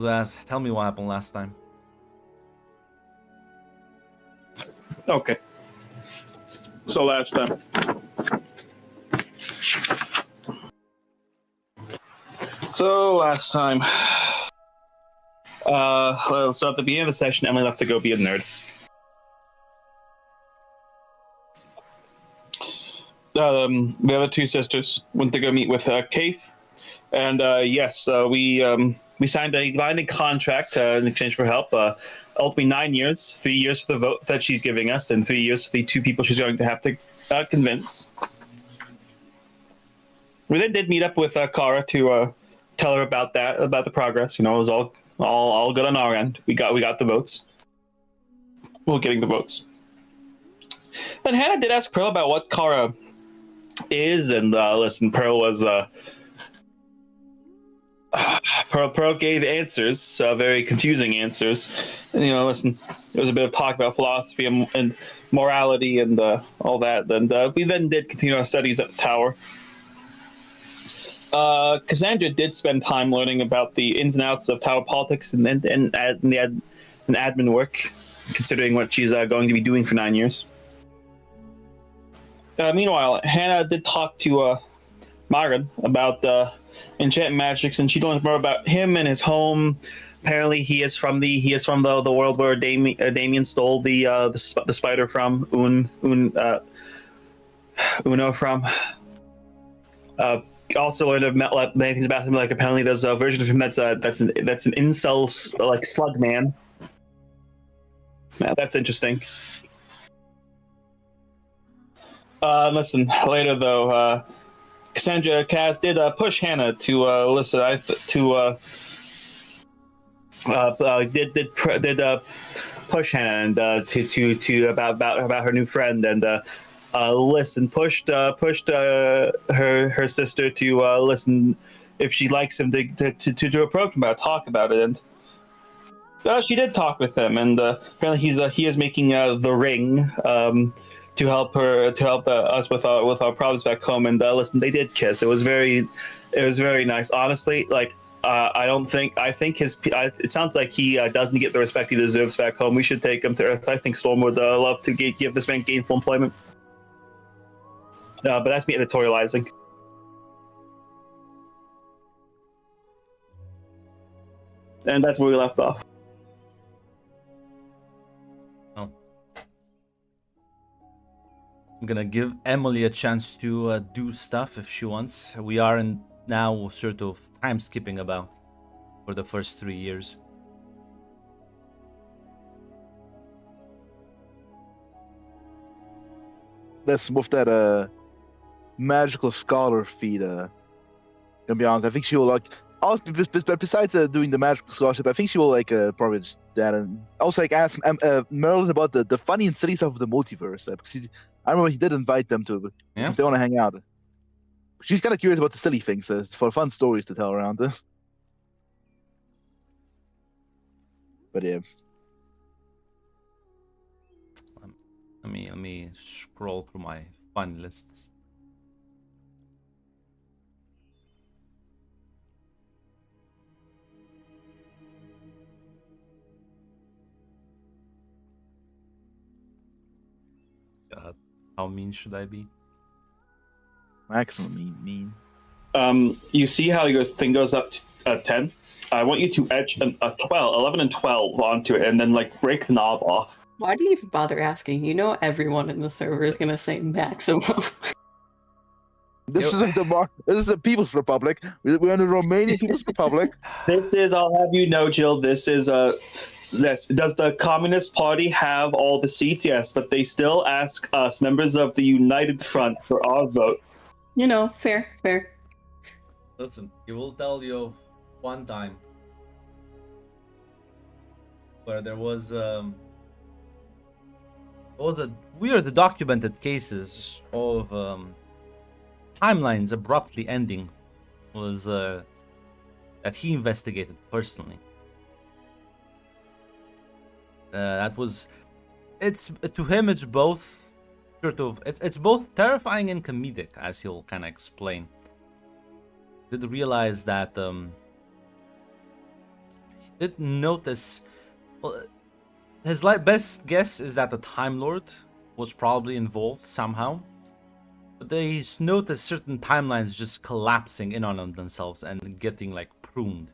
Zaz, tell me what happened last time. Okay. So last time. So at the beginning of the session, Emily left to go be a nerd. The other two sisters went to go meet with Kaith, and yes, we signed a binding contract in exchange for help. Ultimately, 9 years, 3 years for the vote that she's giving us, and 3 years for the two people she's going to have to convince. We then did meet up with Kara to tell her about the progress. You know, it was all good on our end. We got the votes. We're getting the votes. Then Hannah did ask Pearl about what Kara is, and listen, Pearl was Pearl gave answers, very confusing answers. And, you know, listen, there was a bit of talk about philosophy and morality and all that. And we then did continue our studies at the tower. Cassandra did spend time learning about the ins and outs of tower politics and admin work, considering what she's going to be doing for 9 years. Meanwhile, Hannah did talk to Marin about enchantment magics, and she learned more about him and his home. Apparently, he is from the world where Damien stole the spider from Uno from. Also learned many things about him. Like apparently, there's a version of him that's an incel like slug man. Yeah, that's interesting. Listen, later though, Cassandra Cass did push Hannah to listen. Did push Hannah and to about her new friend and listen pushed her sister to listen if she likes him to approach him talk about it, and she did talk with him, and apparently he is making the ring to help us with our problems back home, and listen, they did kiss. It was very nice, honestly. Like I think it sounds like he doesn't get the respect he deserves back home. We should take him to Earth. I think Storm would love to give this man gainful employment. But that's me editorializing. And that's where we left off. Oh. I'm gonna give Emily a chance to do stuff if she wants. We are now sort of time skipping about for the first 3 years. Let's move that magical scholar feat. Gonna be honest, I think she will like. Also, besides doing the magical scholarship, I think she will like probably just that, and also like ask Merlin about the funny and silly stuff of the multiverse. Because I remember he did invite them to if they want to hang out. She's kind of curious about the silly things for fun stories to tell around. But yeah. Let me scroll through my fun lists. God, how mean should I be? Maximum mean. You see how your thing goes up to 10? I want you to etch a 11 and 12 onto it, and then like break the knob off. Why do you even bother asking? You know everyone in the server is gonna say maximum. This is the People's Republic. We're in the Romanian People's Republic. This is, I'll have you know, Jill, this is this. Does the Communist Party have all the seats? Yes, but they still ask us, members of the United Front, for our votes. You know, fair. Listen, he will tell you of one time where there was weird documented cases of timelines abruptly ending was that he investigated personally. That was, it's to him it's both sort of it's both terrifying and comedic, as he'll kind of explain. Did realize that did notice. Well, his best guess is that the Time Lord was probably involved somehow. But he's noticed certain timelines just collapsing in on themselves and getting like pruned.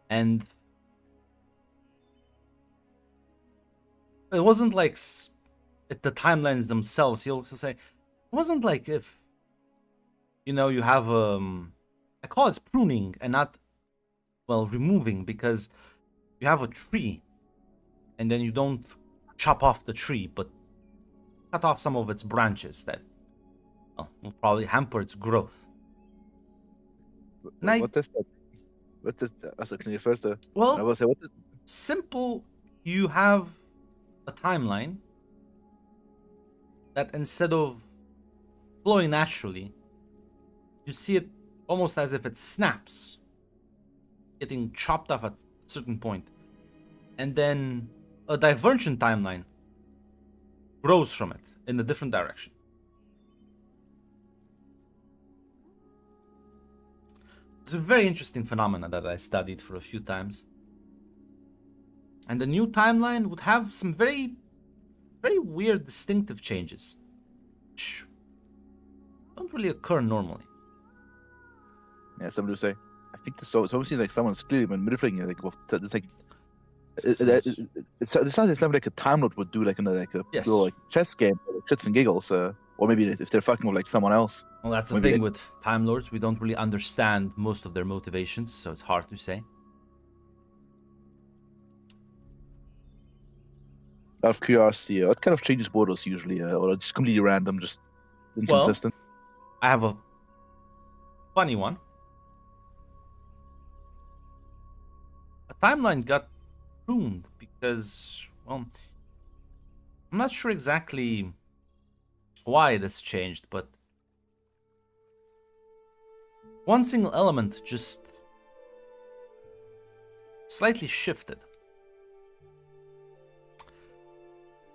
And it wasn't like the timelines themselves. He'll also say, it wasn't like if, you have I call it pruning and not, well, removing, because you have a tree and then you don't chop off the tree, but cut off some of its branches that, well, will probably hamper its growth. And What is that? What is that? As a clear first, I well, will say what is. simple, you have a timeline that instead of flowing naturally, you see it almost as if it snaps, getting chopped off at a certain point. And then a divergent timeline grows from it in a different direction. It's a very interesting phenomenon that I studied for a few times. And the new timeline would have some very, very weird distinctive changes, which don't really occur normally. Yeah, somebody would say. I think this almost seems like someone's clearly manipulating it. Like, it's like it sounds like a Time Lord would do, like in a Yes. little like chess game, like shits and giggles, or maybe if they're fucking with like someone else. Well, that's the Maybe thing they- with Time Lords. We don't really understand most of their motivations, so it's hard to say. Out of curiosity, what kind of changes borders usually, or just completely random, just inconsistent? I have a funny one. A timeline got pruned because, well, I'm not sure exactly why this changed, but one single element just slightly shifted.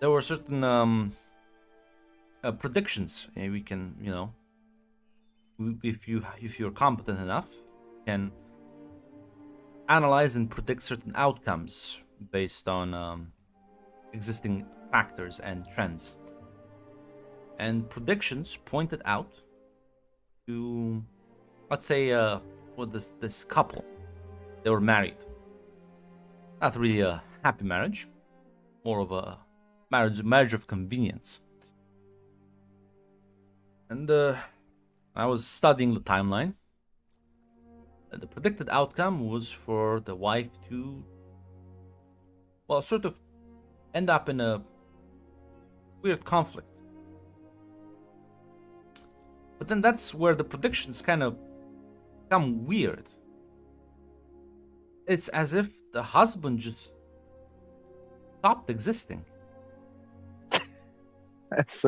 There were certain predictions. We can, if you're competent enough, can analyze and predict certain outcomes based on existing factors and trends. And predictions pointed out to, let's say, this couple. They were married. Not really a happy marriage, more of a marriage of convenience. And I was studying the timeline. The predicted outcome was for the wife to, well, sort of end up in a weird conflict. But then that's where the predictions kind of become weird. It's as if the husband just stopped existing. That's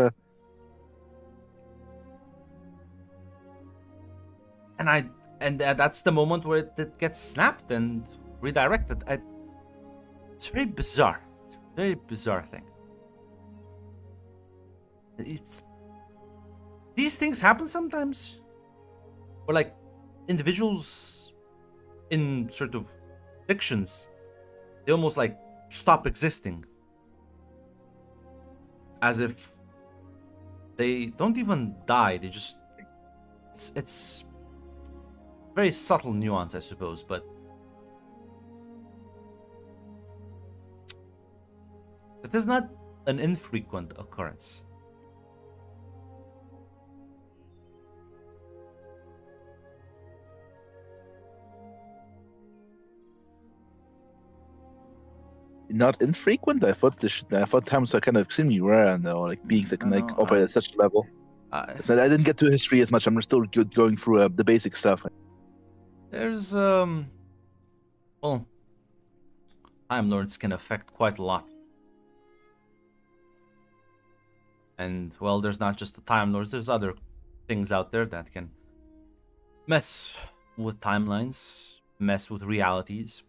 And that's the moment where it gets snapped and redirected. It's very bizarre. It's a very bizarre thing. These things happen sometimes, or like individuals in sort of fictions, they almost like stop existing, as if they don't even die. They just it's very subtle nuance, I suppose, but it is not an infrequent occurrence. not infrequent. I thought times are kind of extremely rare, and like beings that can No, like no, operate at such a level. I- So I didn't get to history as much. I'm still going through the basic stuff. There's well, Time Lords can affect quite a lot. And well, there's not just the Time Lords, there's other things out there that can mess with timelines, mess with realities.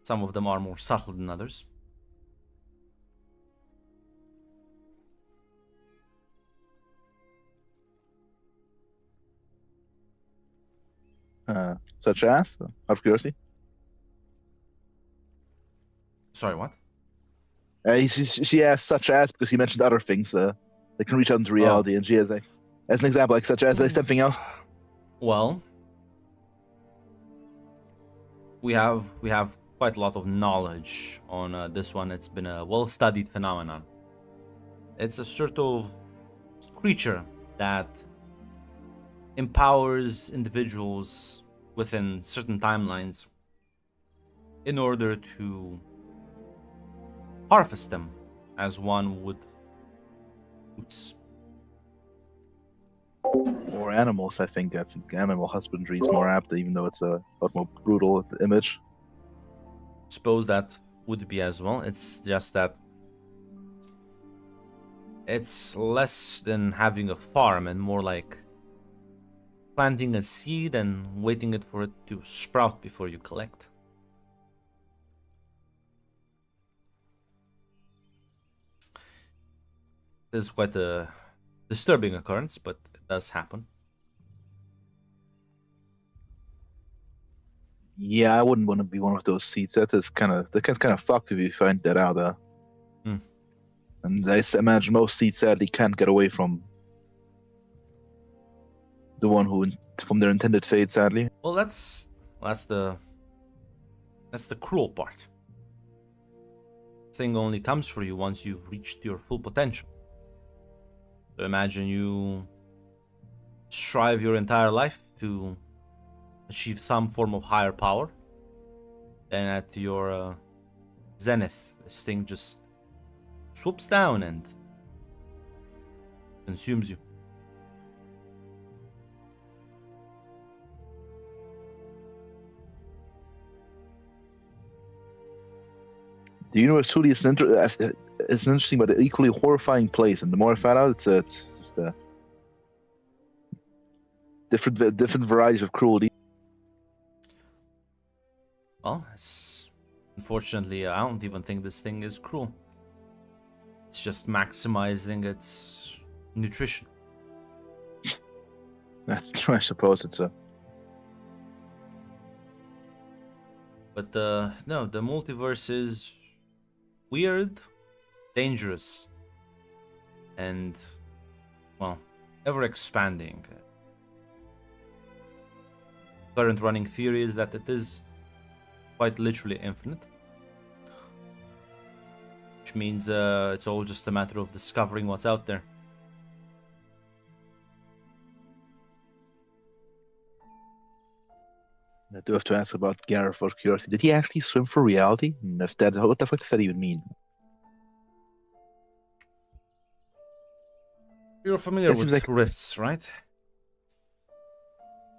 Some of them are more subtle than others. Such as, out of curiosity. Sorry, what? She asked such as because he mentioned other things that can reach out into reality, and she has like, as an example, like such as something else. Well, we have quite a lot of knowledge on this one. It's been a well-studied phenomenon. It's a sort of creature that empowers individuals within certain timelines in order to harvest them as one would roots. Or animals, I think. I think animal husbandry is more apt, even though it's a lot more brutal image. Suppose that would be as well. It's just that it's less than having a farm and more like planting a seed and waiting it for it to sprout before you collect. This is quite a disturbing occurrence, but it does happen. Yeah, I wouldn't want to be one of those seeds. That's kind of fucked if you find that out. Hmm. And I imagine most seeds sadly can't get away from the one from their intended fate. Sadly, Well, that's the cruel part. Thing only comes for you once you've reached your full potential. So imagine you strive your entire life to achieve some form of higher power, and at your zenith, this thing just swoops down and consumes you. the universe truly is it's an interesting but equally horrifying place. And the more I found out, it's just, different varieties of cruelty. Well, unfortunately, I don't even think this thing is cruel. It's just maximizing its nutrition. I suppose it's a. But no, the multiverse is weird, dangerous, and, well, ever expanding. Current running theory is that it is quite literally infinite, which means it's all just a matter of discovering what's out there. I do have to ask about Gareth for curiosity. Did he actually swim for reality? And if that, what the fuck does that even mean? You're familiar It with seems like- rifts, right?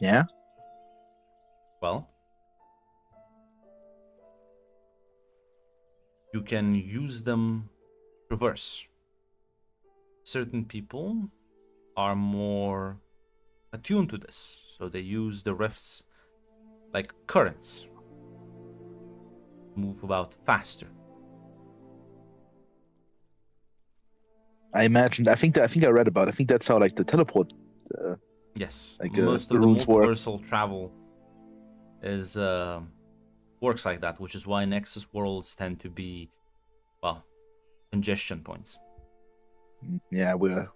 Yeah. Well, you can use them to traverse. Certain people are more attuned to this, so they use the rifts like currents, move about faster. I imagined. I think I read about. I think that's how like the teleport. Yes, Like, most the of the rules work. multiversal travel is works like that, which is why Nexus worlds tend to be, well, congestion points. Yeah, we are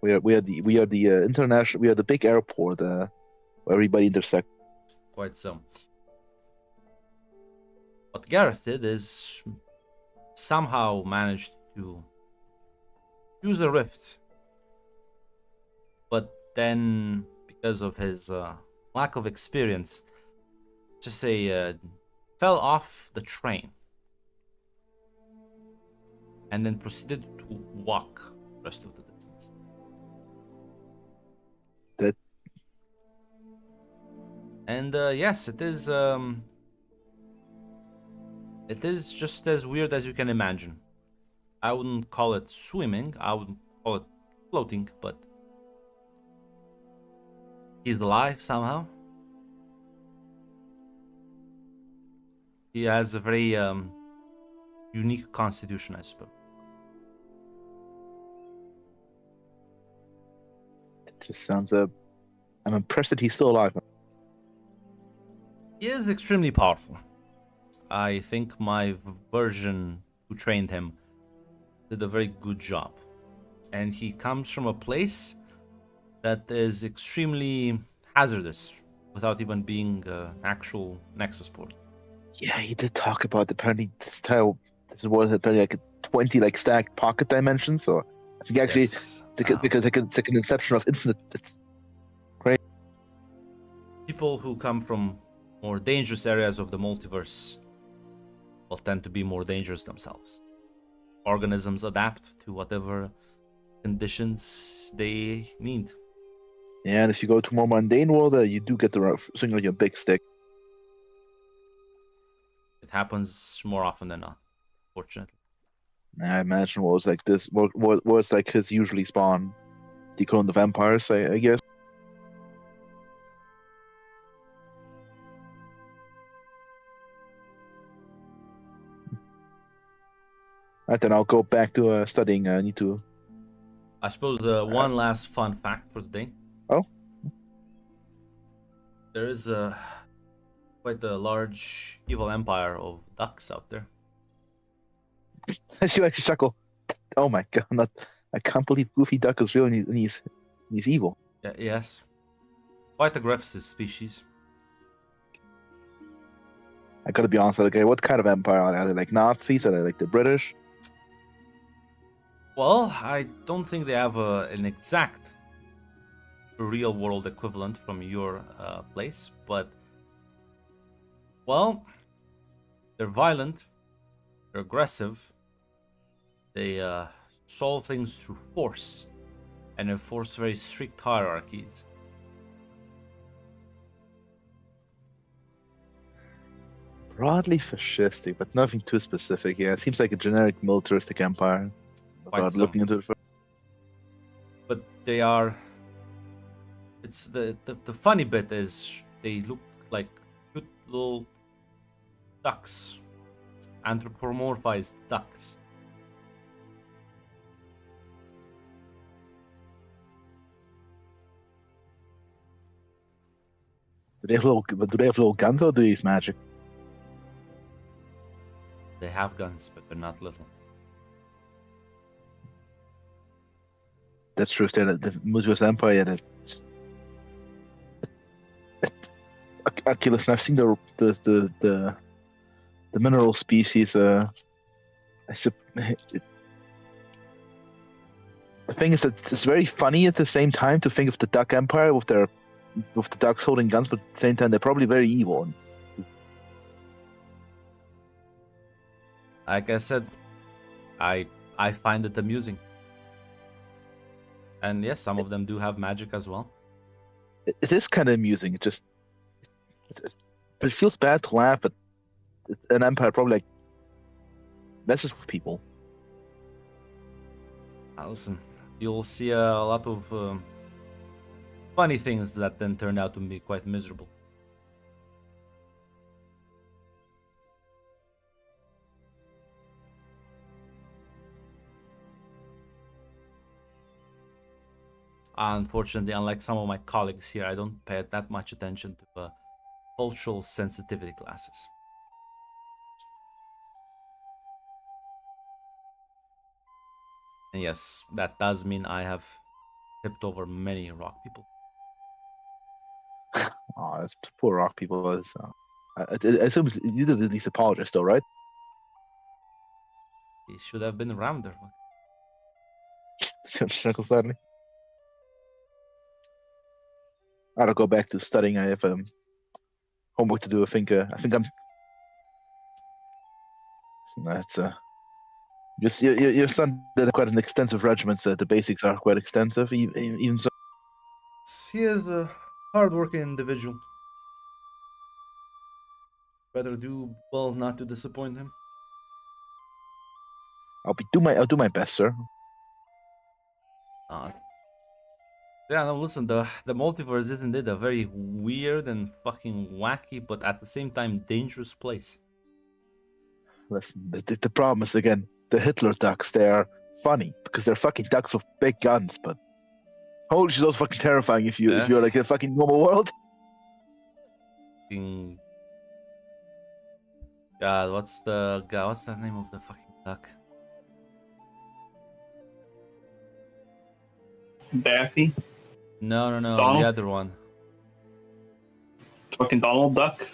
the international. We are the big airport where everybody intersects. Quite so. What Gareth did is somehow managed to use a rift, but then because of his lack of experience, just say fell off the train and then proceeded to walk the rest of the distance. That- And yes, it is just as weird as you can imagine. I wouldn't call it swimming, I would call it floating, but he's alive somehow. He has a very unique constitution, I suppose. It just sounds. I'm impressed that he's still alive. He is extremely powerful. I think my version who trained him did a very good job. And he comes from a place that is extremely hazardous without even being an actual Nexus port. Yeah, he did talk about apparently this tile. This was apparently like 20 like stacked pocket dimensions. So I think actually Yes. because it's like an inception of infinite. It's People who come from more dangerous areas of the multiverse will tend to be more dangerous themselves. Organisms adapt to whatever conditions they need. yeah, and if you go to more mundane world, you do get the swing on your big stick. It happens more often than not, fortunately. I imagine was like this. What was like his usually spawn, the Clone of Vampires, I guess. Right, then I'll go back to studying. I need to. I suppose the one last fun fact for today. Oh. There is quite a large evil empire of ducks out there. As you actually chuckle. Oh my god! I can't believe Goofy Duck is real and he's evil. Yes. Quite aggressive species. I gotta be honest. Okay, what kind of empire are they? Are they like Nazis? Are they like the British? Well, I don't think they have an exact real world equivalent from your place, but well, they're violent, they're aggressive, they solve things through force and enforce very strict hierarchies. Broadly fascistic, but nothing too specific. Yeah, it seems like a generic militaristic empire. Quite About some. looking into it. But they are. It's the funny bit is they look like cute little ducks, anthropomorphized ducks. Do they have little guns or do they use magic? They have guns, but they're not little. That's true. If they're the Multiverse Empire, Oculus, and I've seen the mineral species. The thing is that it's very funny at the same time to think of the Duck Empire with the ducks holding guns, but at the same time they're probably very evil. Like I said, I find it amusing. And yes, some of them do have magic as well. It is kind of amusing. But it feels bad to laugh at an empire probably like messes with people. Listen, you'll see a lot of funny things that then turn out to be quite miserable. Unfortunately, unlike some of my colleagues here, I don't pay that much attention to cultural sensitivity classes. And yes, that does mean I have tipped over many rock people. Oh, it's poor rock people. I assume you did at least apologize, though, right? He should have been around there. Chuckle sadly. I'll go back to studying. I have homework to do. I think I'm. That's just your son did quite an extensive regimen. So the basics are quite extensive. Even so, He is a hard-working individual. Better do well not to disappoint him. I'll do my best, sir. Yeah, no, listen, the multiverse isn't it a very weird and fucking wacky, but at the same time dangerous place? Listen, the problem is again the Hitler ducks. They are funny because they're fucking ducks with big guns, but holy shit, those fucking terrifying if you're like a fucking normal world. Being God, what's the name of the fucking duck? Daffy, No, the Donald, other one. fucking Donald Duck.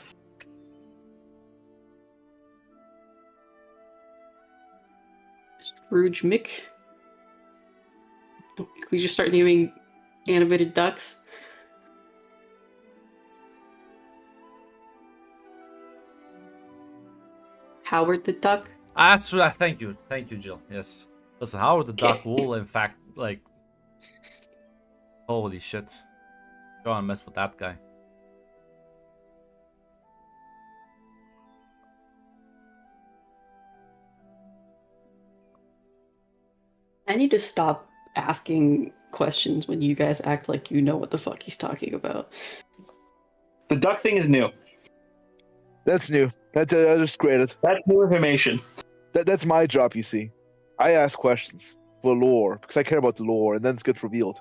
Scrooge Mick. Can we just start naming animated ducks? Howard the Duck. That's right. Thank you, Jill. Yes. Listen, Howard the Duck Okay. will, in fact, like, holy shit, go on, mess with that guy. I need to stop asking questions when you guys act like you know what the fuck he's talking about. The duck thing is new. That's new. I just created. That's new information. That's my job, you see. I ask questions for lore because I care about the lore, and then it gets revealed.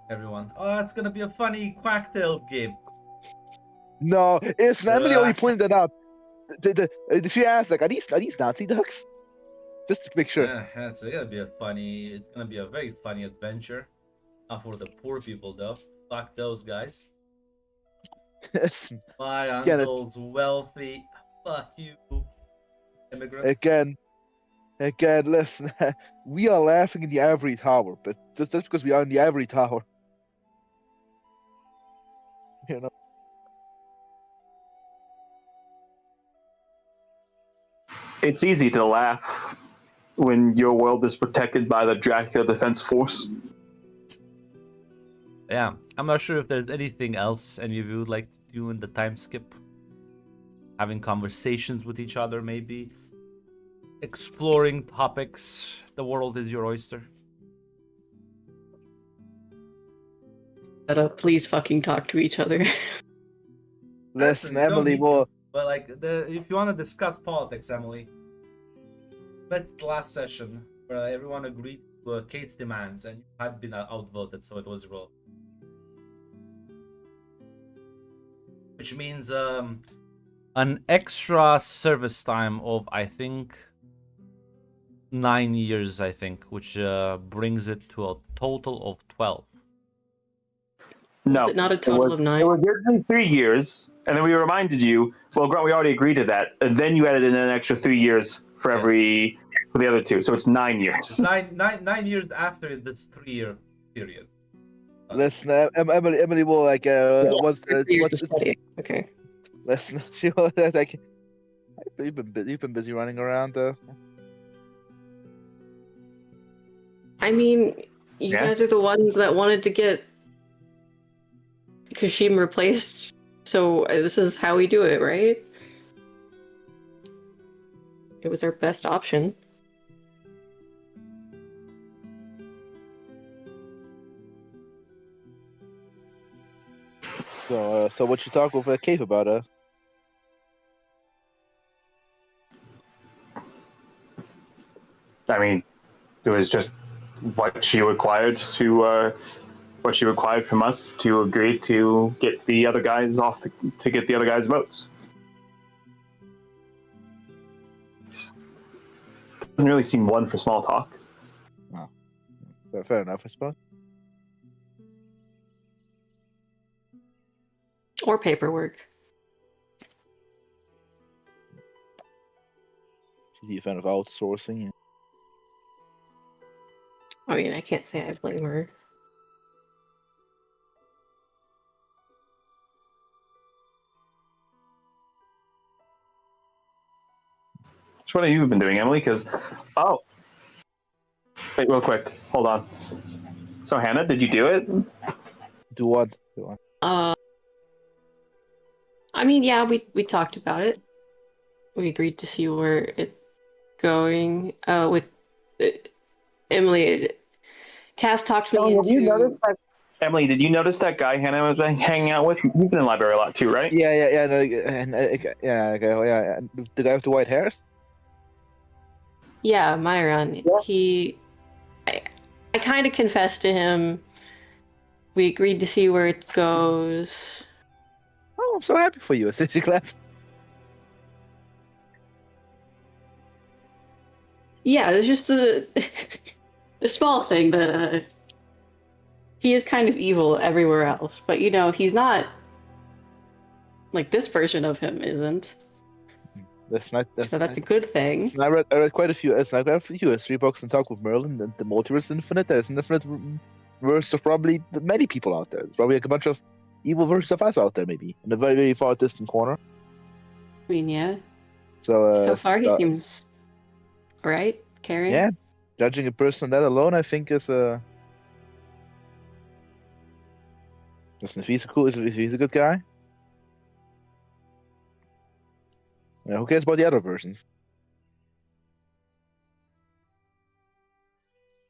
Everyone. Oh, it's gonna be a funny Quacktail game. No, it's Emily already pointed that out. She asked, like, are these Nazi ducks? Just to make sure. Yeah, it's gonna be it's gonna be a very funny adventure. Not for the poor people though. Fuck those guys. Yes. My Yeah, uncle's wealthy. Fuck you, immigrant. Again, listen. We are laughing in the ivory tower, but just because we are in the ivory tower, you know. It's easy to laugh when your world is protected by the Dracula Defense Force. Yeah, I'm not sure if there's anything else any of you would like to do in the time skip. Having conversations with each other, maybe. Exploring topics. The world is your oyster. But please fucking talk to each other. Listen, you don't Emily, need well, to, but like, if you want to discuss politics, Emily, that's the last session where everyone agreed to Kate's demands, and you had been outvoted, so it was roll. Which means an extra service time of, I think, 9 years, I think, which brings it to a total of 12. No, Was it not a total of 9? It was originally 3 years, and then we reminded you. Well, Grant, we already agreed to that. And then you added in an extra 3 years for for the other two, so it's 9 years. 9 years after this 3-year period. listen, Emily will like once 3 years of studying. Okay. listen, she will like. You've been busy running around though. I mean, you Yeah. guys are the ones that wanted to get Kashim replaced, so this is how we do it, right? It was our best option. So what you talk with Cave about? I mean, it was just what she required from us to agree to get the other guys to get the other guys' votes. Doesn't really seem one for small talk. Fair enough, I suppose. Or paperwork. She's a fan of outsourcing. I mean, I can't say I blame her. So what have you been doing, Emily? Because, wait, real quick, hold on. So Hannah, did you do it? Do what? I mean, yeah, we talked about it. We agreed to see where it's going. With Emily, Cass talked me into. Emily, did you notice that guy Hannah was hanging out with? You've been in the library a lot too, right? Yeah. No, and yeah. The guy with the white hairs. Yeah, Myron. Yeah. I kind of confessed to him We agreed to see where it goes. Oh, I'm so happy for you, essentially, class. Yeah, it's just a small thing that he is kind of evil everywhere else, but you know, he's not like this version of him isn't. That's not. So that's a good thing. I read quite a few. I read a few history books and talked with Merlin and the Multiverse Infinite. There's an infinite verse of probably many people out there. There's probably like a bunch of evil versions of us out there, maybe in a very, very far distant corner. I mean, yeah. So So far, he seems right, caring. Yeah, judging a person on that alone, I think is a. Listen, if he's cool, if he's a good guy. Yeah, who cares about the other versions?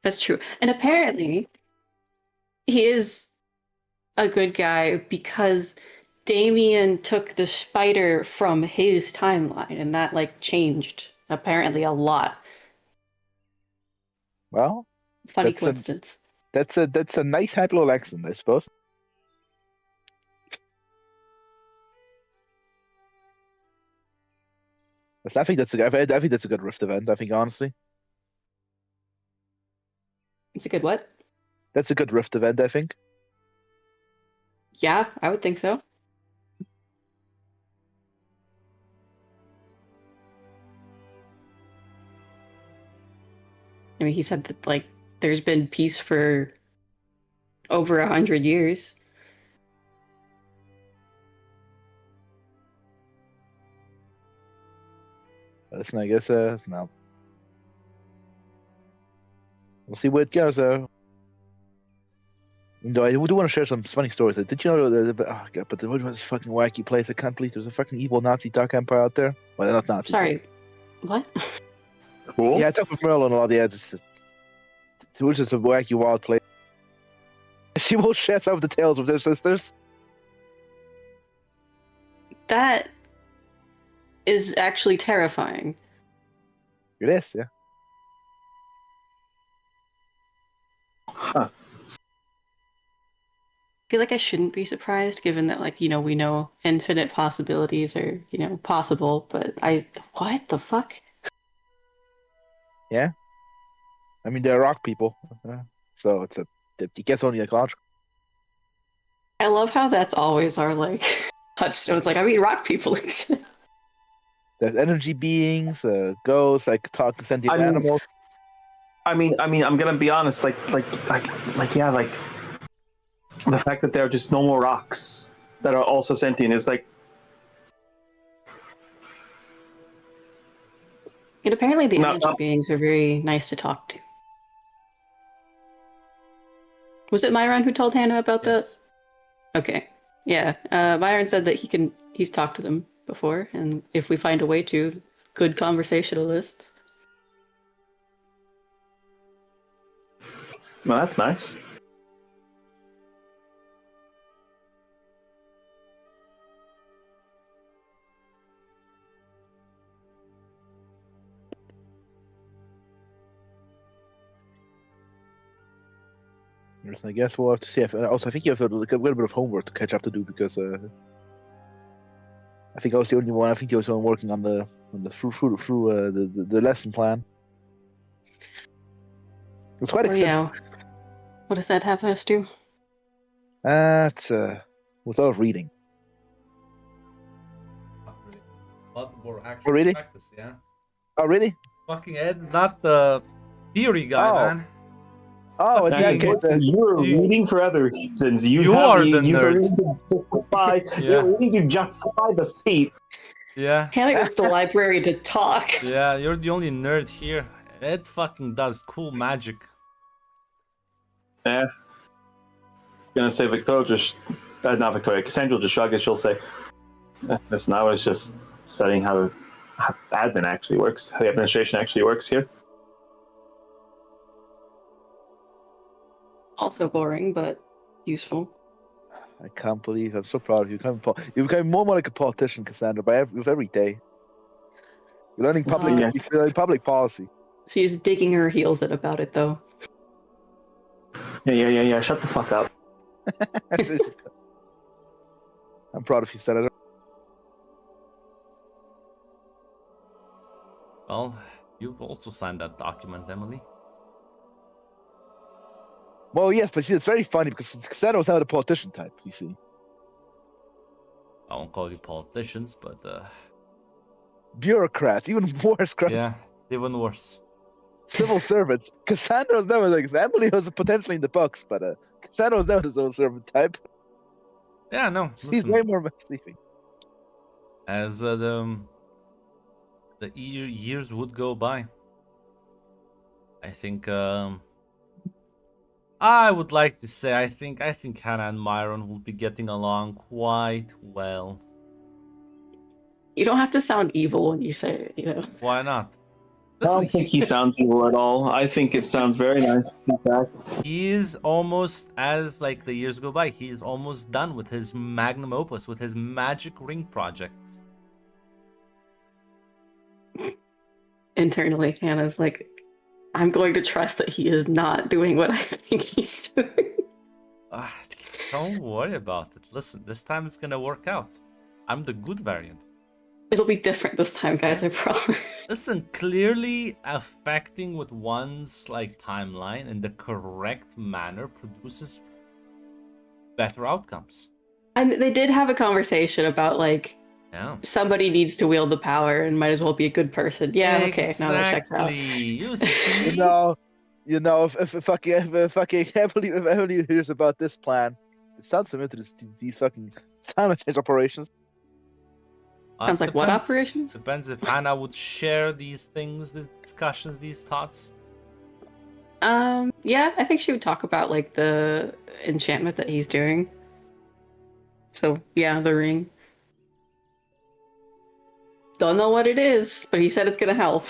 That's true. And apparently, he is a good guy because Damien took the spider from his timeline, and that like changed apparently a lot. Well, Funny that's coincidence. That's a nice happy little accent, I suppose. I think that's a good Rift event. I think honestly, It's a good what? that's a good Rift event. I think. Yeah, I would think so. I mean, he said that like there's been peace for over 100 years. Listen, I guess no. We'll see where it goes. Though I do want to share some funny stories. Did you know oh god, but there was this fucking wacky place. I can't believe there's a fucking evil Nazi dark empire out there. Well, not Nazi. Sorry, what? Cool. Yeah, I talked with Merlin a lot. Yeah, it was just a wacky, wild place. She will share some of the tales with their sisters. That is actually terrifying. It is, yeah. Huh. I feel like I shouldn't be surprised given that like, you know, we know infinite possibilities are, you know, possible, but what the fuck? Yeah. I mean, they're rock people, so it gets only like logical. I love how that's always our like touchstones. Like, I mean, rock people exist. There's energy beings, ghosts, like talk sentient animals. I mean, I'm gonna be honest. Like, yeah, like the fact that there are just normal rocks that are also sentient is like. And apparently, the energy beings are very nice to talk to. Was it Myron who told Hannah about that? Okay, yeah. Myron said that he's talked to them before, and if we find a way to, good conversationalists. Well, that's nice. I guess we'll have to see. Also, I think you have a little bit of homework to catch up to do because I think I was the only one. I think you was the one working on the through the lesson plan. It's quite extensive. Yeah. What does that have us do? It's a lot of reading. But we're Oh, actually really? practice, yeah. Oh, really? Fucking Ed, not the theory guy, Oh. man. Oh, Fucking yeah. Ed. Okay. You're You- reading for other reasons. You are the you're nerd. reading to justify. Yeah. You're reading to justify the feat. Yeah, Hannah goes to the library to talk. yeah, you're the only nerd here. Ed fucking does cool magic. Yeah. Gonna say Victoria just, not Victoria. Cassandra will just shrug and she'll say, "Listen, I was just studying how admin actually works, how the administration actually works here." Also boring, but useful. I can't believe I'm so proud of you. You become more like a politician, Cassandra, with every day. You're learning Yeah. you're learning public policy. She's digging her heels in about it, though. Yeah. Shut the fuck up. I'm proud of you, Senator. Well, you've also signed that document, Emily. Well, yes, but see, it's very funny because Cassandra was not a politician type, you see. I won't call you politicians, but Bureaucrats, even worse, yeah, even worse. civil servants. Cassandra was never like Emily was potentially in the books, but Cassandra was never the civil servant type. Yeah, no. She's Listen, way more sleeping. as the years would go by, I think I would like to say I think Hannah and Myron will be getting along quite well. You don't have to sound evil when you say it, you know. Why not? I don't think he sounds evil at all. I think it sounds very nice. In fact, he is almost, as like the years go by, he is almost done with his magnum opus, with his magic ring project. Internally, Hannah's like, I'm going to trust that he is not doing what I think he's doing. Don't worry about it. Listen, this time it's gonna work out. I'm the good variant. It'll be different this time, guys, I promise. Listen, clearly affecting with one's like timeline in the correct manner produces better outcomes. And they did have a conversation about like, Yeah. somebody needs to wield the power and might as well be a good person. Yeah, okay, now that checks out. You see? You know, if fucking Emily hears about this plan, it sounds similar to these fucking silent change operations. Sounds like what operations? Depends if Hannah would share these things, these discussions, these thoughts. Yeah, I think she would talk about like the enchantment that he's doing. So yeah, the ring. Don't know what it is, but he said it's gonna help.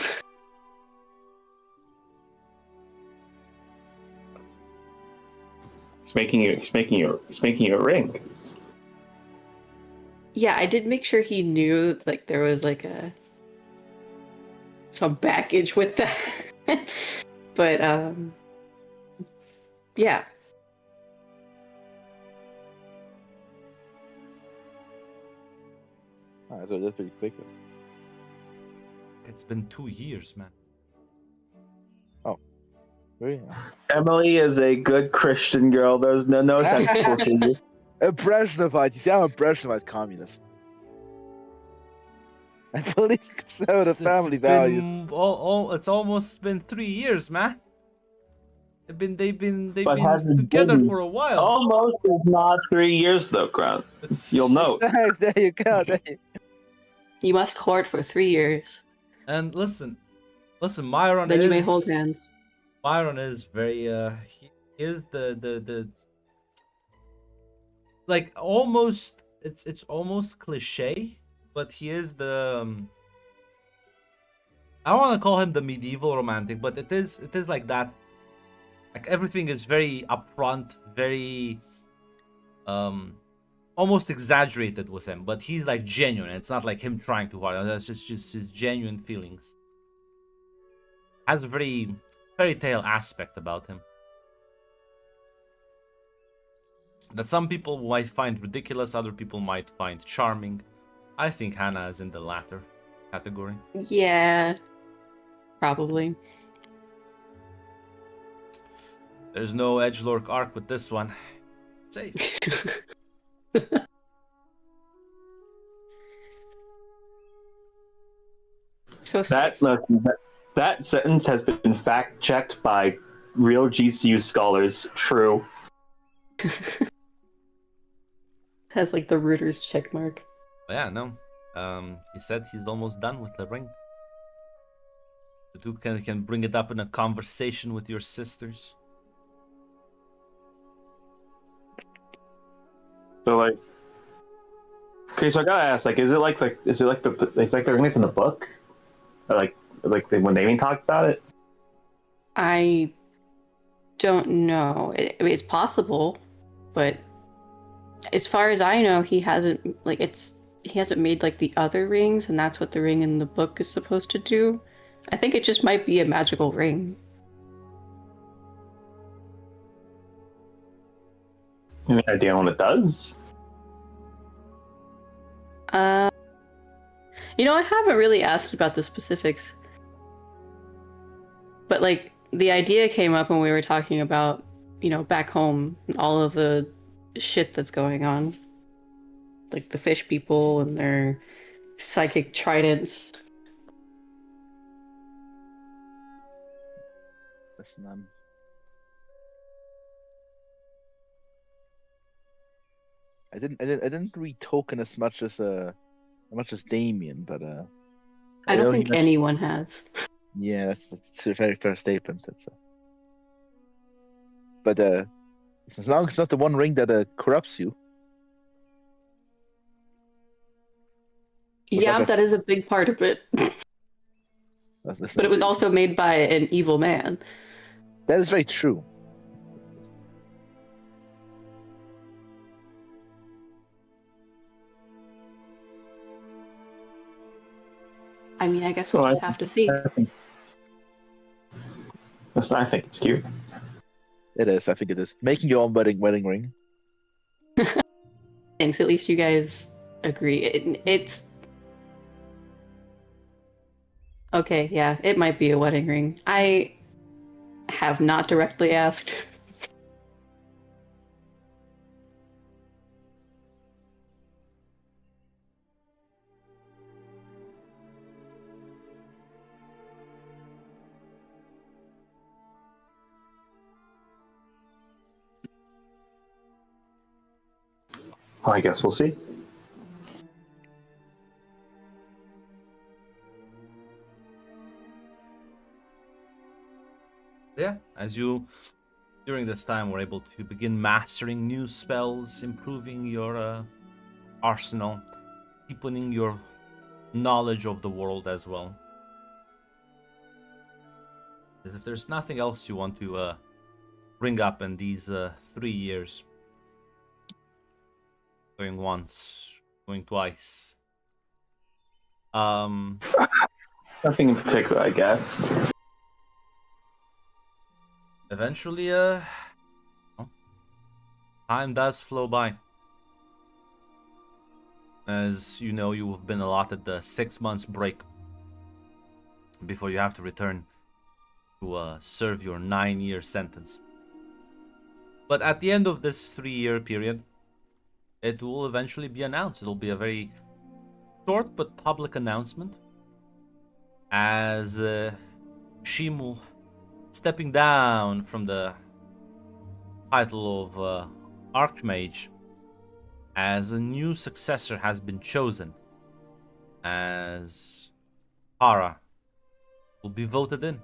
he's making you a ring. Yeah, I did make sure he knew like there was like some baggage with that. But yeah. Alright, so that's pretty quick. It's been 2 years, man. Very Emily is a good Christian girl. There's no sexual changes. A Brezhnevite. You see, I'm a Brezhnevite communist. I believe so. The family values. It's almost been 3 years, man. They've been has it together been? for a while. Almost is not 3 years though, Grant. You'll note. There you go. You must court for 3 years. And listen, Myron. Then you may hold hands. Myron is very he is the like almost it's almost cliche, but he is the I don't want to call him the medieval romantic, but it is like that. Like everything is very upfront, very almost exaggerated with him, but he's like genuine. It's not like him trying too hard. That's just his genuine feelings. Has a very fairy tale aspect about him that some people might find ridiculous, other people might find charming. I think Hannah is in the latter category. Yeah, probably. There's no edgelord arc with this one. Safe. So that sentence has been fact checked by real GCU scholars. True. has like the Reuters check mark. Yeah, no. He said he's almost done with the ring. The two can bring it up in a conversation with your sisters. So like, okay, so I gotta ask, like, is it like the ring that's in the book, or like when Damien talked about it? I don't know. It's possible, but as far as I know, he hasn't made like the other rings, and that's what the ring in the book is supposed to do. I think it just might be a magical ring. Any idea on what it does? I haven't really asked about the specifics. But like the idea came up when we were talking about, back home, all of the shit that's going on. Like the fish people and their psychic tridents. Listen, I didn't read Token as much as Damien, but I don't know he think mentioned- anyone has. Yeah, that's a very fair statement. But as long as it's not the one ring that corrupts you. Yeah, like that is a big part of it. That's But it was also made by an evil man. That is very true. I mean, I guess we'll just have to see. Listen, I think it's cute. It is. I think it is. Making your own wedding ring. Thanks. At least you guys agree. It's okay. Yeah, it might be a wedding ring. I have not directly asked. Well, I guess we'll see. Yeah, as you during this time were able to begin mastering new spells, improving your arsenal, deepening your knowledge of the world as well. If there's nothing else you want to bring up in these 3 years, going once, going twice, Nothing in particular, I guess. eventually, time does flow by. As you know, you have been allotted the 6 months break before you have to return to serve your 9-year sentence. But at the end of this 3-year period, it will eventually be announced. It'll be a very short but public announcement as Shimu stepping down from the title of Archmage, as a new successor has been chosen, as Kara will be voted in.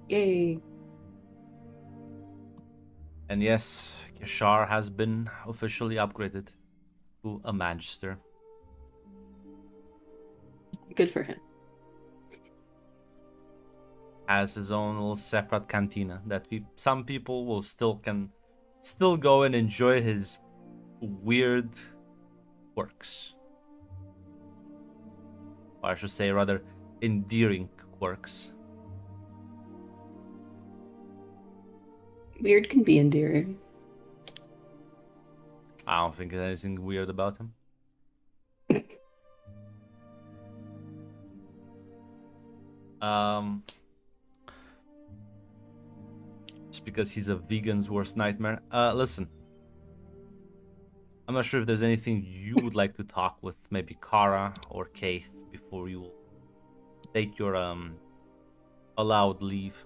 Yay. And yes, Kishar has been officially upgraded to a Magister. Good for him. Has his own little separate cantina that some people will still go and enjoy his weird quirks. Or I should say rather endearing quirks. Weird can be endearing. I don't think there's anything weird about him. Just because he's a vegan's worst nightmare. Listen. I'm not sure if there's anything you would like to talk with maybe Kara or Keith before you take your allowed leave.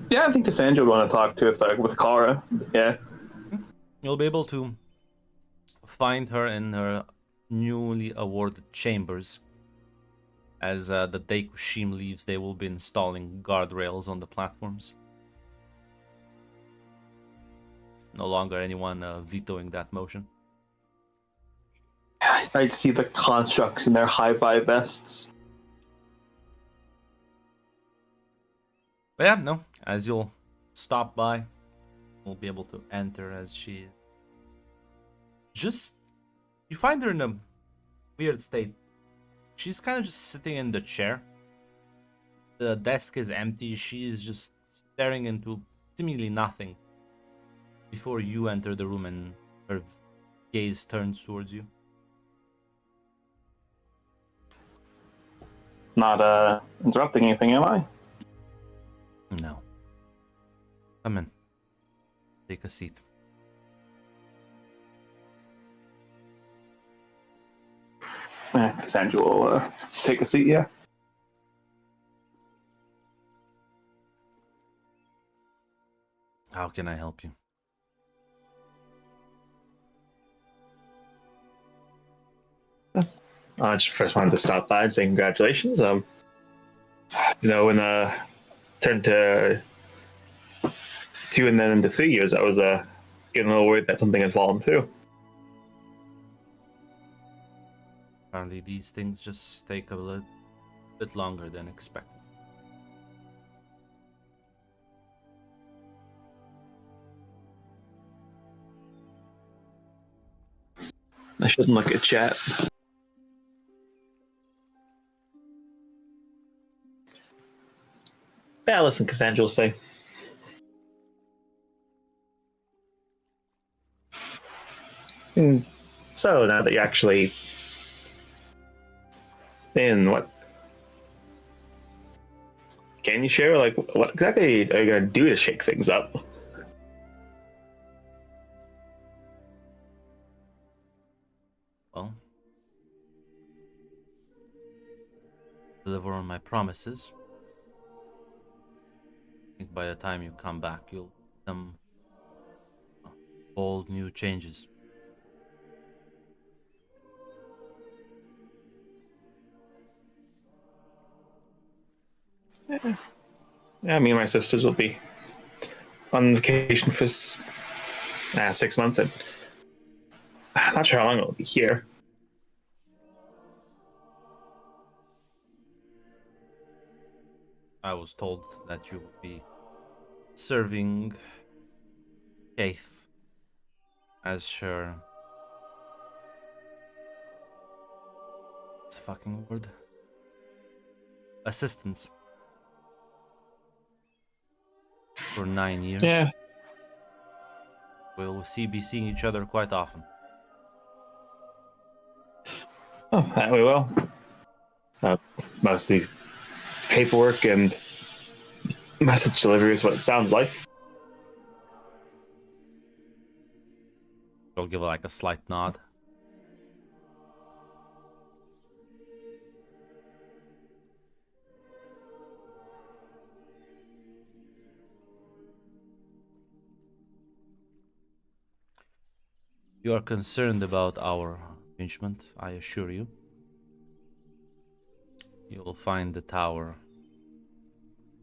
Yeah, I think Cassandra would want to talk to with Kara. Yeah. You'll be able to find her in her newly awarded chambers. As the day Kushim leaves, they will be installing guardrails on the platforms. No longer anyone vetoing that motion. I'd see the constructs in their high-vi vests. But yeah, no. As you'll stop by, we'll be able to enter as she just You find her in a weird state. She's kind of just sitting in the chair. The desk is empty. She's just staring into seemingly nothing before you enter the room and her gaze turns towards you. Not interrupting anything, am I? No. Come in. Take a seat. Cassandra will take a seat, yeah. How can I help you? I just first wanted to stop by and say congratulations. When turned to 2 and then into 3 years, I was getting a little worried that something had fallen through. Apparently these things just take a little bit longer than expected. I shouldn't look at chat. Yeah, listen, Cassandra will say. So now that you're actually in, what can you share? Like, what exactly are you gonna do to shake things up? Well, deliver on my promises. I think by the time you come back, you'll some bold new changes. Yeah, me and my sisters will be on vacation for 6 months. And I'm not sure how long I'll be here. I was told that you will be serving Keith as her... What's the fucking word? Assistants. For 9 years. Yeah. We'll be seeing each other quite often. Oh, that we will. Mostly paperwork and message delivery is what it sounds like. I'll give like a slight nod. You are concerned about our arrangement, I assure you. You will find the tower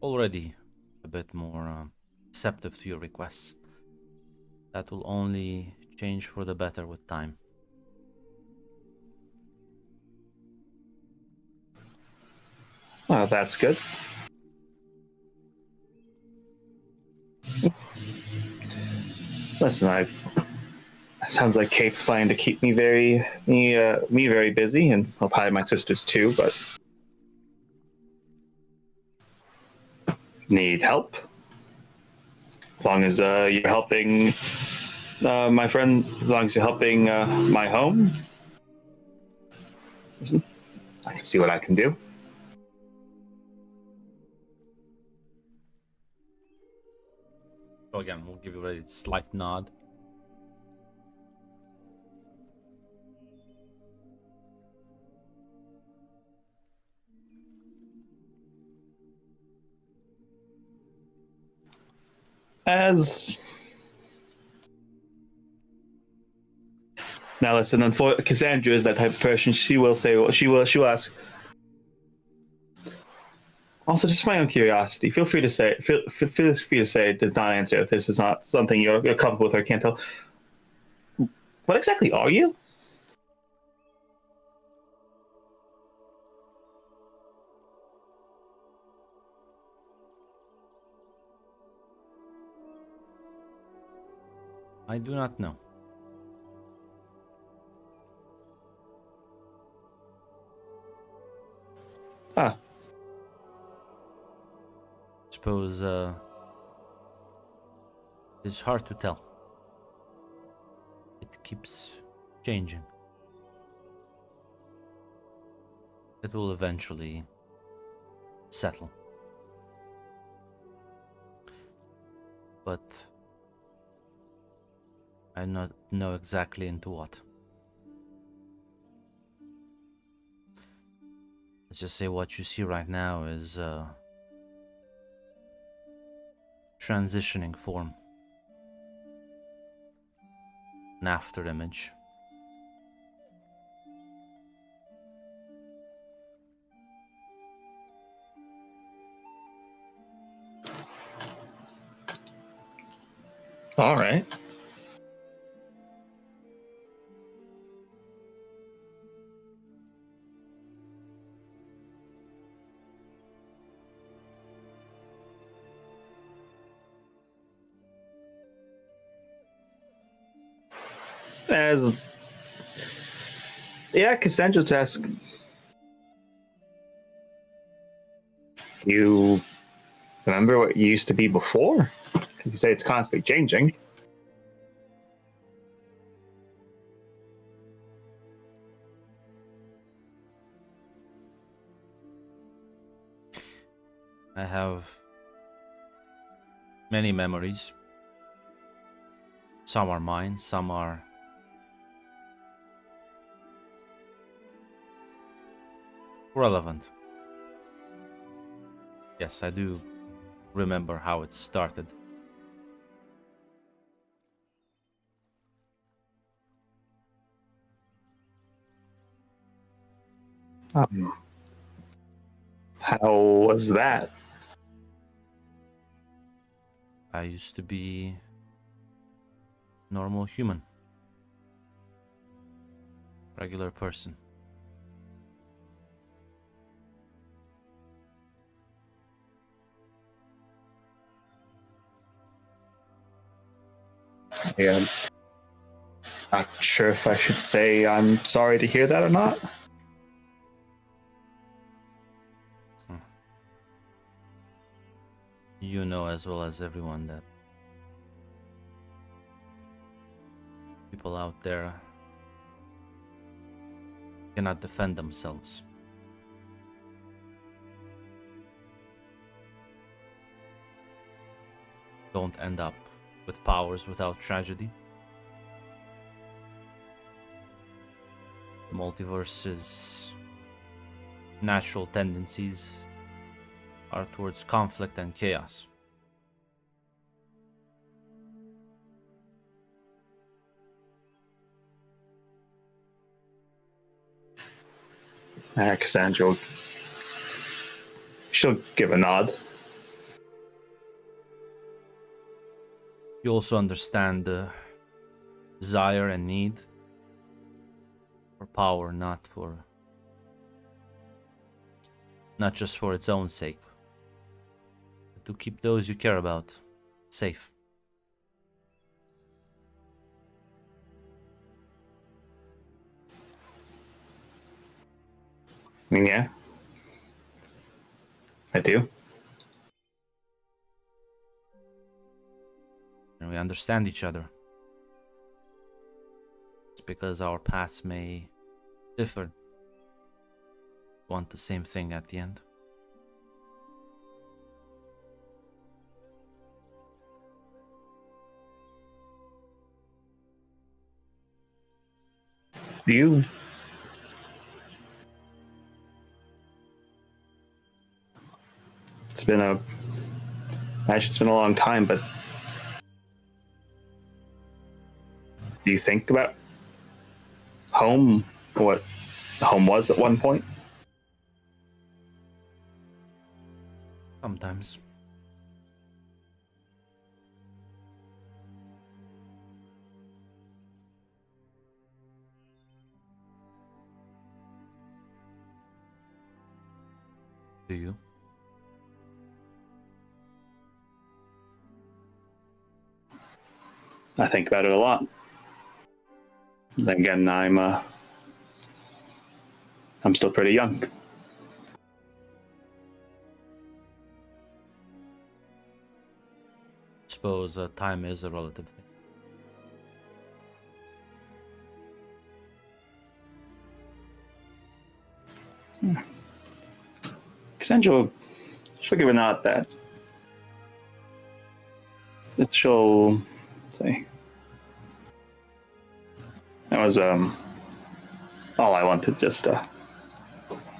already a bit more receptive to your requests. That will only change for the better with time. Oh, that's good. Listen, sounds like Kate's planning to keep me very busy, and well, probably my sisters too. But need help. As long as you're helping my friend, as long as you're helping my home, listen, I can see what I can do. So again, we'll give you a slight nod. As now, listen. Cassandra is that type of person. She will say. She will ask. Also, just my own curiosity. Feel free to say. Feel free to say it does not answer if this is not something you're comfortable with or can't tell. What exactly are you? I do not know. Ah, Suppose it's hard to tell. It keeps changing. It will eventually settle. But I not know exactly into what. Let's just say what you see right now is transitioning form. An after image. all right. As yeah, Cassandra task. You remember what you used to be before? Because you say it's constantly changing. I have many memories. Some are mine, some are relevant. Yes, I do remember how it started. How was that? I used to be normal human. Regular person. Yeah. Not sure if I should say I'm sorry to hear that or not. You know as well as everyone that people out there cannot defend themselves. Don't end up with powers without tragedy. The multiverse's natural tendencies are towards conflict and chaos. Cassandra, she'll give a nod. You also understand the desire and need for power, not just for its own sake, but to keep those you care about safe. I mean, yeah, I do. And we understand each other. It's because our paths may differ. Want the same thing at the end. You. It's been it's been a long time, but do you think about home? What home was at one point? Sometimes. Do you? I think about it a lot. Then again, I'm still pretty young. suppose time is a relative thing. Cassandra, she'll give a nod that she'll say, that was all I wanted, just a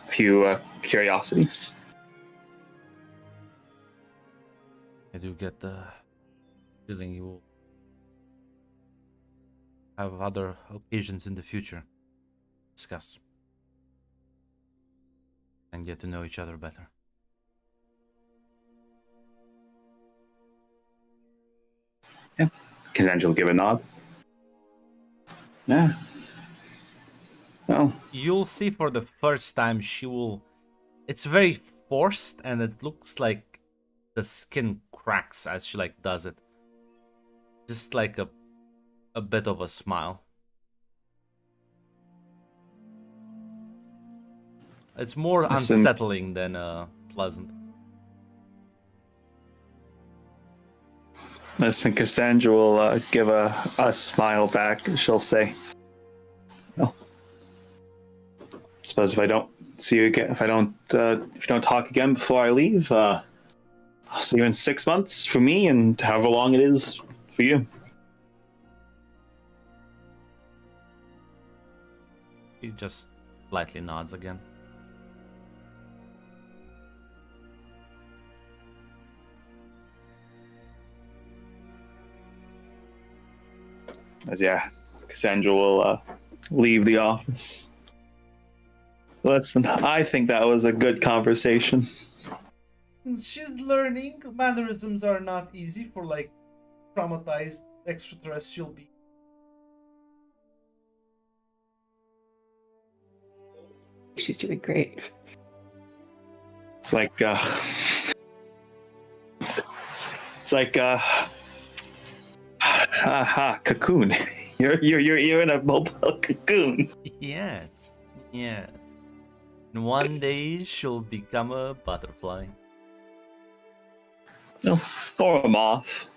few curiosities. I do get the feeling you will have other occasions in the future to discuss and get to know each other better. Yeah. Cassandra will give a nod. Yeah. Well, You'll see for the first time she will... It's very forced and it looks like the skin cracks as she like does it. Just like a bit of a smile. It's more Listen. unsettling than pleasant. Listen, Cassandra will give a smile back. She'll say, "Well, I suppose if I don't see you again, if you don't talk again before I leave, I'll see you in 6 months for me, and however long it is for you." He just slightly nods again. As yeah, Cassandra will leave the office. Listen, I think that was a good conversation. She's learning. Mannerisms are not easy for like traumatized extraterrestrial beings. She's doing great. It's like cocoon. You're in a mobile cocoon. Yes, yes. And one day she'll become a butterfly. No, or a moth.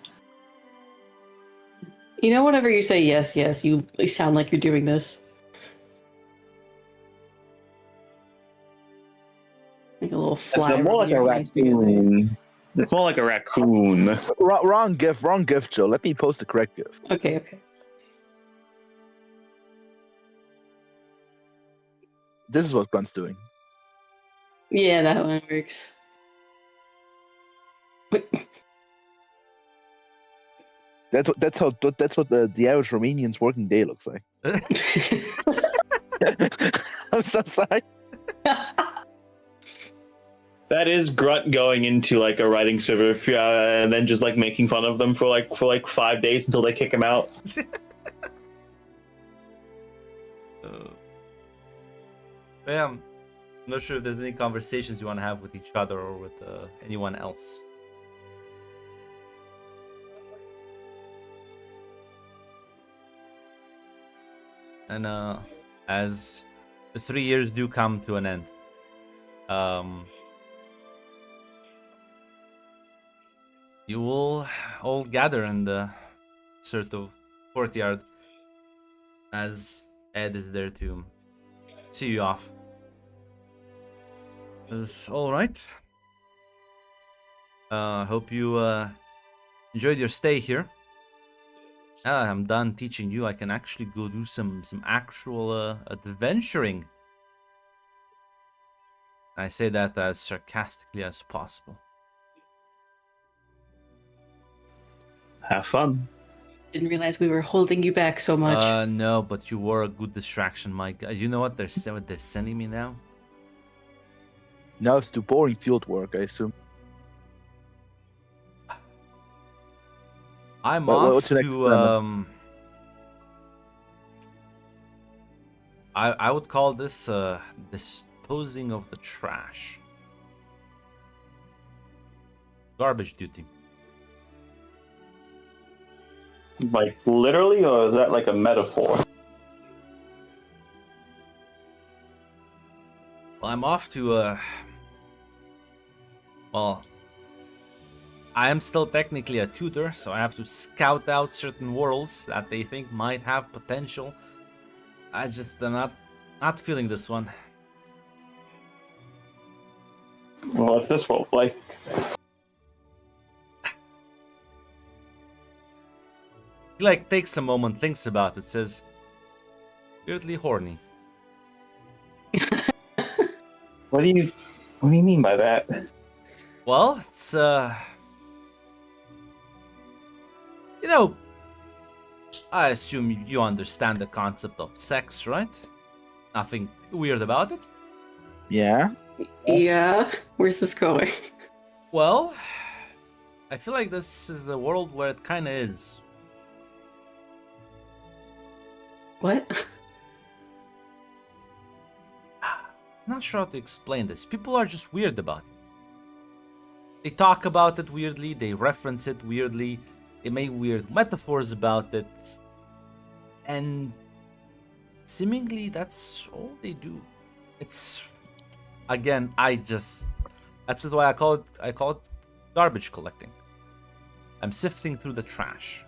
You know, whenever you say yes, yes, you sound like you're doing this. Like a little fly. It's more like a raccoon. It's more like a raccoon. Wrong gift, Joe. Let me post the correct gift. Okay, okay. This is what Grunt's doing. Yeah, that one works. That's what the average Romanian's working day looks like. I'm so sorry. That is Grunt going into like a writing server and then just like making fun of them for like 5 days until they kick him out. I'm not sure if there's any conversations you want to have with each other or with anyone else. And as the 3 years do come to an end, you will all gather in the sort of courtyard as Ed is there to see you off. Is all right. Hope you enjoyed your stay here. Now that I'm done teaching you, I can actually go do some actual adventuring. I say that as sarcastically as possible. Have fun. Didn't realize we were holding you back so much. No, but you were a good distraction, Mike. You know what they're sending me now? Now it's to boring field work, I assume. I'm What's off your next to assignment? I would call this disposing of the trash. Garbage duty. Like literally, or is that like a metaphor? Well, I'm off to well, I am still technically a tutor, so I have to scout out certain worlds that they think might have potential. I just am not feeling this one. Well, what's this world like? He like takes a moment, thinks about it, says, weirdly horny. What do you mean by that? Well, it's you know, I assume you understand the concept of sex, right? Nothing weird about it. Yeah. Yeah. Where's this going? Well, I feel like this is the world where it kinda is. What? Not sure how to explain this. People are just weird about it. They talk about it weirdly, they reference it weirdly, they make weird metaphors about it. And seemingly that's all they do. It's again, that's why I call it garbage collecting. I'm sifting through the trash.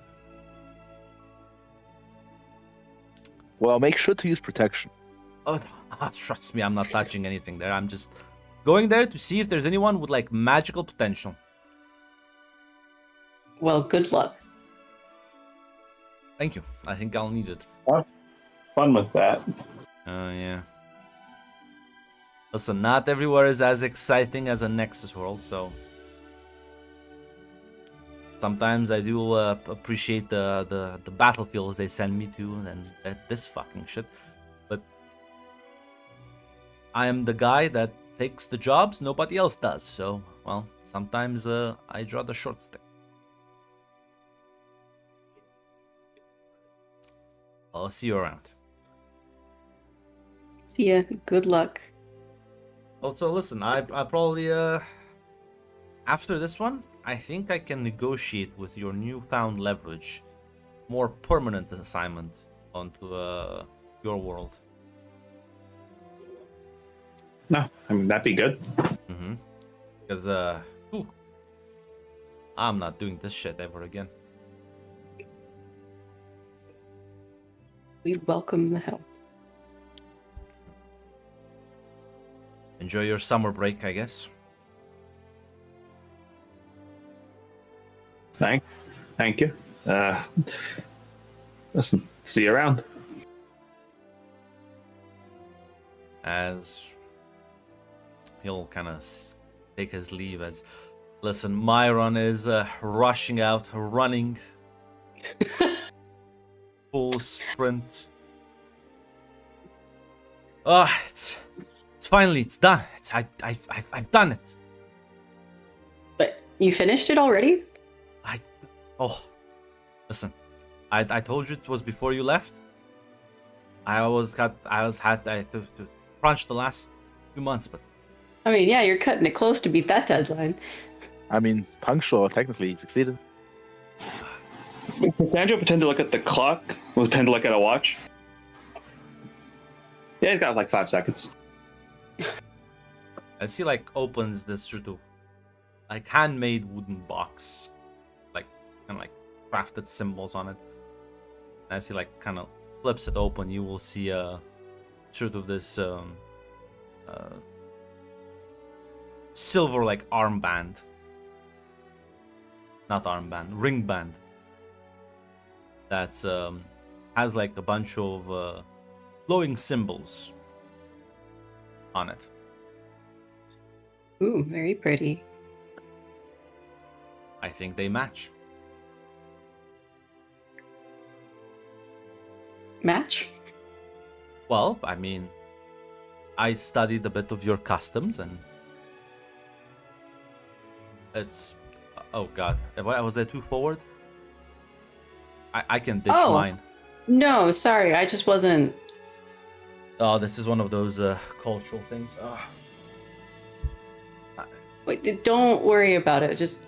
Well, make sure to use protection. Oh, trust me, I'm not touching anything there. I'm just going there to see if there's anyone with like magical potential. Well, good luck. Thank you. I think I'll need it. Fun with that. Oh, yeah. Listen, not everywhere is as exciting as a Nexus world, so sometimes I do appreciate the battlefields they send me to and this fucking shit. But I am the guy that takes the jobs nobody else does, so, well, sometimes I draw the short stick. I'll see you around. See ya. Good luck. Also, listen, I probably, after this one, I think I can negotiate with your newfound leverage. More permanent assignment onto, your world. No, I mean, that'd be good. Mm-hmm. Because, I'm not doing this shit ever again. We welcome the help. Enjoy your summer break, I guess. Thank you. Listen, see you around. As he'll kind of take his leave as, listen, Myron is rushing out, running. Full sprint. It's finally, it's done. I've done it. But you finished it already? Listen, I told you it was before you left. I had to crunch the last few months, but I mean, yeah, you're cutting it close to beat that deadline. I mean, punctual, technically, succeeded. Can Sandro pretend to look at the clock? Will pretend to look at a watch? Yeah, he's got like 5 seconds. as he like opens this sort of like handmade wooden box, like kind of like crafted symbols on it. As he like kind of flips it open, you will see sort of this silver like armband. Not armband, ring band. That's has like a bunch of glowing symbols on it. Ooh, very pretty. I think they match. Match? Well, I mean, I studied a bit of your customs and it's... Oh god, was I too forward? I can ditch mine. No, sorry, I just wasn't... Oh, this is one of those cultural things. Wait, don't worry about it, just...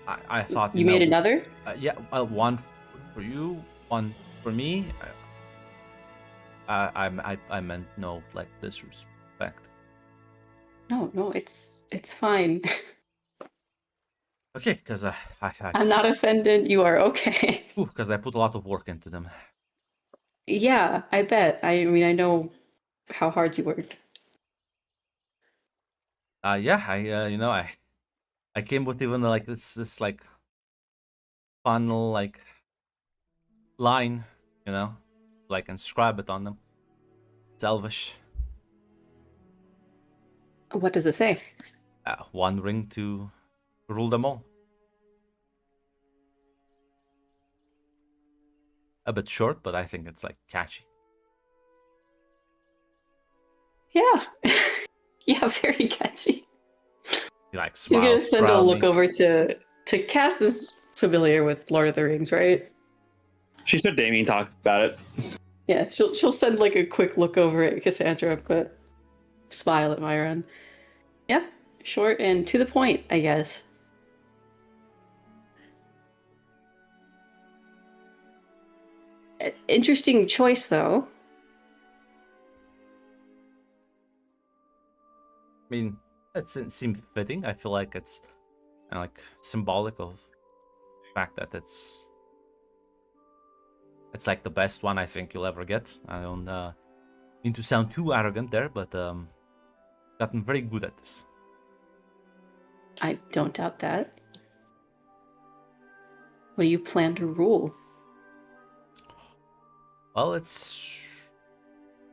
I thought... You made another? Yeah, one for you, one for me. I meant no, like, disrespect. No, it's fine. Okay, because I'm not offended. You are okay. Because I put a lot of work into them. Yeah, I bet. I mean, I know how hard you worked. Yeah, I came with even like this like funnel like line, like inscribe it on them. It's Elvish. What does it say? One ring to rule them all. A bit short, but I think it's like catchy. Yeah. Yeah, very catchy. He like You're gonna smiles send a look proudly. over to Cass is familiar with Lord of the Rings, right? She said Damien talked about it. Yeah, she'll send like a quick look over at Cassandra, but smile at Myron. Yeah, short and to the point, I guess. Interesting choice, though. I mean, it seems fitting. I feel like it's like symbolic of the fact that it's like the best one I think you'll ever get. I don't mean to sound too arrogant there, but gotten very good at this. I don't doubt that. What do you plan to rule? Well, it's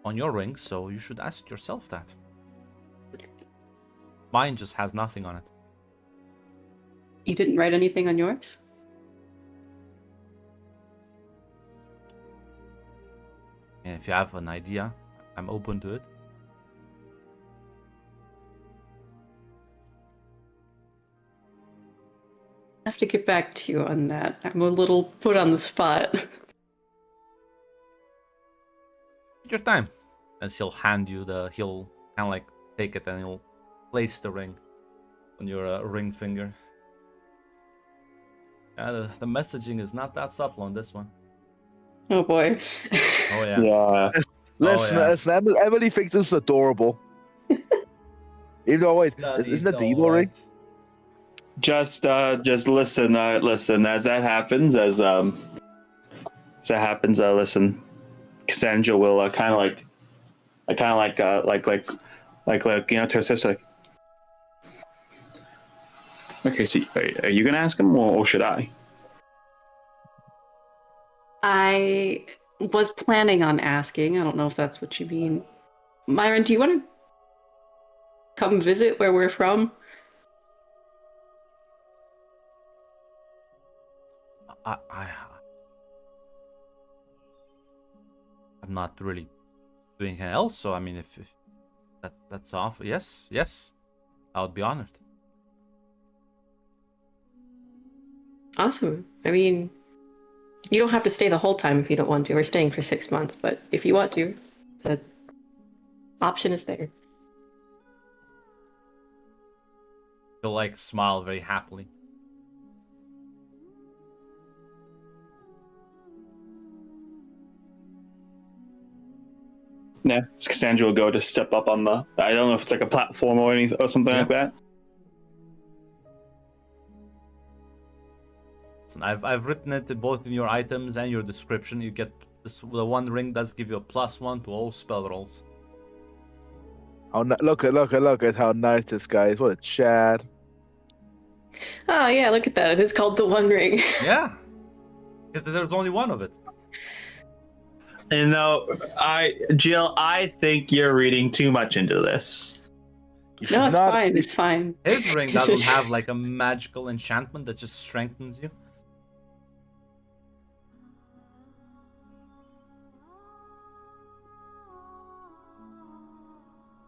on your ring, so you should ask yourself that. Mine just has nothing on it. You didn't write anything on yours? And if you have an idea, I'm open to it. I have to get back to you on that. I'm a little put on the spot. Take your time. And he'll hand you he'll kind of like take it and he'll place the ring on your ring finger. Yeah, the messaging is not that subtle on this one. Oh boy. Oh yeah. Yeah. Listen, Emily thinks this is adorable. Even though, wait, isn't that the evil ring? Just listen. Listen. As that happens, listen. Cassandra will kind of like to her sister. Like, okay, so are you gonna ask him, or should I? I was planning on asking. I don't know if that's what you mean. Myron, do you want to come visit where we're from? I'm not really doing anything else, so I mean, if that's off, yes, I would be honored. Awesome. I mean, you don't have to stay the whole time if you don't want to. We're staying for 6 months, but if you want to, the option is there. He'll like smile very happily. Yeah, Cassandra will go to step up on the. I don't know if it's like a platform or anything or something like that. Listen, I've written it both in your items and your description. You get this. The one ring does give you a +1 to all spell rolls. Oh, look at how nice this guy is. What a Chad. Oh yeah, look at that. It is called the One Ring. Yeah, because there's only one of it. And Jill, I think you're reading too much into this. No, it's fine. It's fine. His ring doesn't have like a magical enchantment that just strengthens you.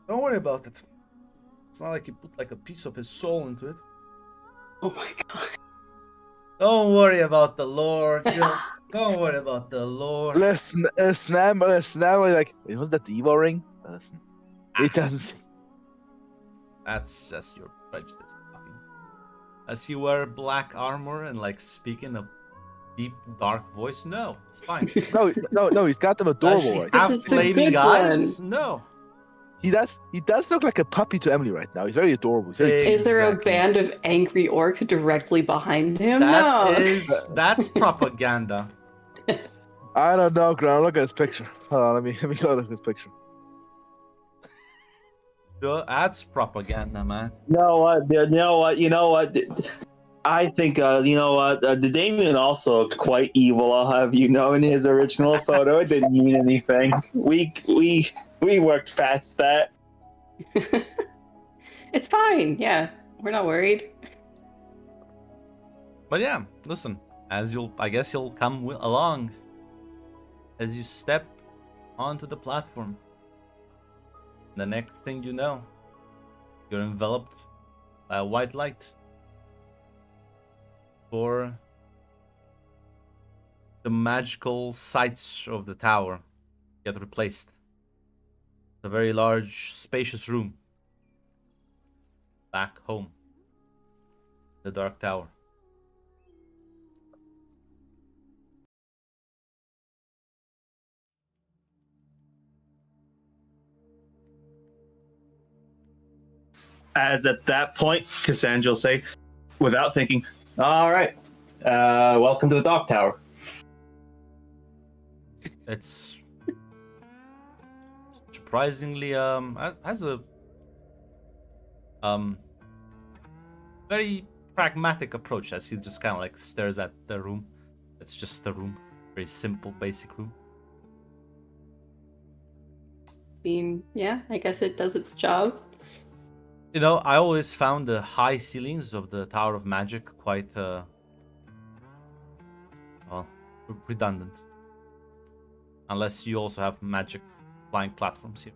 Don't worry about it. It's not like he put like a piece of his soul into it. Oh my god. Don't worry about the lore, Jill. Don't worry about the lore. Listen, Snam, like, was that the evil ring? Listen, it doesn't. That's just your prejudice talking. As you wear black armor and like speak in a deep, dark voice, no, it's fine. No, he's got them Does adorable. she Like. have This is the flaming good eyes? one. No. He does look like a puppy to Emily right now. He's very adorable. He's very cute. Is there a Exactly. band of angry orcs directly behind him? That's propaganda. I don't know, Grant. Look at his picture. Hold on, let me go look at his picture. That's propaganda, man. You know what? I think the Damien also looked quite evil. I'll have you know, in his original photo, it didn't mean anything. We worked past that. It's fine. Yeah, we're not worried. But yeah, listen, I guess you'll come along as you step onto the platform. The next thing you know, you're enveloped by a white light for the magical sights of the tower get replaced. A very large, spacious room back home, the Dark Tower. As at that point, Cassandra will say, without thinking, "All right, welcome to the Dark Tower." It's surprisingly has a very pragmatic approach as he just kind of like stares at the room. It's just a room, very simple, basic room. Yeah, I guess it does its job. You know, I always found the high ceilings of the Tower of Magic quite redundant. Unless you also have magic flying platforms here.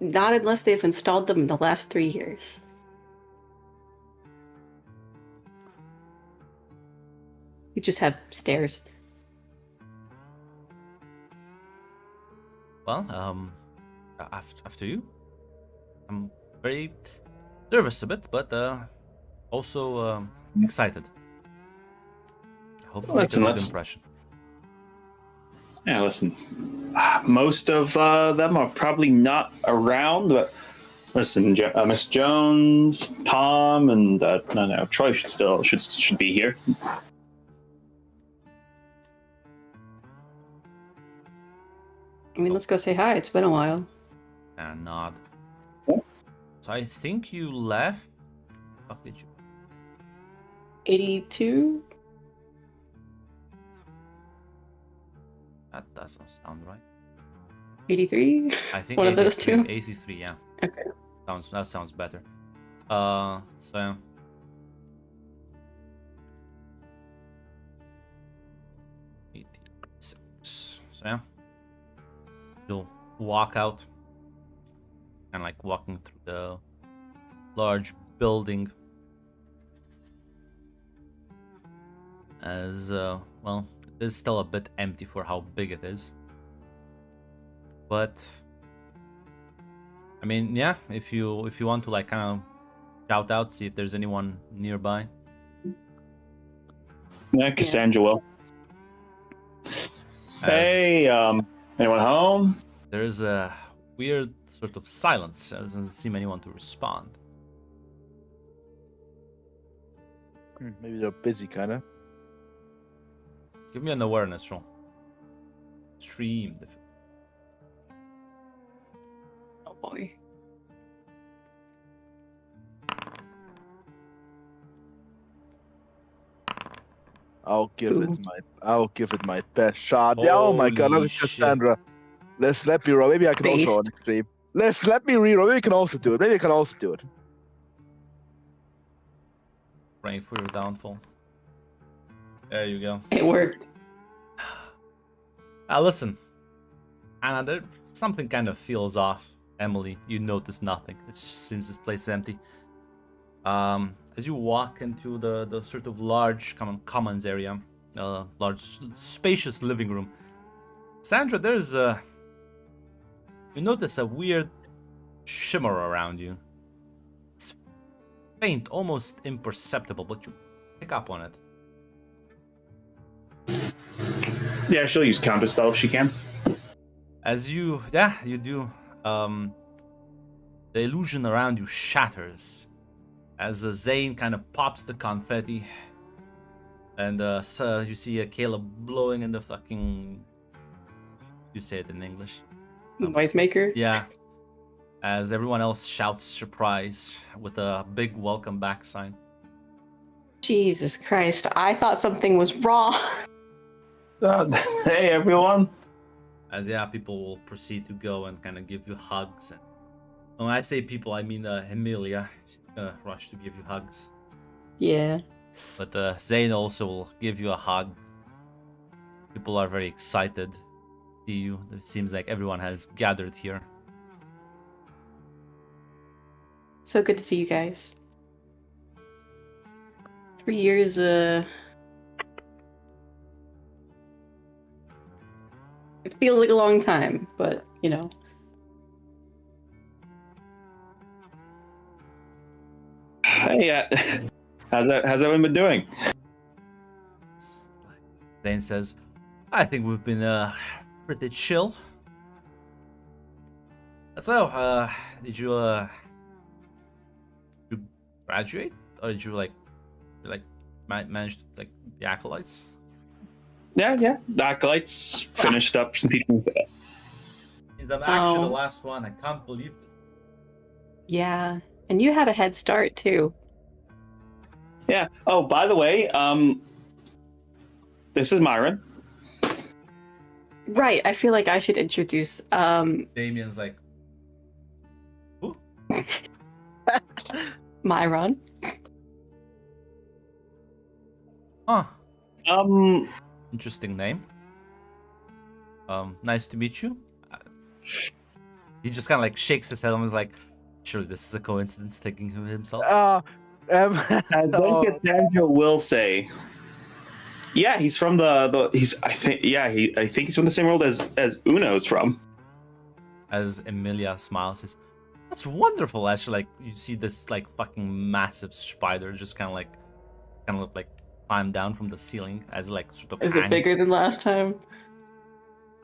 Not unless they've installed them in the last 3 years. We just have stairs. Well, after you. I'm very nervous a bit, but also excited. I hope to make a good impression. Yeah, listen. Most of them are probably not around, but listen, Miss Jones, Tom, and no, Troy should be here. I mean, let's go say hi. It's been a while. And nod. So I think you left. What did you? 82? That doesn't sound right. 83? I think One of those 83, two? 83, yeah. Okay. That sounds better. So yeah. So yeah. You'll walk out. And like walking through the large building. As well, it is still a bit empty for how big it is. But I mean, yeah, if you want to like kind of shout out, see if there's anyone nearby. Yeah, Cassandra will. Hey, anyone home? There's a weird sort of silence. There doesn't seem anyone to respond. Maybe they're busy, kind of. Give me an awareness roll. Extreme difficulty. Oh boy. I'll give it my best shot. Oh my god, look Holy at shit. Cassandra. Let me roll. Maybe I can also roll on extreme. Let me reroll. Maybe I can also do it. Praying for your downfall. There you go. It worked. Listen. Anna, there something kind of feels off. Emily, you notice nothing. It just seems this place is empty. As you walk into the sort of large commons area, large spacious living room, Sandra, there's you notice a weird shimmer around you. It's faint, almost imperceptible, but you pick up on it. Yeah, she'll use counterspell if she can. As you do. The illusion around you shatters as Zane kind of pops the confetti, and so you see Caleb blowing in the fucking. You say it in English. Noisemaker. Yeah. As everyone else shouts surprise with a big welcome back sign. Jesus Christ! I thought something was wrong. Hey everyone. As people will proceed to go and kind of give you hugs. And when I say people, I mean Emilia. She's gonna rush to give you hugs. Yeah. But Zane also will give you a hug. People are very excited to see you. It seems like everyone has gathered here. So good to see you guys. 3 years, it feels like a long time, but, you know. Hey, how's everyone been doing? Zane says, I think we've been pretty chill. So, did you graduate? Or did you manage to the acolytes? Yeah. The acolytes finished up some teaching. I'm actually the last one. I can't believe it. Yeah. And you had a head start too. Yeah. Oh, by the way, this is Myron. Right. I feel like I should introduce. Damien's like, who? Myron. Huh. Interesting name. Nice to meet you. He just kind of shakes his head and was like, surely this is a coincidence, thinking of himself. As Cassandra will say, yeah, he's from I think he's from the same world as Uno's from. As Emilia smiles, says, that's wonderful. Actually, you see this fucking massive spider just kind of climb down from the ceiling as sort of. Is hangs. it bigger than last time?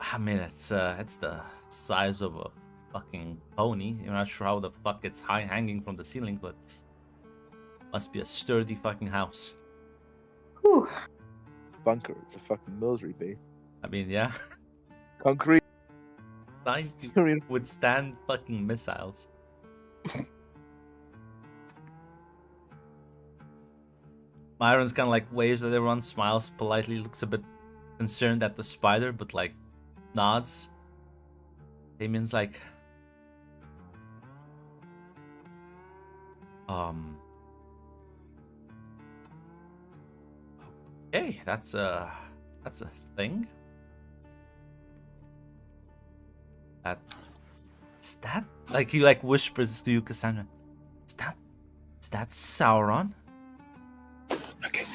I mean, it's the size of a fucking pony. You're not sure how the fuck it's hanging from the ceiling, but must be a sturdy fucking house. Whew. Bunker. It's a fucking military base. I mean, yeah. Concrete. Designed to withstand fucking missiles. Myron's kind of waves at everyone, smiles politely, looks a bit concerned at the spider, but nods. Damien's like, okay, that's a thing. Is that he whispers to you, Cassandra? Is that Sauron? Okay.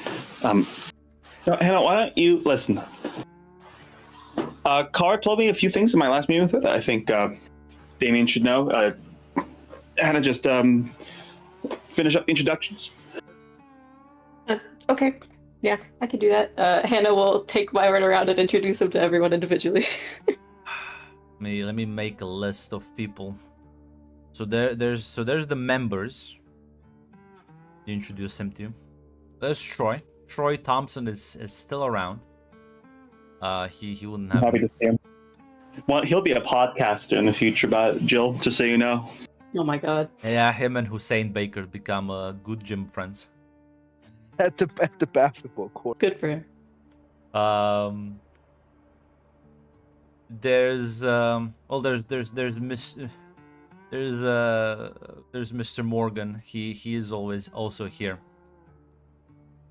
No, Hannah, why don't you listen? Carr told me a few things in my last meeting with her that I think Damien should know. Hannah, just finish up the introductions. Okay. Yeah, I can do that. Hannah will take Myron around and introduce him to everyone individually. Let me make a list of people. So there's the members. You introduce him to. There's Troy. Troy Thompson is still around. He wouldn't have. Happy to see him. Well, he'll be a podcaster in the future, but Jill, just so you know. Oh my god. Yeah, him and Hussein Baker become good gym friends. At the basketball court. Good for him. There's Mr. Morgan. He is always also here.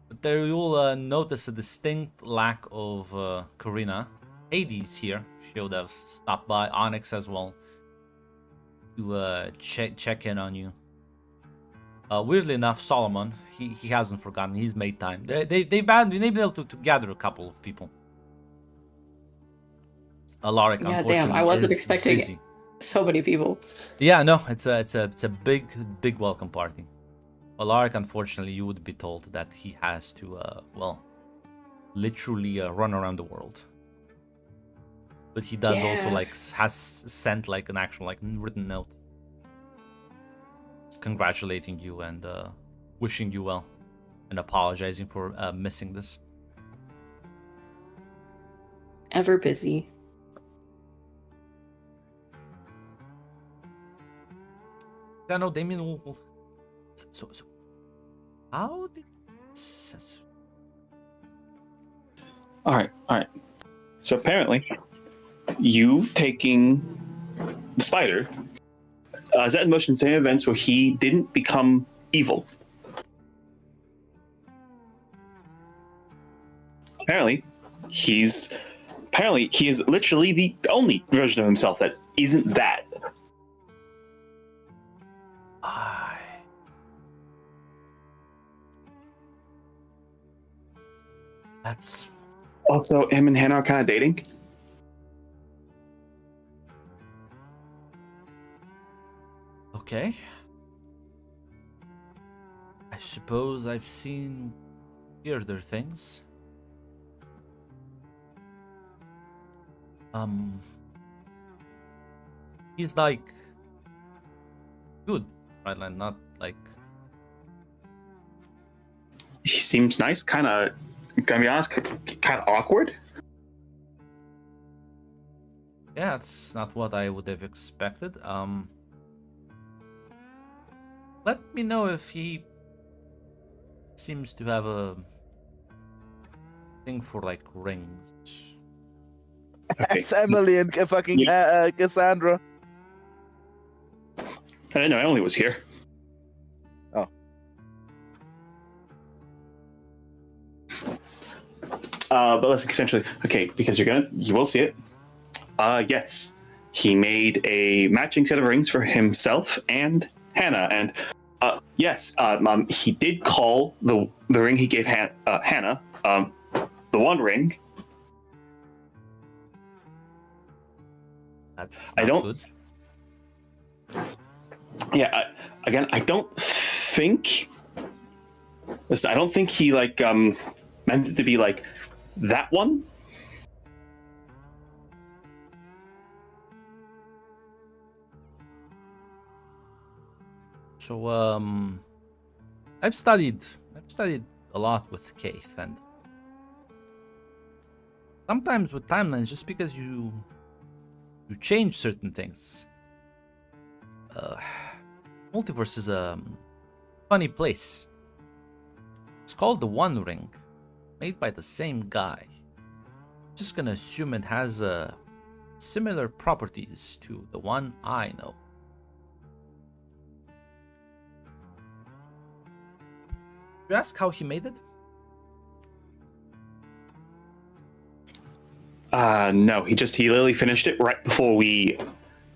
But there you'll notice a distinct lack of Karina. Hades here. She would have stopped by. Onyx as well. To check in on you. Weirdly enough, Solomon, he hasn't forgotten. He's made time. They've been able to gather a couple of people. Alaric, Yeah, unfortunately, damn, I wasn't is expecting busy. so many people. Yeah, no, it's a big welcome party. Alaric, unfortunately, you would be told that he has to literally run around the world. but he does also Yeah. like has sent like an actual like written note congratulating you and wishing you well and apologizing for missing this. Ever busy. Yeah, no, Damien will so how did All right. So apparently, you taking the spider set in motion same events where he didn't become evil. Apparently, he is literally the only version of himself that isn't that. That's Also, him and Hannah are kind of dating. okay. I suppose I've seen weirder things. He's like good, right? Like not like He seems nice, kind of. Gonna be honest, kind of awkward. yeah, it's not what I would have expected. Let me know if he seems to have a thing for like rings. Okay. It's Emily and fucking Cassandra. I didn't know Emily was here. Oh. But listen, essentially, okay, because you will see it. Yes, he made a matching set of rings for himself and Hannah, and yes, he did call the ring he gave Hannah the One Ring. That's I not don't- good. Yeah, again, I don't think. Listen, I don't think he like meant it to be like that one. So I've studied a lot with Keith, and sometimes with timelines, just because you change certain things, multiverse is a funny place. It's called the One Ring, made by the same guy. Just gonna assume it has similar properties to the one I know. You ask how he made it? No, he literally finished it right before we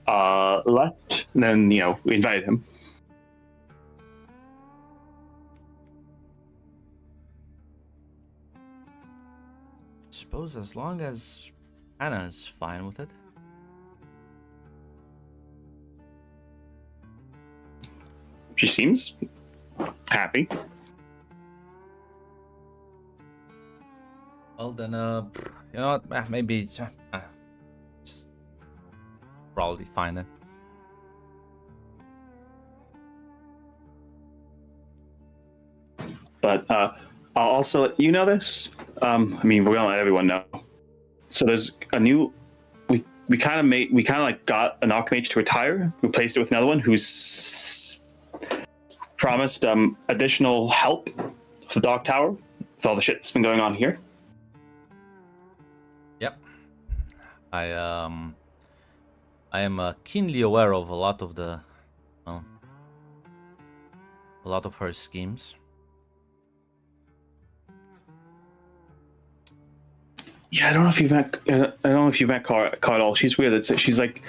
left, and then we invited him. Suppose as long as Anna's fine with it. She seems happy. Well then, you know what? Maybe just probably fine then. But I'll also let you know this. I mean, we're gonna let everyone know. So there's a new. We kind of like got an Archmage to retire, replaced it with another one who's promised additional help for the Dark Tower with all the shit that's been going on here. Yep. I am keenly aware of a lot of her schemes. Yeah, I don't know if you've met Cara at all. She's weird. She's like,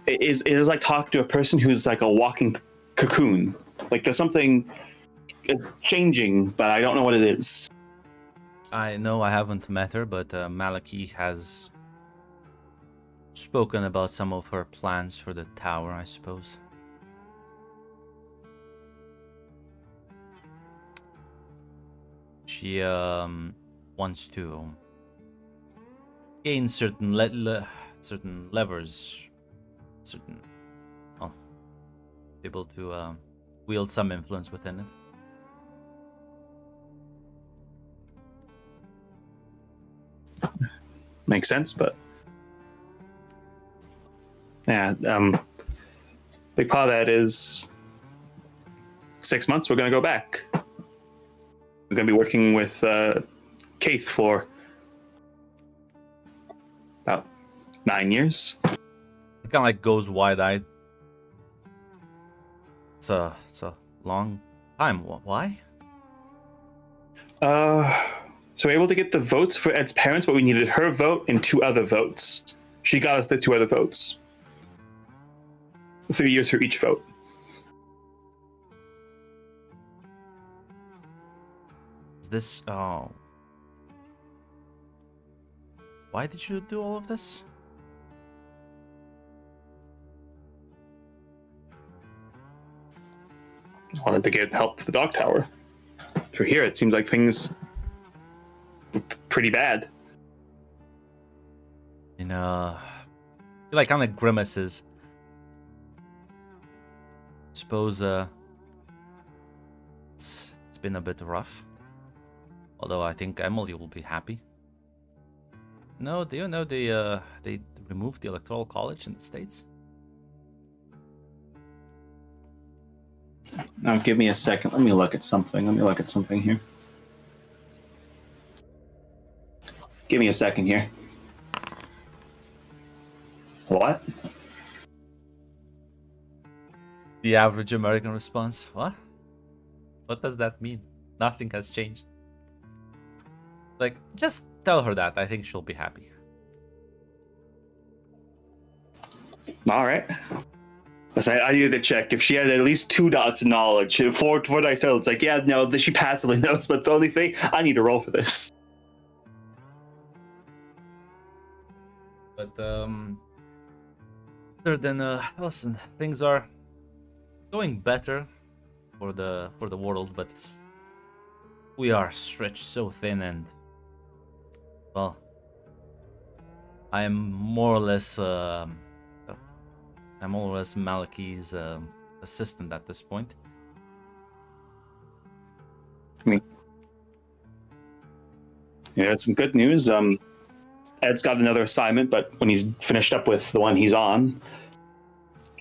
it is like talking to a person who's like a walking cocoon. Like there's something changing, but I don't know what it is. I know I haven't met her, but Malaki has spoken about some of her plans for the tower, I suppose. She wants to gain certain certain levers, certain, well, able to wield some influence within it. Makes sense, but yeah, big part of that is 6 months. We're gonna go back. We're gonna be working with Keith for about 9 years. It kind of like goes wide-eyed. It's a long time. Why? So we're able to get the votes for Ed's parents, but we needed her vote and 2 other votes. She got us the 2 other votes. 3 years for each vote. Is this? Oh. Why did you do all of this? I wanted to get help for the dog tower. For here, it seems like things were pretty bad. You know, he like kind of grimaces. Suppose it's been a bit rough. Although I think Emily will be happy. No, do you know they removed the Electoral College in the States? Now, give me a second. Let me look at something here. Give me a second here. What? The average American response, what? What does that mean? Nothing has changed. Like, just tell her that. I think she'll be happy. All right. I needed to check if she had at least 2 dots of knowledge. For what I said, it's like, yeah, no, she passively knows, but the only thing, I need to roll for this. But, other than, listen, things are going better for the world, but we are stretched so thin and, well, I am more or less Malachi's assistant at this point. Yeah, that's some good news. Ed's got another assignment, but when he's finished up with the one he's on,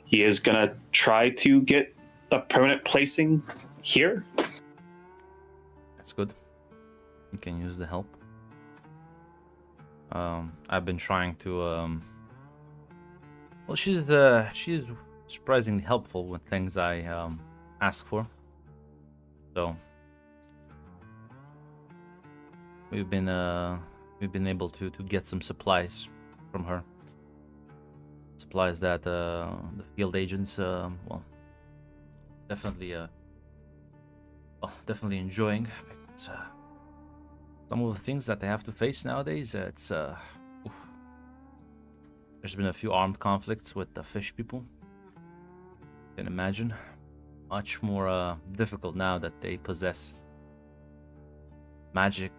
he is gonna try to get a permanent placing here. That's good. You can use the help. I've been trying to well, she's surprisingly helpful with things I ask for. So we've been able to get some supplies from her. Supplies that the field agents well, definitely enjoying. It's, some of the things that they have to face nowadays, it's oof. There's been a few armed conflicts with the fish people. You can imagine. Much more difficult now that they possess magic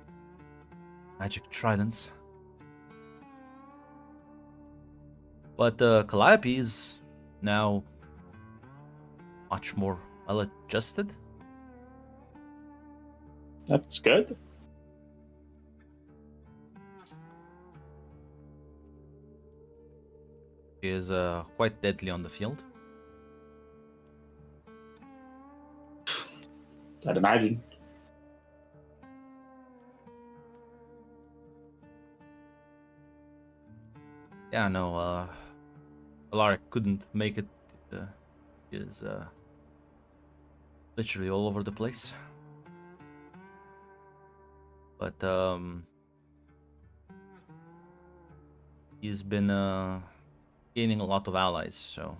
tridents. But Calliope is now much more well adjusted. That's good. She is quite deadly on the field. I'd imagine. Yeah, no, Alaric couldn't make it. He is literally all over the place. But he's been gaining a lot of allies, so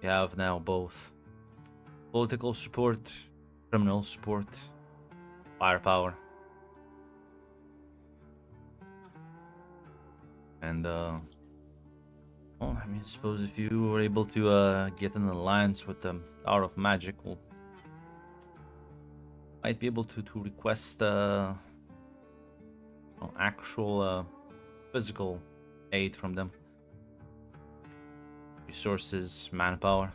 we have now both political support, criminal support, firepower. And well, I mean, suppose if you were able to get an alliance with the Tower of Magic, we'll might be able to request actual physical aid from them. Resources, manpower.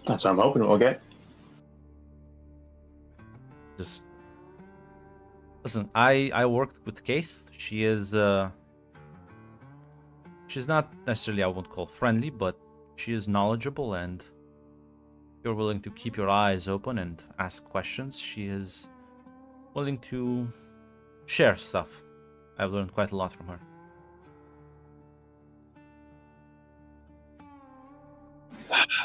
That's what I'm hoping we'll get. Just listen. I worked with Keith. She is she's not necessarily, I won't call friendly, but she is knowledgeable, and if you're willing to keep your eyes open and ask questions, she is willing to share stuff. I've learned quite a lot from her.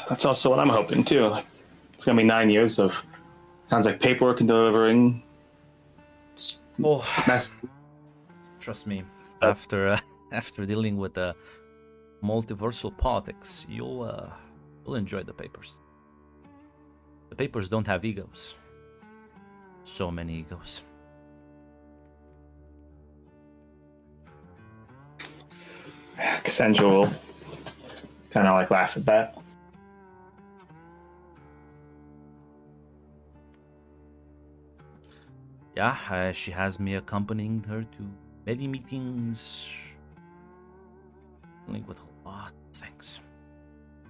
That's also what I'm hoping too. Like, it's gonna be 9 years of sounds like paperwork and delivering. Oh, Mess. trust me, after after dealing with multiversal politics, you'll enjoy the papers. The papers don't have egos. So many egos. Cassandra will kind of like laugh at that. Yeah, she has me accompanying her to many meetings, dealing with a lot of things.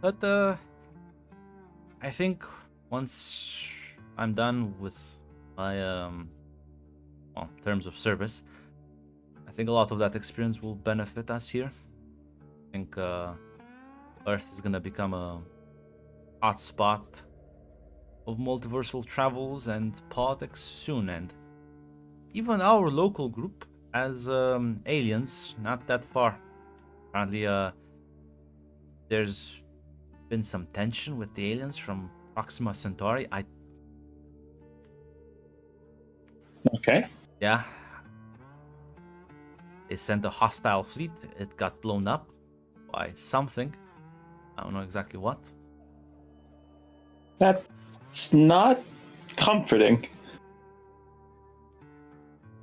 But I think once I'm done with my terms of service, I think a lot of that experience will benefit us here. I think Earth is gonna become a hotspot of multiversal travels and politics soon, and even our local group as aliens, not that far. Apparently, there's been some tension with the aliens from Proxima Centauri. Okay. Yeah. They sent a hostile fleet. It got blown up by something. I don't know exactly what. That's not comforting.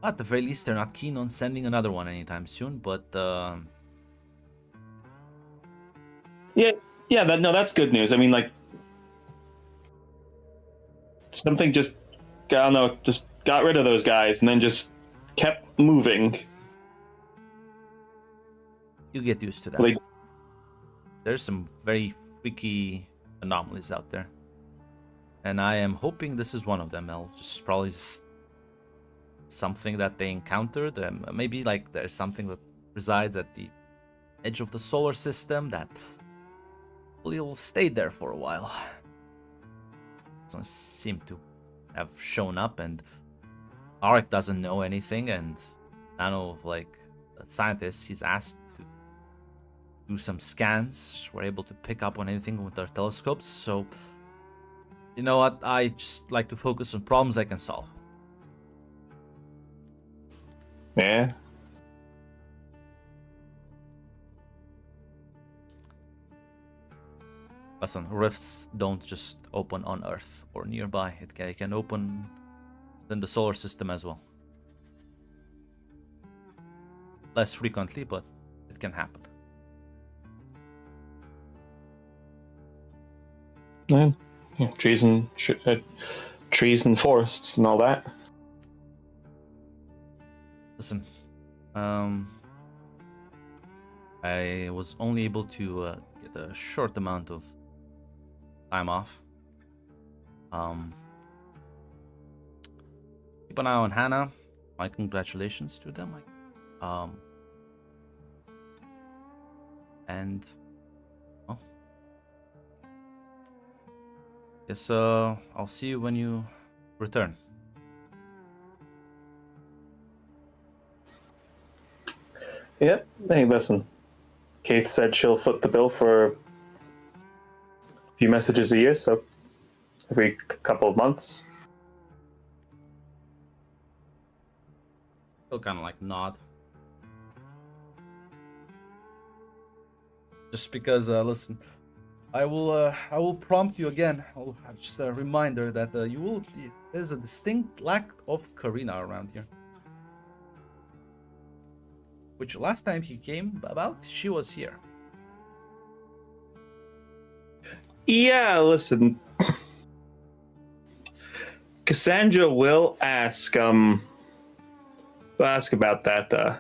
At the very least, they're not keen on sending another one anytime soon, but Yeah, that's good news. I mean, like, something just, I don't know, just got rid of those guys and then just kept moving. you get used to that. Like, There's some very freaky anomalies out there, and I am hoping this is one of them. I'll just probably just something that they encountered, and maybe like there's something that resides at the edge of the solar system that will stay there for a while. Doesn't seem to have shown up, and Arik doesn't know anything, and none of like the scientists he's asked to do some scans were able to pick up on anything with their telescopes. So you know what, I just like to focus on problems I can solve. yeah. Listen, rifts don't just open on Earth or nearby. It can open in the solar system as well. Less frequently, but it can happen. Yeah. Trees and forests and all that. Listen, I was only able to get a short amount of time off. Keep an eye on Hannah. My congratulations to them. And well, guess I'll see you when you return. Yep. Hey, listen. Kate said she'll foot the bill for a few messages a year, so every couple of months. He'll kind of like nod. Just because, listen, I will prompt you again. Just a reminder that there's a distinct lack of Karina around here. Which last time he came about, she was here. Yeah, listen. Cassandra will ask about that.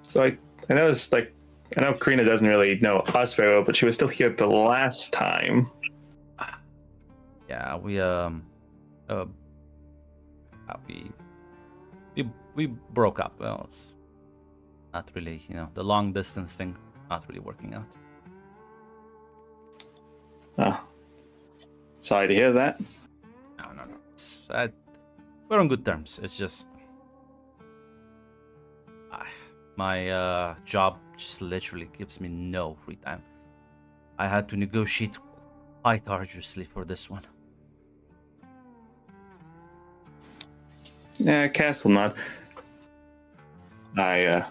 So I noticed, like, I know Karina doesn't really know us very well, but she was still here the last time. Yeah, we broke up. Well, it's not really, the long distance thing, not really working out. Oh, sorry to hear that. No. We're on good terms. It's just my job just literally gives me no free time. I had to negotiate quite arduously for this one. Yeah, Cass will not. Yeah.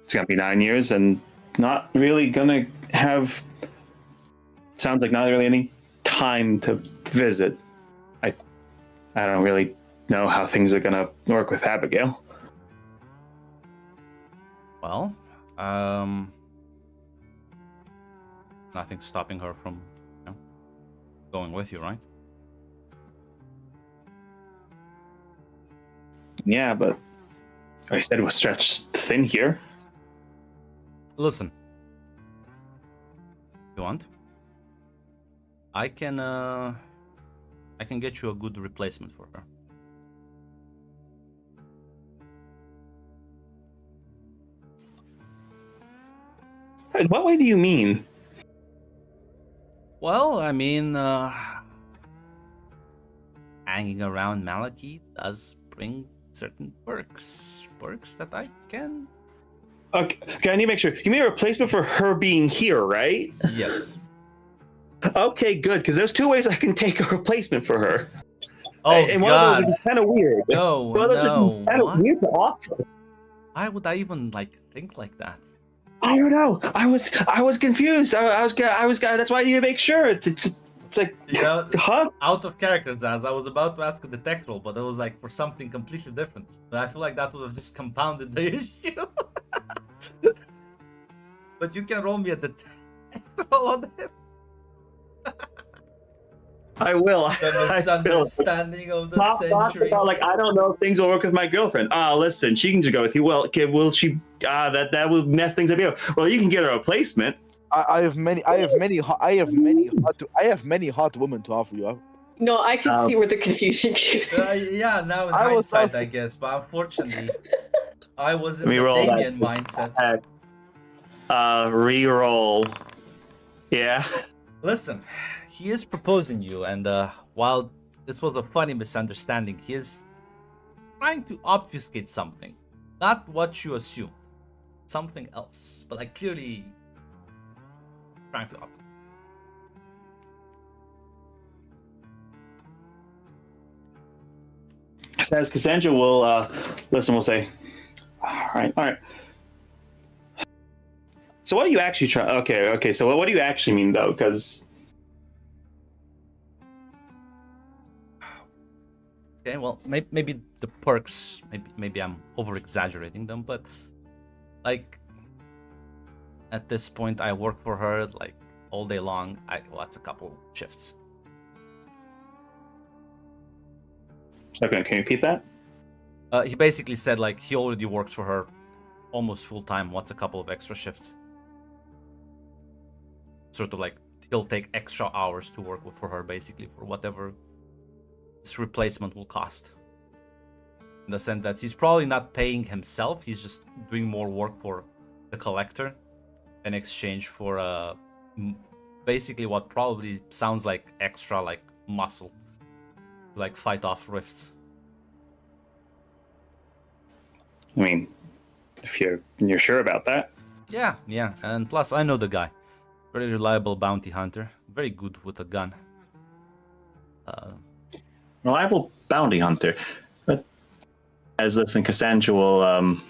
It's gonna be 9 years and not really gonna have. Sounds like not really any time to visit. I don't really know how things are gonna work with Abigail. Well, nothing's stopping her from, going with you, right? Yeah, but I said it was stretched thin here. Listen, you want? I can get you a good replacement for her. In what way do you mean? Well, I mean, hanging around Malaki does bring certain perks that I can. Okay, I need to make sure. You mean a replacement for her being here, right? Yes. Okay, good, because there's 2 ways I can take a replacement for her. Oh, and one God. of those is kind of weird. No, One of those no. is kind of weird to offer. Why would I even think like that? I don't know. I was confused. I was. That's why I need to make sure. It's like, huh? Out of character, Zaz. I was about to ask a detect roll, but it was for something completely different. But I feel like that would have just compounded the issue. But you can roll me a detect roll on him. I will. The misunderstanding of the century. I don't know if things will work with my girlfriend. Listen, she can just go with you. Well, okay, will she? That will mess things up here. Well, you can get a replacement. I have many hot women to offer you. No, I can see where the confusion came. Yeah, now in hindsight, I guess. But unfortunately, I was in the Damien mindset. Reroll. Yeah. Listen, he is proposing you, and while this was a funny misunderstanding, he is trying to obfuscate something. Not what you assume. Something else. But clearly trying to obfuscate. Says Cassandra will listen, we'll say, all right. So what do you actually try? Okay. So what do you actually mean, though? Because okay, well, maybe the perks. Maybe I'm over exaggerating them, but at this point, I work for her all day long. That's a couple shifts. Okay, can you repeat that? He basically said he already works for her almost full time. What's a couple of extra shifts? Sort of he'll take extra hours to work for her, basically, for whatever this replacement will cost. In the sense that he's probably not paying himself, he's just doing more work for the collector in exchange for basically what probably sounds like extra muscle to fight off rifts. I mean, if you're sure about that. Yeah, and plus I know the guy. Very reliable bounty hunter. Very good with a gun. Reliable bounty hunter. But as listen, Cassandra will ask,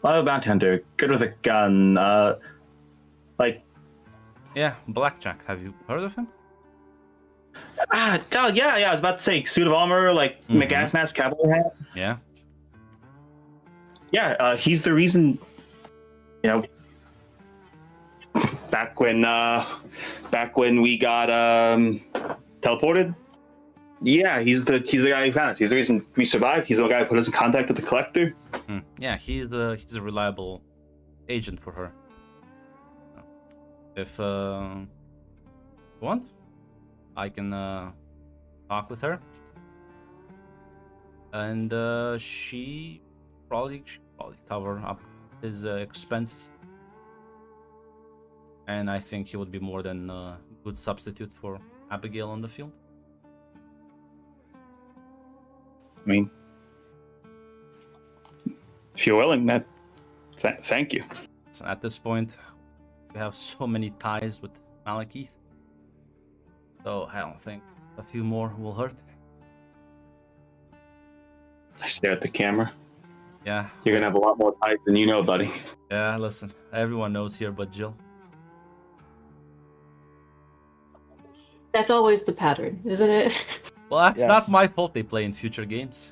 reliable bounty hunter, good with a gun, Yeah, Blackjack. Have you heard of him? Yeah, I was about to say suit of armor, McGass mask, cowboy hat. Yeah. Yeah, he's the reason, back when we got teleported. Yeah, he's the guy who found us. He's the reason we survived. He's the guy who put us in contact with the collector. Yeah, he's a reliable agent for her. If you want, I can talk with her, and she probably cover up his expenses. And I think he would be more than a good substitute for Abigail on the field. I mean, if you're willing, thank you. So at this point, we have so many ties with Malekith, so I don't think a few more will hurt. I stare at the camera. Yeah. You're gonna have a lot more ties than you know, buddy. Yeah, listen, everyone knows here but Jill. That's always the pattern, isn't it? Well, that's Yes. not my fault they play in future games.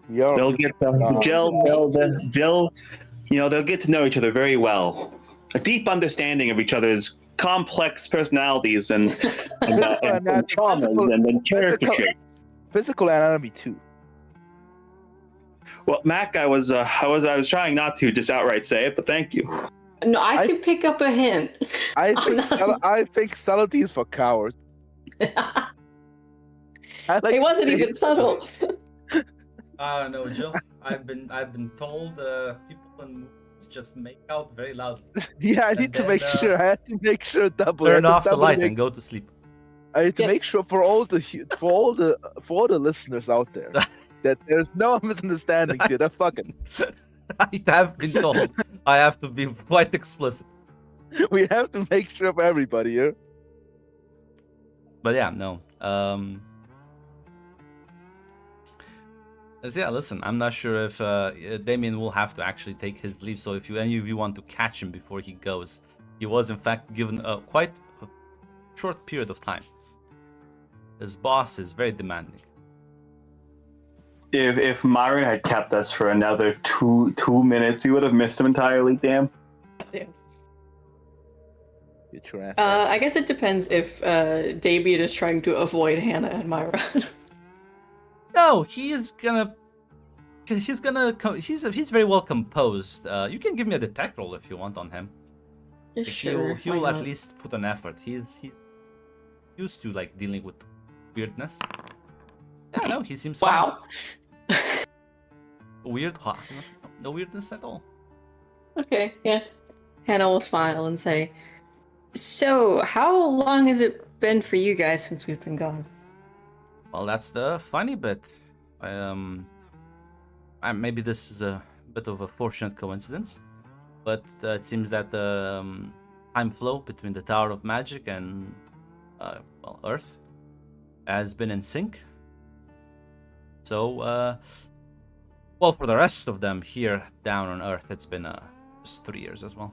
They'll get Jill. They'll get to know each other very well. A deep understanding of each other's complex personalities and traumas and character traits. Physical anatomy too. Well, Mac, I was trying not to just outright say it, but thank you. No, I can pick up a hint. I Oh, think subtlety is for cowards. It It wasn't even subtle. No, Jill. I've been told people in movies just make out very loudly. Yeah, I need And to then, make sure. I have to make sure double. Turn I have off to the double light make- and go to sleep. I need to Yeah. make sure for all the listeners out there that there's no misunderstandings here. They're fucking. I have been told. I have to be quite explicit. We have to make sure for everybody here. But yeah, no. Yeah, listen, I'm not sure if Damien will have to actually take his leave. So if any of you want to catch him before he goes, he was in fact given quite a short period of time. His boss is very demanding. If Myron had kept us for another two minutes, we would have missed him entirely. Damn. Get your ass. I guess it depends if Damien is trying to avoid Hannah and Myra. No, he's very well composed. You can give me a detect roll if you want on him. Like, Sure. he why will at not? least put an effort. He's used to like dealing with weirdness. Yeah, no, he seems fine. Wow. Weird, huh? No weirdness at all. Okay, yeah. Hannah will smile and say, "So, how long has it been for you guys since we've been gone?" Well, that's the funny bit. Maybe this is a bit of a fortunate coincidence, but it seems that the time flow between the Tower of Magic and Earth has been in sync. So, well, for the rest of them here down on Earth, it's been just 3 years as well.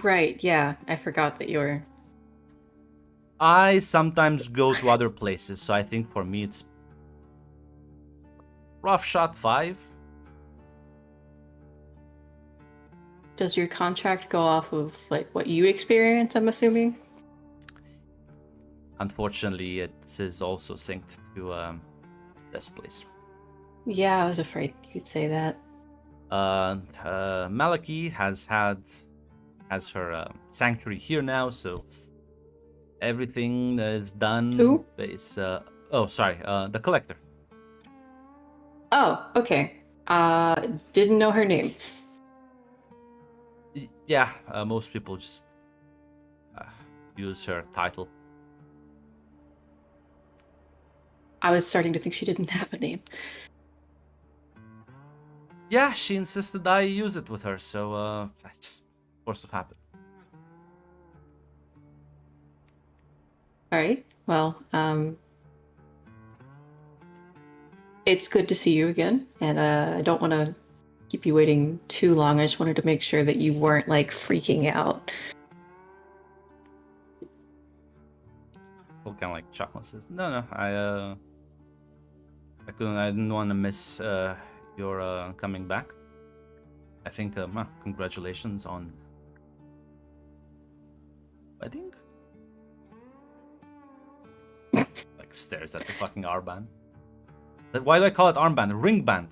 Right, yeah. I forgot that you were... I sometimes go to other places, so I think for me it's rough shot 5. Does your contract go off of, like, what you experience, I'm assuming? Unfortunately, it is also synced to this place. Yeah, I was afraid you'd say that. Malaki has her sanctuary here now, so everything is done. Who? The collector. Oh, okay. Didn't know her name. Yeah, most people just use her title. I was starting to think she didn't have a name. Yeah, she insisted I use it with her, so that just force of habit. Alright, well, it's good to see you again, and I don't want to keep you waiting too long. I just wanted to make sure that you weren't, like, freaking out. People kind of like chuckle and says, "No, I didn't want to miss your coming back." I think congratulations on wedding. Like stares at the fucking armband. Why do I call it armband? Ring band.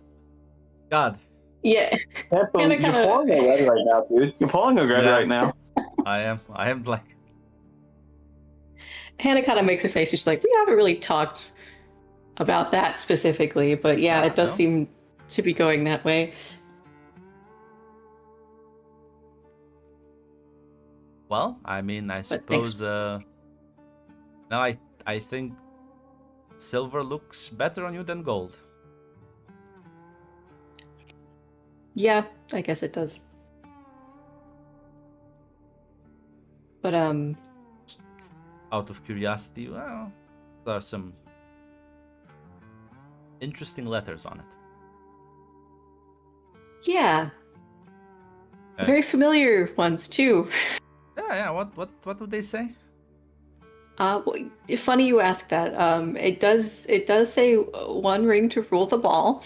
God. Yeah. You're kinda- pulling a red right now, dude. You're pulling a red Yeah. right now. I am like. Hannah kind of makes a face. She's like, we haven't really talked about that specifically, but yeah, it does No? seem to be going that way. Well, I mean, I suppose. No, I think silver looks better on you than gold. Yeah, I guess it does. But Out of curiosity, well, there are some interesting letters on it. yeah, Okay. very familiar ones too. Yeah. What would they say? Well, funny you ask that. It does say one ring to rule them all.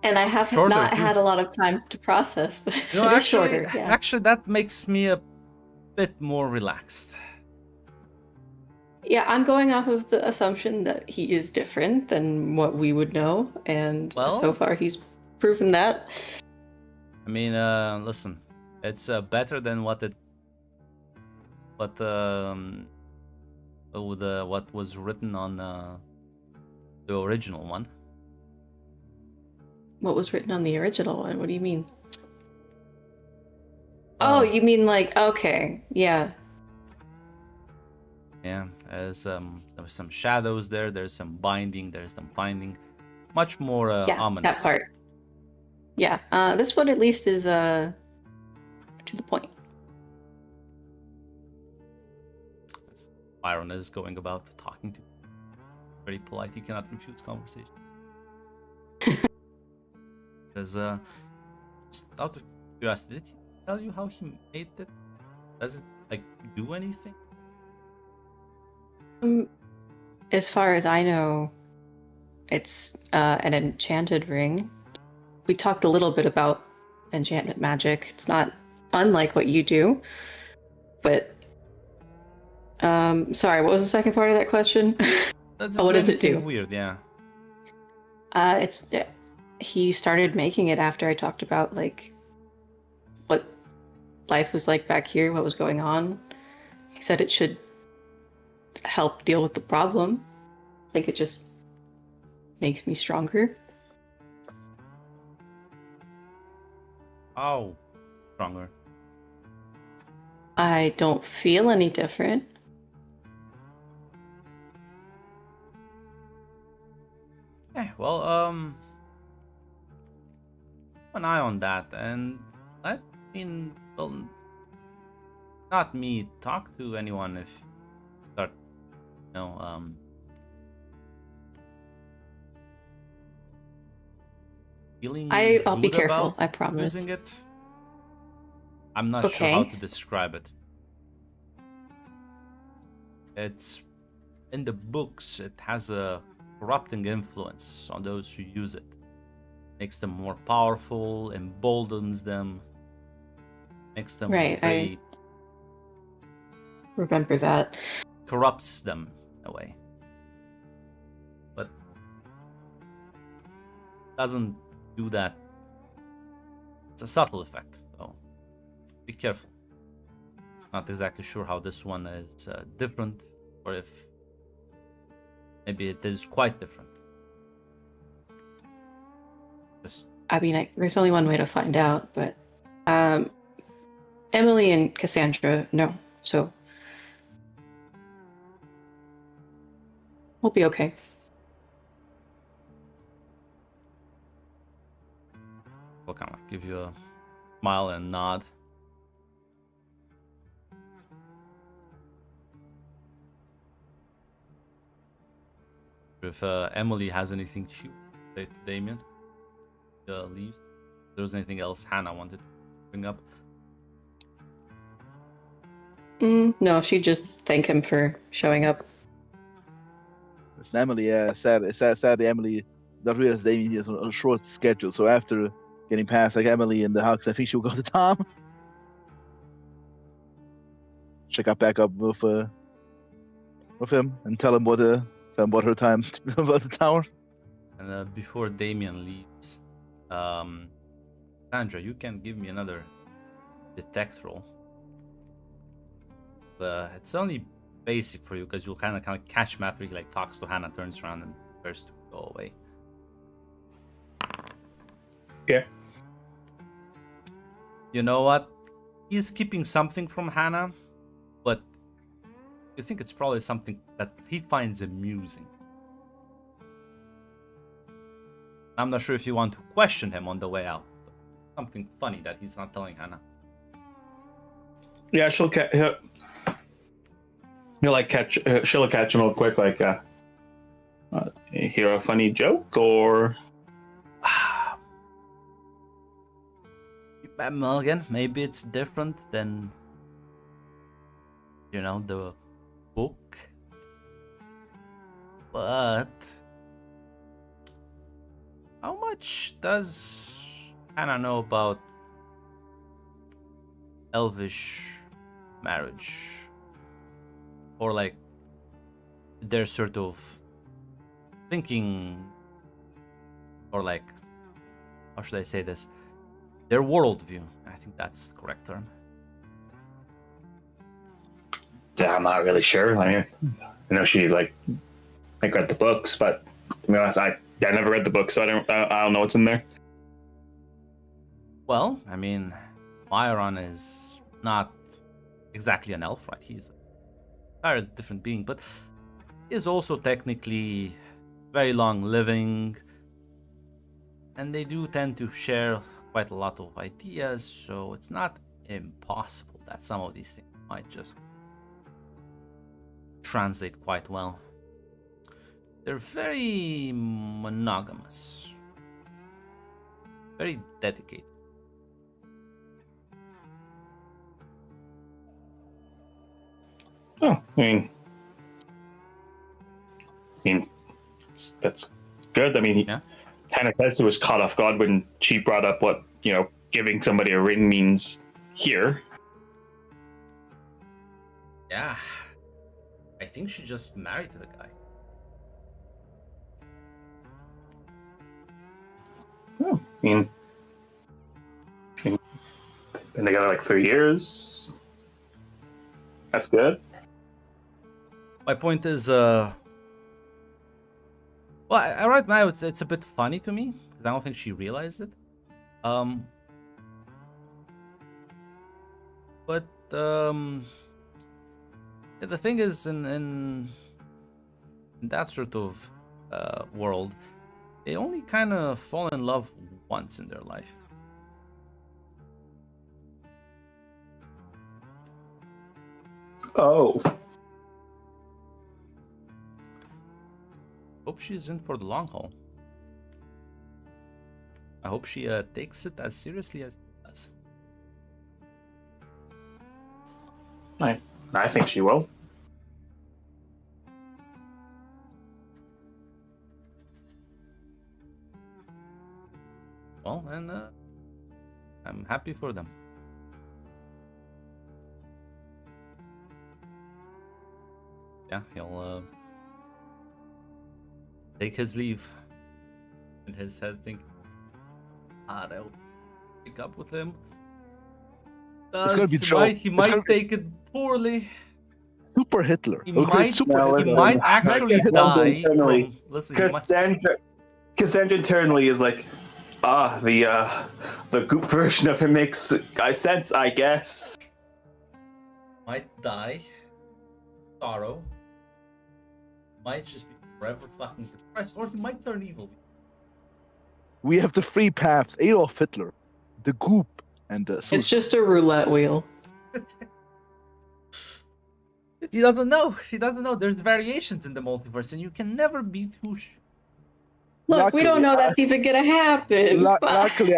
And I have Shorter, not too. had a lot of time to process this. You know, It is actually, shorter, yeah. actually, that makes me a bit more relaxed. Yeah, I'm going off of the assumption that he is different than what we would know, and Well- so far he's proven that. I mean, listen, it's better than what was written on the original one. What was written on the original one? What do you mean? Oh, you mean like, okay, yeah. Yeah, there's some shadows there. There's some binding. There's some finding. Much more Yeah, ominous. that part. Yeah, this one at least is to the point. Byron is going about talking to. Very polite. He cannot refuse conversation. Because just out of curiosity, did he tell you how he made it? Does it like do anything? As far as I know, it's an enchanted ring. We talked a little bit about enchantment magic. It's not unlike what you do, but sorry, what was the second part of that question? Does Oh, what do does it do? anything weird? Yeah. He started making it after I talked about like what life was like back here, what was going on. He said it should help deal with the problem. I think it just makes me stronger. Oh, stronger. I don't feel any different. Yeah. Well, an eye on that, and I mean, well, not me. Talk to anyone if start, feeling I'll be good careful, about I promise. using it. I'm not sure how to describe it. It's in the books. It has a corrupting influence on those who use it. Makes them more powerful, emboldens them, makes them Right, very Remember that. corrupts them in a way. But doesn't do that. It's a subtle effect, so be careful. Not exactly sure how this one is different, or if maybe it is quite different. Just I mean, there's only one way to find out, but Emily and Cassandra, no. So we'll be okay. will kind of give you a smile and nod. If Emily has anything to say to Damien, leaves. If there was anything else Hannah wanted to bring up. No, she'd just thank him for showing up. It's Emily, yeah. Sadly, Emily that realized Damien is on a short schedule. So after getting past like Emily and the Hawks, I think she'll go to Tom. Check out back up with him and tell him about her time about the tower. And before Damien leaves, Sandra, you can give me another detect roll. It's only basic for you because you'll kind of catch him after he like talks to Hannah, turns around, and first to go away. Yeah. You know what? He's keeping something from Hannah, but you think it's probably something that he finds amusing. I'm not sure if you want to question him on the way out. But something funny that he's not telling Hannah. Yeah, she'll catch him real quick, like, hear a funny joke, or... Again, maybe it's different than, the book. But how much does Hannah know about elvish marriage? Or like their sort of thinking, or like, how should I say this? Their worldview. I think that's the correct term. Yeah, I'm not really sure. I mean, I know she read the books, but to be honest, I never read the book, so I don't know what's in there. Well, I mean, Myron is not exactly an elf, right? He's a very different being, but he is also technically very long living, and they do tend to share quite a lot of ideas, so it's not impossible that some of these things might just translate quite well. They're very monogamous, very dedicated. Oh, I mean, that's good. I mean, Yeah. Hannah Tesla was caught off guard when she brought up what, giving somebody a ring means here. Yeah. I think she just married the guy. Oh, I mean, been together like 3 years. That's good. My point is, well, right now it's a bit funny to me because I don't think she realized it. But yeah, the thing is, in that sort of world, they only kind of fall in love once in their life. Oh. Hope she's in for the long haul. I hope she takes it as seriously as he does. I think she will. Well, and I'm happy for them. Yeah, he'll take his leave in his head, thinking, they'll pick up with him. It's gonna be He might take it poorly. Super Hitler. He It'll create might, Super No, he Hitler. might actually die. internally. Listen, he might, Cassandra internally is like, the goop version of him makes sense, I guess. might die. Sorrow. Might just be forever fucking depressed, or he might turn evil. We have the three paths: Adolf Hitler, the Goop, and the. It's just a roulette wheel. He doesn't know. He doesn't know. There's variations in the multiverse, and you can never be too sure. Look, we don't know that's even gonna happen. Luckily,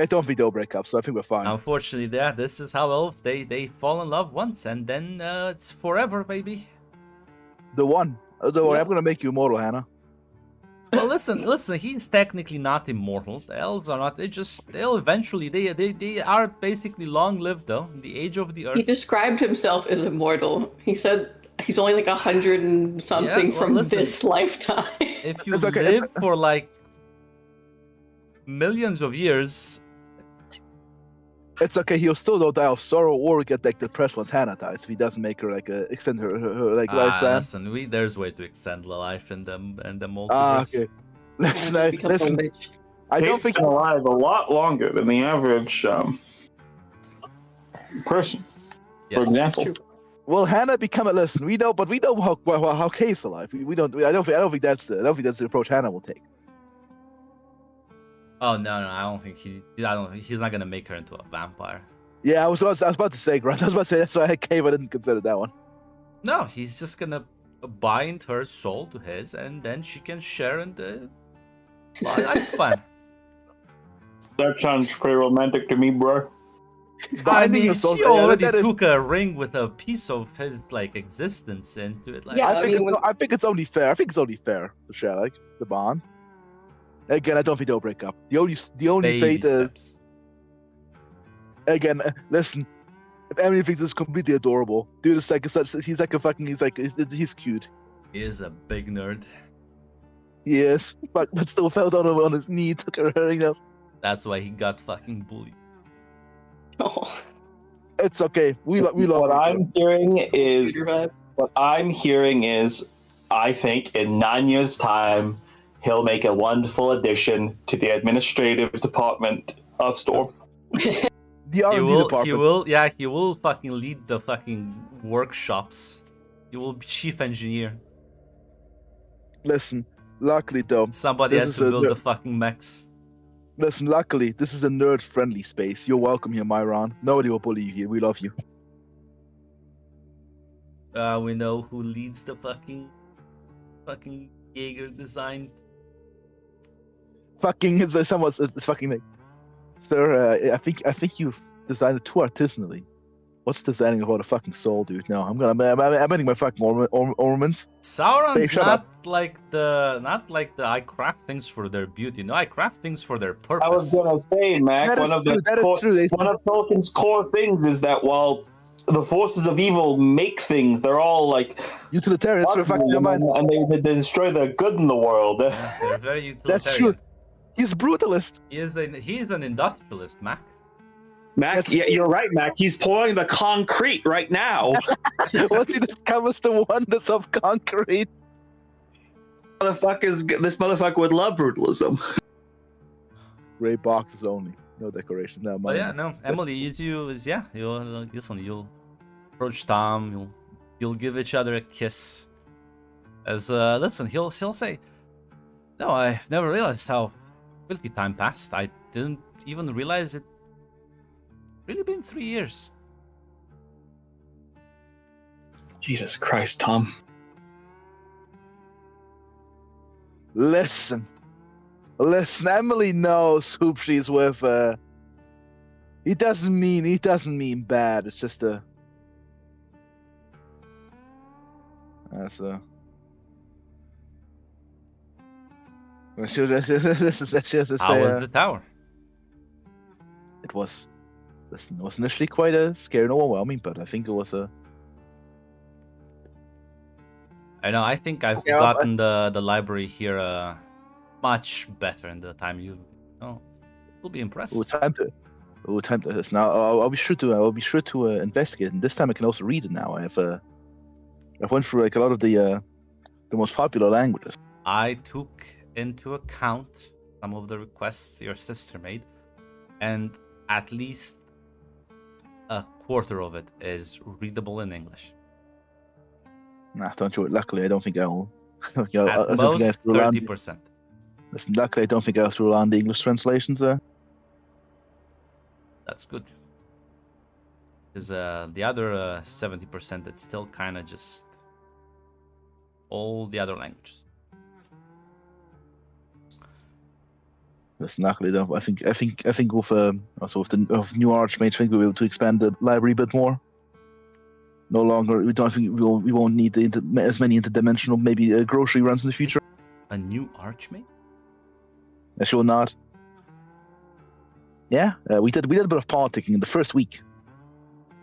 I don't think they'll break up, so I think we're fine. Unfortunately, yeah, this is how elves they fall in love once, and then it's forever, baby. The one. Don't worry, I'm gonna make you immortal, Hannah. Well, listen. He's technically not immortal. The elves are not. They'll eventually. They are basically long-lived though. The age of the He earth. described himself as immortal. He said he's only like 100 and something well, from listen. this lifetime. If you It's okay, live for like millions of years, It's okay. He'll still not die of sorrow or get like depressed once Hannah dies if he doesn't make her like extend her like lifespan. listen. There's way to extend the life in the multiverse. Okay. Listen, Yeah, become a listen. lich. I don't Kate's think been alive a lot longer than the average person. For Yes. example, True. Will Hannah become a listen? We know how Cave's alive. We don't. I don't think that's the approach Hannah will take. Oh no, I don't think he's not gonna make her into a vampire. Yeah, I was about to say, Grant. I was about to say that's why Cave. I didn't consider that one. No, he's just gonna bind her soul to his, and then she can share in the lifespan. that sounds pretty romantic to me, bro. I Binding mean, your soul- she yeah, already that is- took a ring with a piece of his like existence into it. Like, Yeah, I think mean, I think it's only fair. I think it's only fair to share like the bond. Again, I don't think they'll break up. The only baby fate. steps. Again, listen. If Emily thinks it's completely adorable, dude is like he's like a fucking he's cute. He is a big nerd. He is, but still fell down on his knee, took her nails. That's why he got fucking bullied. Oh, It's okay. We love. What I'm hearing is shooter vibe. I think in 9 years' time, he'll make a wonderful addition to the administrative department of Storm. The R&D department. He will fucking lead the fucking workshops. He will be chief engineer. Listen, luckily though, Somebody This has is to a build nerd- the fucking mechs. listen, luckily this is a nerd-friendly space. You're welcome here, Myron. Nobody will bully you here. We love you. We know who leads the fucking Jaeger design. Fucking is someone's it's fucking like, sir. I think you've designed it too artisanally. What's designing about a fucking soul, dude? No, I'm ending my fucking ornaments. Sauron's Hey, shut not like the I craft things for their beauty. No, I craft things for their purpose. I was gonna say, Mac, That is true. one of Tolkien's core things is that while the forces of evil make things, they're all like Utilitarians for fucking your mind. and they destroy the good in the world. Yeah, they're very utilitarian. That's true. He's brutalist. He is an industrialist, Mac. Mac, yeah, you're right, Mac. He's pouring the concrete right now. Once he discovers the wonders of concrete. This motherfucker would love brutalism. Gray boxes only. No decoration. No, But yeah, no, Emily, you'll approach Tom, you'll give each other a kiss. As listen, he'll say, "No, I've never realized how quickly time passed. I didn't even realize it really been 3 years." Jesus Christ, Tom. Listen, Emily knows who she's with. He doesn't mean bad. It's just that's she has to How say. was the tower? It was initially quite scary and overwhelming, but I think it was a. I know. I think I've Okay, gotten the library here much better in the time you. Oh, you'll be impressed. Time to this. Now I'll be sure to investigate, and this time I can also read it. Now I've went through like a lot of the most popular languages. I took into account some of the requests your sister made, and at least a quarter of it is readable in English. Nah, don't you? Luckily, I don't think I'll. At most 30%. Listen, luckily, I don't think I'll rely on the English translations there. That's good. Because the other 70%, it's still kind of just all the other languages. Listen, luckily, though, I think with also with the new Archmage, I think we'll be able to expand the library a bit more. No longer, we won't need as many interdimensional maybe grocery runs in the future. A new archmage? She will not. Yeah, we did a bit of politicking in the first week.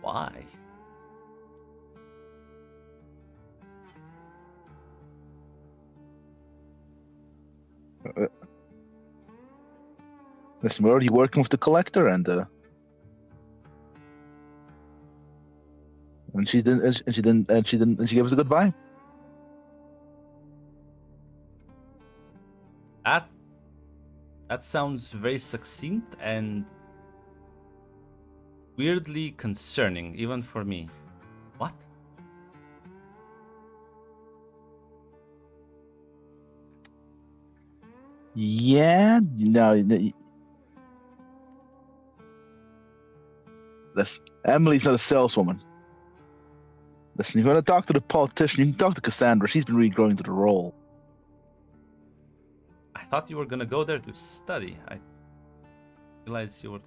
Why? Listen, we're already working with the collector, and she gave us a good vibe. That sounds very succinct and weirdly concerning, even for me. What? Yeah, no. Listen, Emily's not a saleswoman. Listen, if you want to talk to the politician, you can talk to Cassandra. She's been really growing into the role. I thought you were gonna go there to study. I realized you were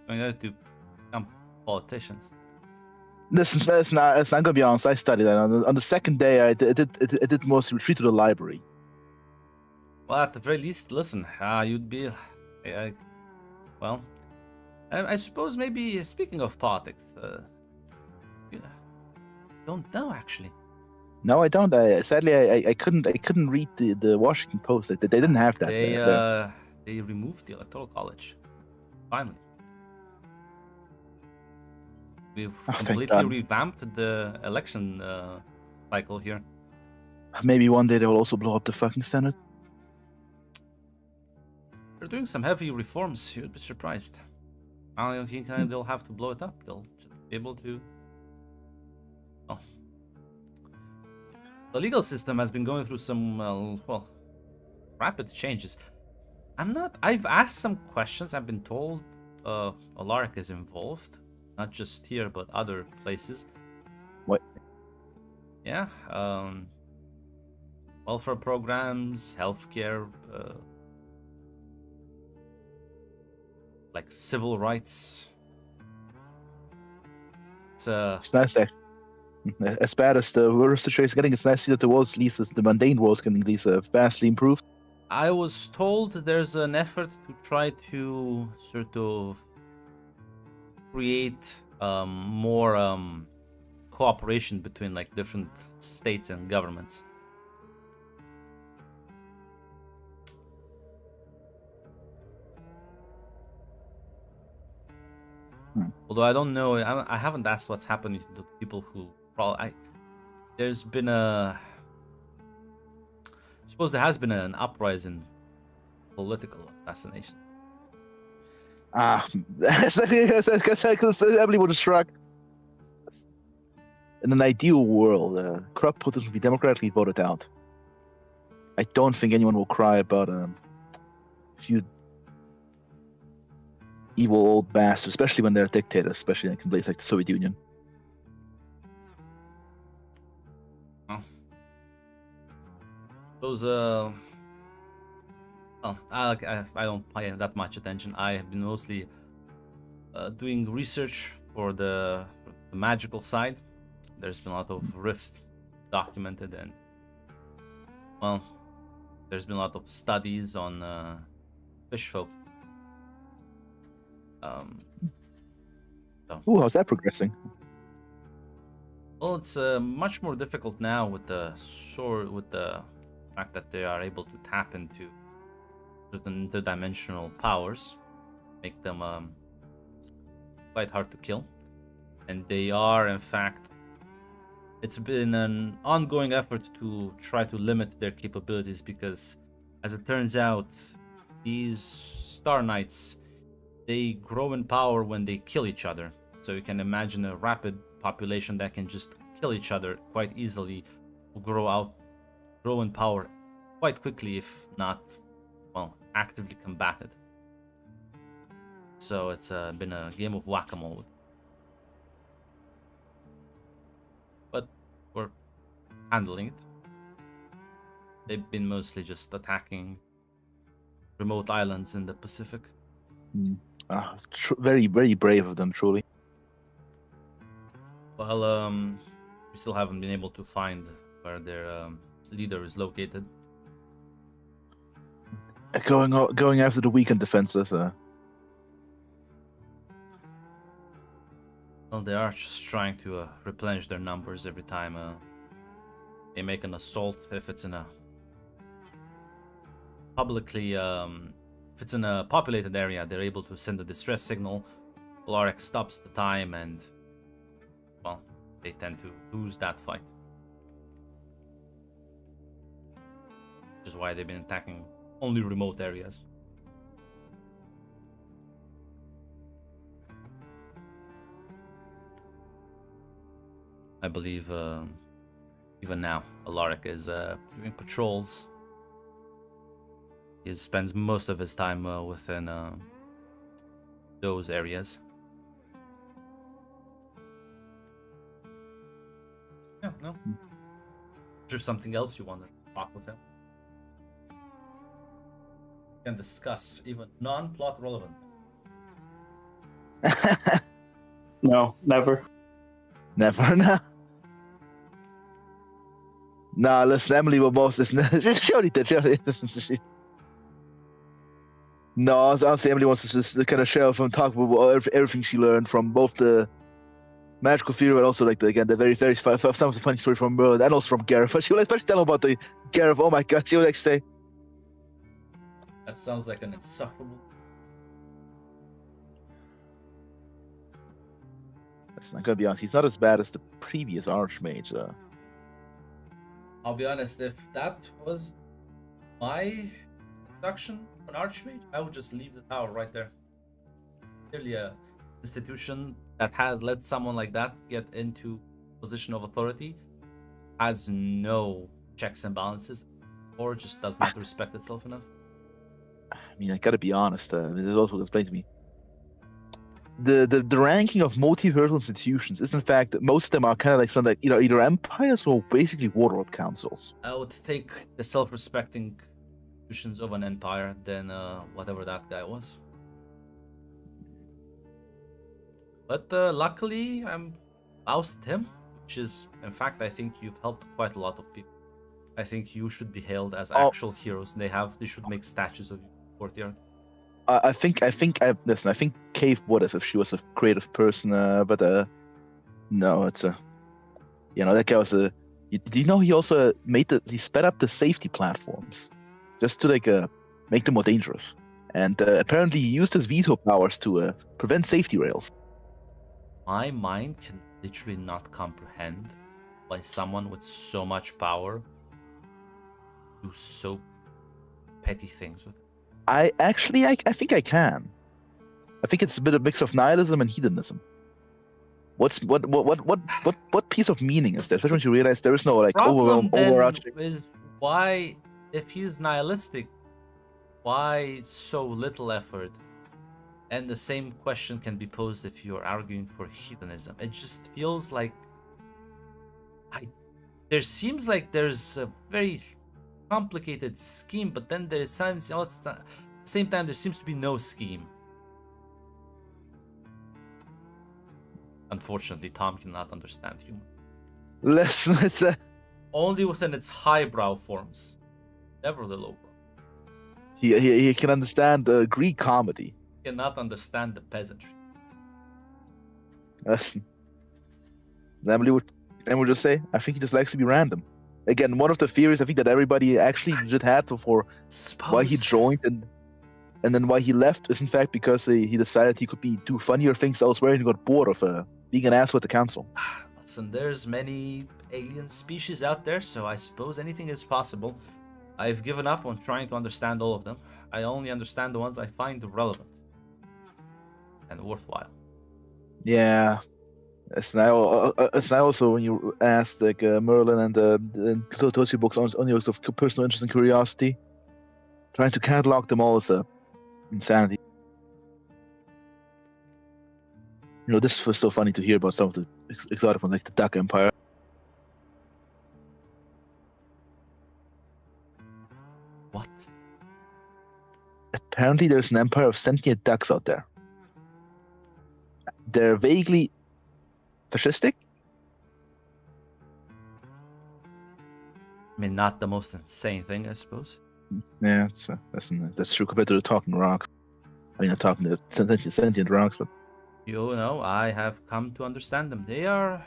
going there to become politicians. Listen, I'm gonna be honest. I studied that. On the second day, I did mostly retreat to the library. Well, at the very least, listen. You'd be, well, I suppose maybe speaking of politics, you don't know actually. No, I don't. Sadly, I couldn't read the Washington Post. They didn't have that. There. They removed the Electoral College. Finally, we've completely revamped the election cycle here. Maybe one day they will also blow up the fucking Senate. They're doing some heavy reforms. You'd be surprised. I don't think they'll have to blow it up. They'll just be able to. Oh. The legal system has been going through some, well, rapid changes. I've asked some questions. I've been told Alaric is involved. Not just here, but other places. What? Yeah. Welfare programs, healthcare, like civil rights. It's nice there. As bad as the world situation is getting, it's nice to see that the world's leases, the mundane world's getting these vastly improved. I was told there's an effort to try to sort of create more cooperation between like different states and governments. Although I don't know, I haven't asked what's happening to the people who probably. There's been I suppose there has been an uprising, political assassination. Emily would have struck. In an ideal world, corrupt politicians would be democratically voted out. I don't think anyone will cry about a few evil old bastards, especially when they're dictators, especially in a place like the Soviet Union. Those I don't pay that much attention. I have been mostly doing research for the magical side. There's been a lot of rifts documented, and well, there's been a lot of studies on fish folk. Ooh, how's that progressing? Well, it's much more difficult now with the fact that they are able to tap into certain interdimensional powers, make them quite hard to kill. And they are, in fact, it's been an ongoing effort to try to limit their capabilities because, as it turns out, these Star Knights, they grow in power when they kill each other. So you can imagine a rapid population that can just kill each other quite easily will grow in power quite quickly if not, well, actively combated. So it's been a game of whack-a-mole. But we're handling it. They've been mostly just attacking remote islands in the Pacific. Very, very brave of them, truly. Well, we still haven't been able to find where their leader is located. Going after the weak and defenseless. Well, they are just trying to replenish their numbers every time they make an assault. If it's in a if it's in a populated area, they're able to send a distress signal. Alaric stops the time, and well, they tend to lose that fight. Which is why they've been attacking only remote areas. I believe even now Alaric is doing patrols. He spends most of his time within those areas. Yeah, no. Is there something else you want to talk with him? We can discuss even non-plot relevant. No, never. Never. Nah, listen, Emily will most listen. She already did. No, honestly, Emily wants to just kind of share from talk about everything she learned from both the magical theory and also like the very some of the funny story from Merlin and also from Gareth. But she will especially tell him about the Gareth. Oh my god, she would actually say, That sounds like an insufferable. listen, I'm gonna be honest, he's not as bad as the previous Archmage. I'll be honest, if that was my production for an Archmage, I would just leave the tower right there. Clearly a institution that had let someone like that get into position of authority has no checks and balances, or just does not respect itself enough. I mean, I gotta be honest. This is also explained to me. The ranking of multiversal institutions is in fact that most of them are kind of like some like either empires or basically warlord councils. I would take the self-respecting institutions of an empire than whatever that guy was. But luckily, I'm ousted him, which is, in fact, I think you've helped quite a lot of people. I think you should be hailed as actual heroes. They should make statues of you in the courtyard. I think Cave would have if she was a creative person, but no, it's that guy was a. Do you know he also he sped up the safety platforms, just to make them more dangerous, and apparently he used his veto powers to prevent safety rails. My mind can literally not comprehend why someone with so much power do so petty things with it. I think I can. I think it's a bit of mix of nihilism and hedonism. What piece of meaning is there? Especially when you realize there is no overarching. Is why, if he's nihilistic, why so little effort? And the same question can be posed if you're arguing for hedonism. It just feels like there seems like there's a very complicated scheme, but then at the same time there seems to be no scheme. Unfortunately, Tom cannot understand humor. Let's only within its highbrow forms, never the lowbrow. He can understand Greek comedy. He cannot understand the peasantry. Listen, Emily would just say, I think he just likes to be random. Again, one of the theories I think that everybody actually legit had for why he joined and then why he left is in fact because he decided he could do funnier things elsewhere and he got bored of being an asshole at the council. Listen, there's many alien species out there, so I suppose anything is possible. I've given up on trying to understand all of them. I only understand the ones I find relevant and worthwhile. Yeah. It's now also when you asked Merlin and the Totosi books on your sort of personal interest and curiosity, trying to catalog them all as insanity. This was so funny to hear about some of the exotic ones, like the Duck Empire. What? Apparently, there's an empire of sentient ducks out there. They're vaguely fascistic? I mean, not the most insane thing, I suppose. Yeah, that's true compared to the talking rocks. I mean, not talking to sentient rocks, but You know, I have come to understand them. They are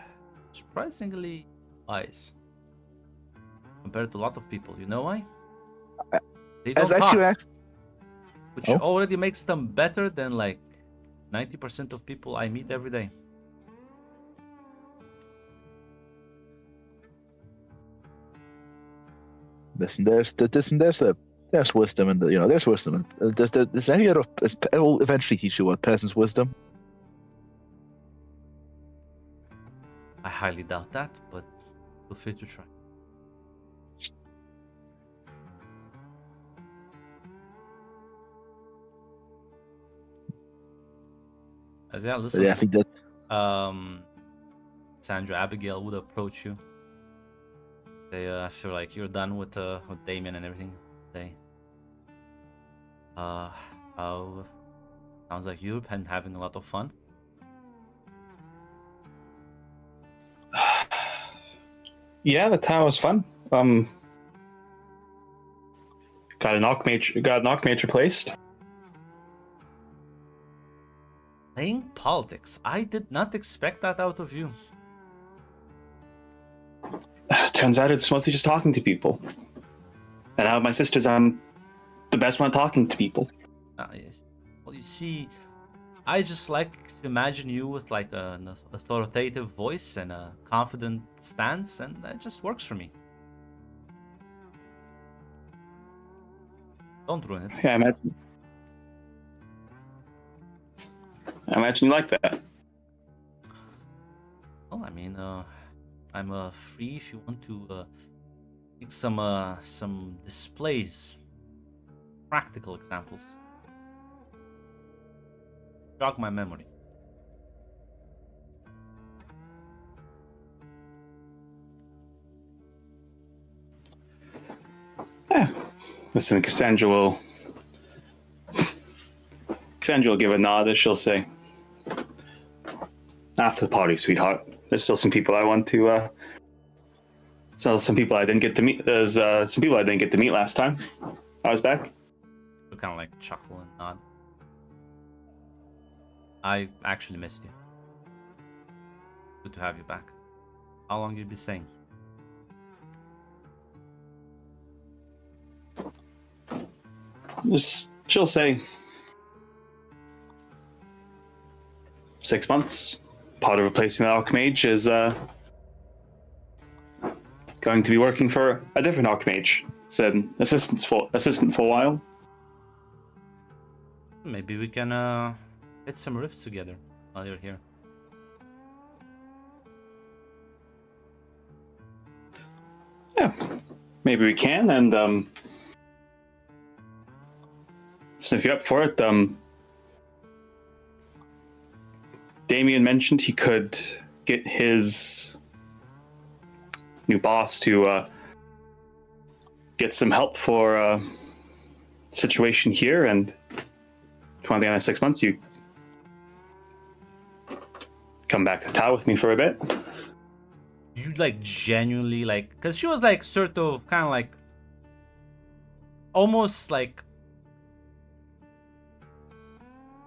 surprisingly wise compared to a lot of people. You know why? I- They as don't actually talk, which Oh. already makes them better than like 90% of people I meet every day. listen, there's wisdom in there's wisdom. There's any other. It will eventually teach you what peasant's wisdom. I highly doubt that, but feel free to try. As yeah, But listen. yeah, I think that Sandra Abigail would approach you. I feel like you're done with Damien and everything. They how sounds like you've been having a lot of fun. Yeah, the tower was fun. Got an Archmage replaced. Playing politics. I did not expect that out of you. Turns out it's mostly just talking to people. And out of my sisters, I'm the best one at talking to people. Yes. Well, you see, I just like to imagine you with like an authoritative voice and a confident stance, and that just works for me. Don't ruin it. Yeah, I imagine you like that. Well, I mean, I'm free if you want to make some displays, practical examples. Jog my memory. Yeah. Listen, Cassandra will give a nod as she'll say, "After the party, sweetheart. There's still some people I want to. Some people I didn't get to meet. There's some people I didn't get to meet last time I was back." You kind of like chuckle and nod. I actually missed you. Good to have you back. How long you be staying? She'll say 6 months. Part of replacing the Archmage is going to be working for a different Archmage. Said assistant for a while. Maybe we can hit some riffs together while you're here. Yeah, maybe we can. And so if you're up for it, Damien mentioned he could get his new boss to get some help for situation here, and toward the end of 6 months, you come back to town with me for a bit. You like genuinely like, because she was like sort of kind of like almost like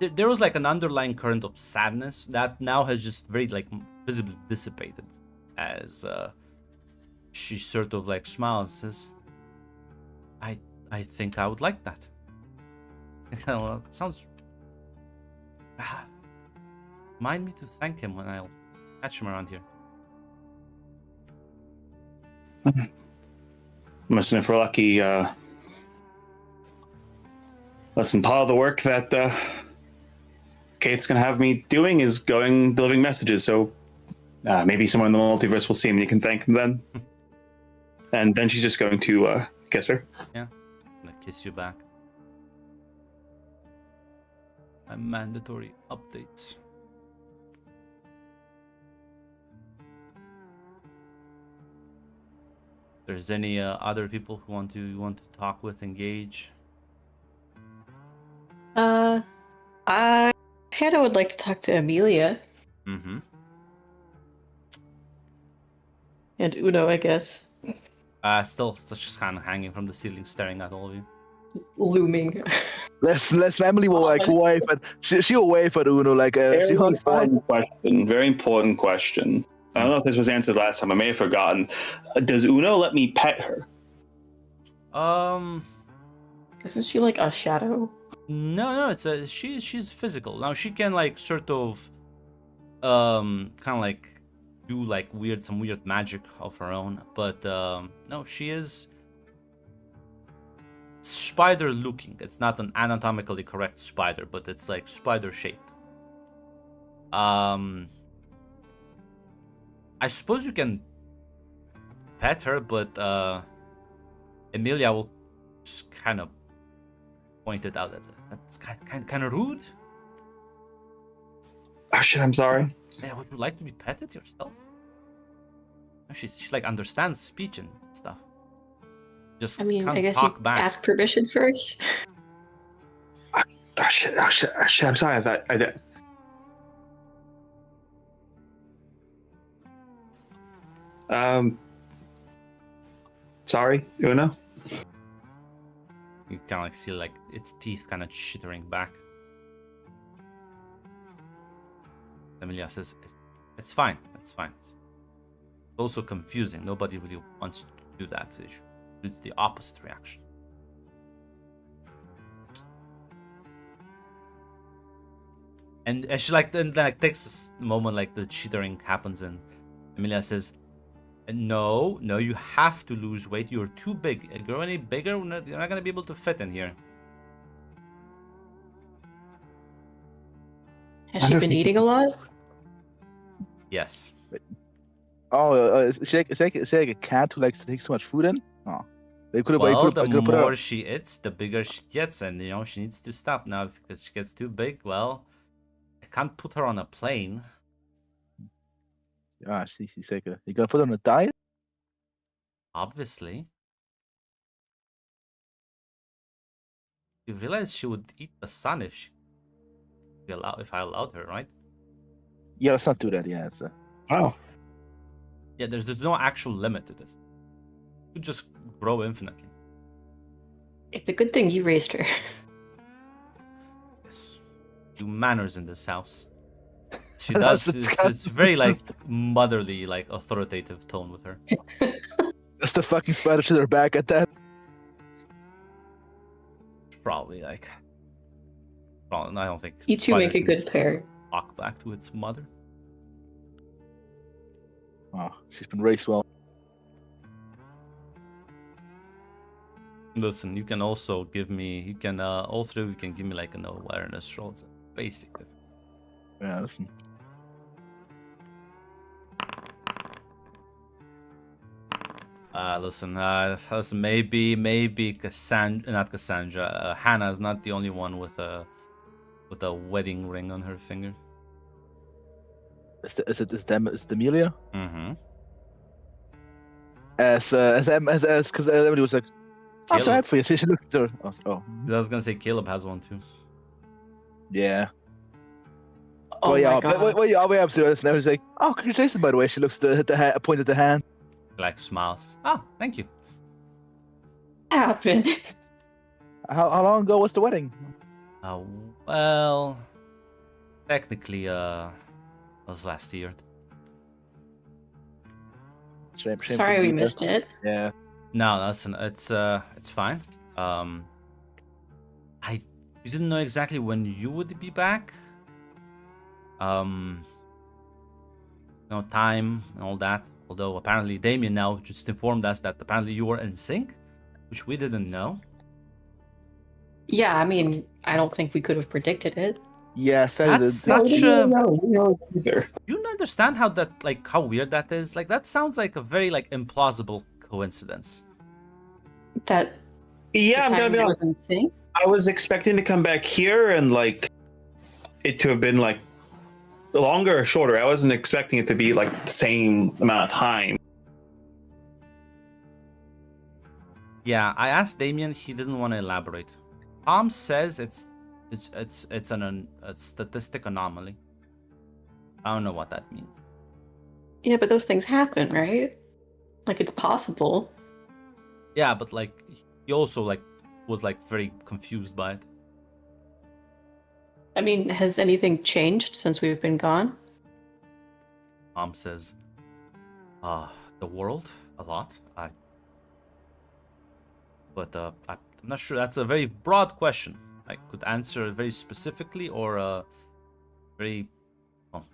there was like an underlying current of sadness that now has just very like visibly dissipated as she sort of like smiles and says, I think I would like that. Well, sounds remind me to thank him when I'll catch him around here. Listen, if we're lucky, listen, part of the work that Kate's gonna have me doing is delivering messages, so maybe someone in the multiverse will see him and you can thank him then. And then she's just going to kiss her. Yeah, I'm gonna kiss you back. My mandatory updates. If there's any other people who want to talk with, engage. Hannah would like to talk to Amelia Mm-hmm. and Uno, I guess. Still just kind of hanging from the ceiling, staring at all of you. Looming. Les Emily will like wave at she'll wave at Uno like Very she walks by. important question. Very important question. I don't know if this was answered last time. I may have forgotten. Does Uno let me pet her? Isn't she like a shadow? No, it's she's physical. Now she can like sort of kind of like do like some weird magic of her own, but no, she is spider looking. It's not an anatomically correct spider, but it's like spider shaped. I suppose you can pet her, but Emilia will just kind of point it out that that's kind of rude. Oh shit! I'm sorry. Yeah, would you like to be petted yourself? She like understands speech and stuff. Just I mean, can't I guess talk you back. ask permission first. Oh shit! I'm sorry. I thought I did. Sorry, Uno. You kind of like see like its teeth kind of chittering back. Emilia says, "It's fine. It's fine." It's also confusing. Nobody really wants to do that. It's the opposite reaction. And she like then like takes this moment, like the chittering happens, and Emilia says, "No, you have to lose weight. You're too big. If you're any bigger, you're not gonna be able to fit in here." Has she been eating a lot? Yes. Oh, is she like a cat who likes takes too much food in? Oh, they could have. Well, put the put her. more she eats, the bigger she gets, and she needs to stop now because she gets too big. Well, I can't put her on a plane. Ah, she's like you gonna put her on a diet? Obviously. You realize she would eat the sun if if I allowed her, right? Yeah, let's not do that. Yeah, it's Wow. Yeah, there's no actual limit to this. You just grow infinitely. It's a good thing you raised her. Yes. Do manners in this house. She That's does. It's very like motherly, like authoritative tone with her. That's the fucking spider to their back at that. Probably like. Well, I don't think. You two make a good pair. Walk back to its mother. Oh, she's been raised well. Listen, you can also give me. You can all three. You can give me like an awareness roll. It's a basic. Yeah, listen. Listen, maybe Cassandra, not Cassandra. Hannah is not the only one with a wedding ring on her finger. Is it Amelia? Mm-hmm. Because everybody was like, I'm Caleb. so happy for you. She looks at her. Oh, I was gonna say Caleb has one too. yeah. Oh yeah, my god. well, yeah, I'll be up to this. And I was like, oh, congratulations, by the way. She looks at the point at the hand. Like smiles. Oh, thank you. What happened? How long ago was the wedding? Well, technically, it was last year. Shame Sorry we missed it. Yeah. No, listen, it's fine. You didn't know exactly when you would be back. No time and all that. Although apparently Damien now just informed us that apparently you were in sync, which we didn't know. Yeah, I mean, I don't think we could have predicted it. Yeah, That's such a. Either. You understand how that, like, how weird that is? Like, that sounds like a very, like, implausible coincidence. That Yeah, I'm gonna be honest. wasn't sync. I was expecting to come back here and like it to have been like longer or shorter. I wasn't expecting it to be like the same amount of time. Yeah, I asked Damien. He didn't want to elaborate. Tom says it's a statistic anomaly. I don't know what that means. Yeah, but those things happen, right? Like, it's possible. Yeah, but like he also like was like very confused by it. I mean, has anything changed since we've been gone? Mom says, the world a lot. I'm not sure. That's a very broad question. I could answer very specifically or very well,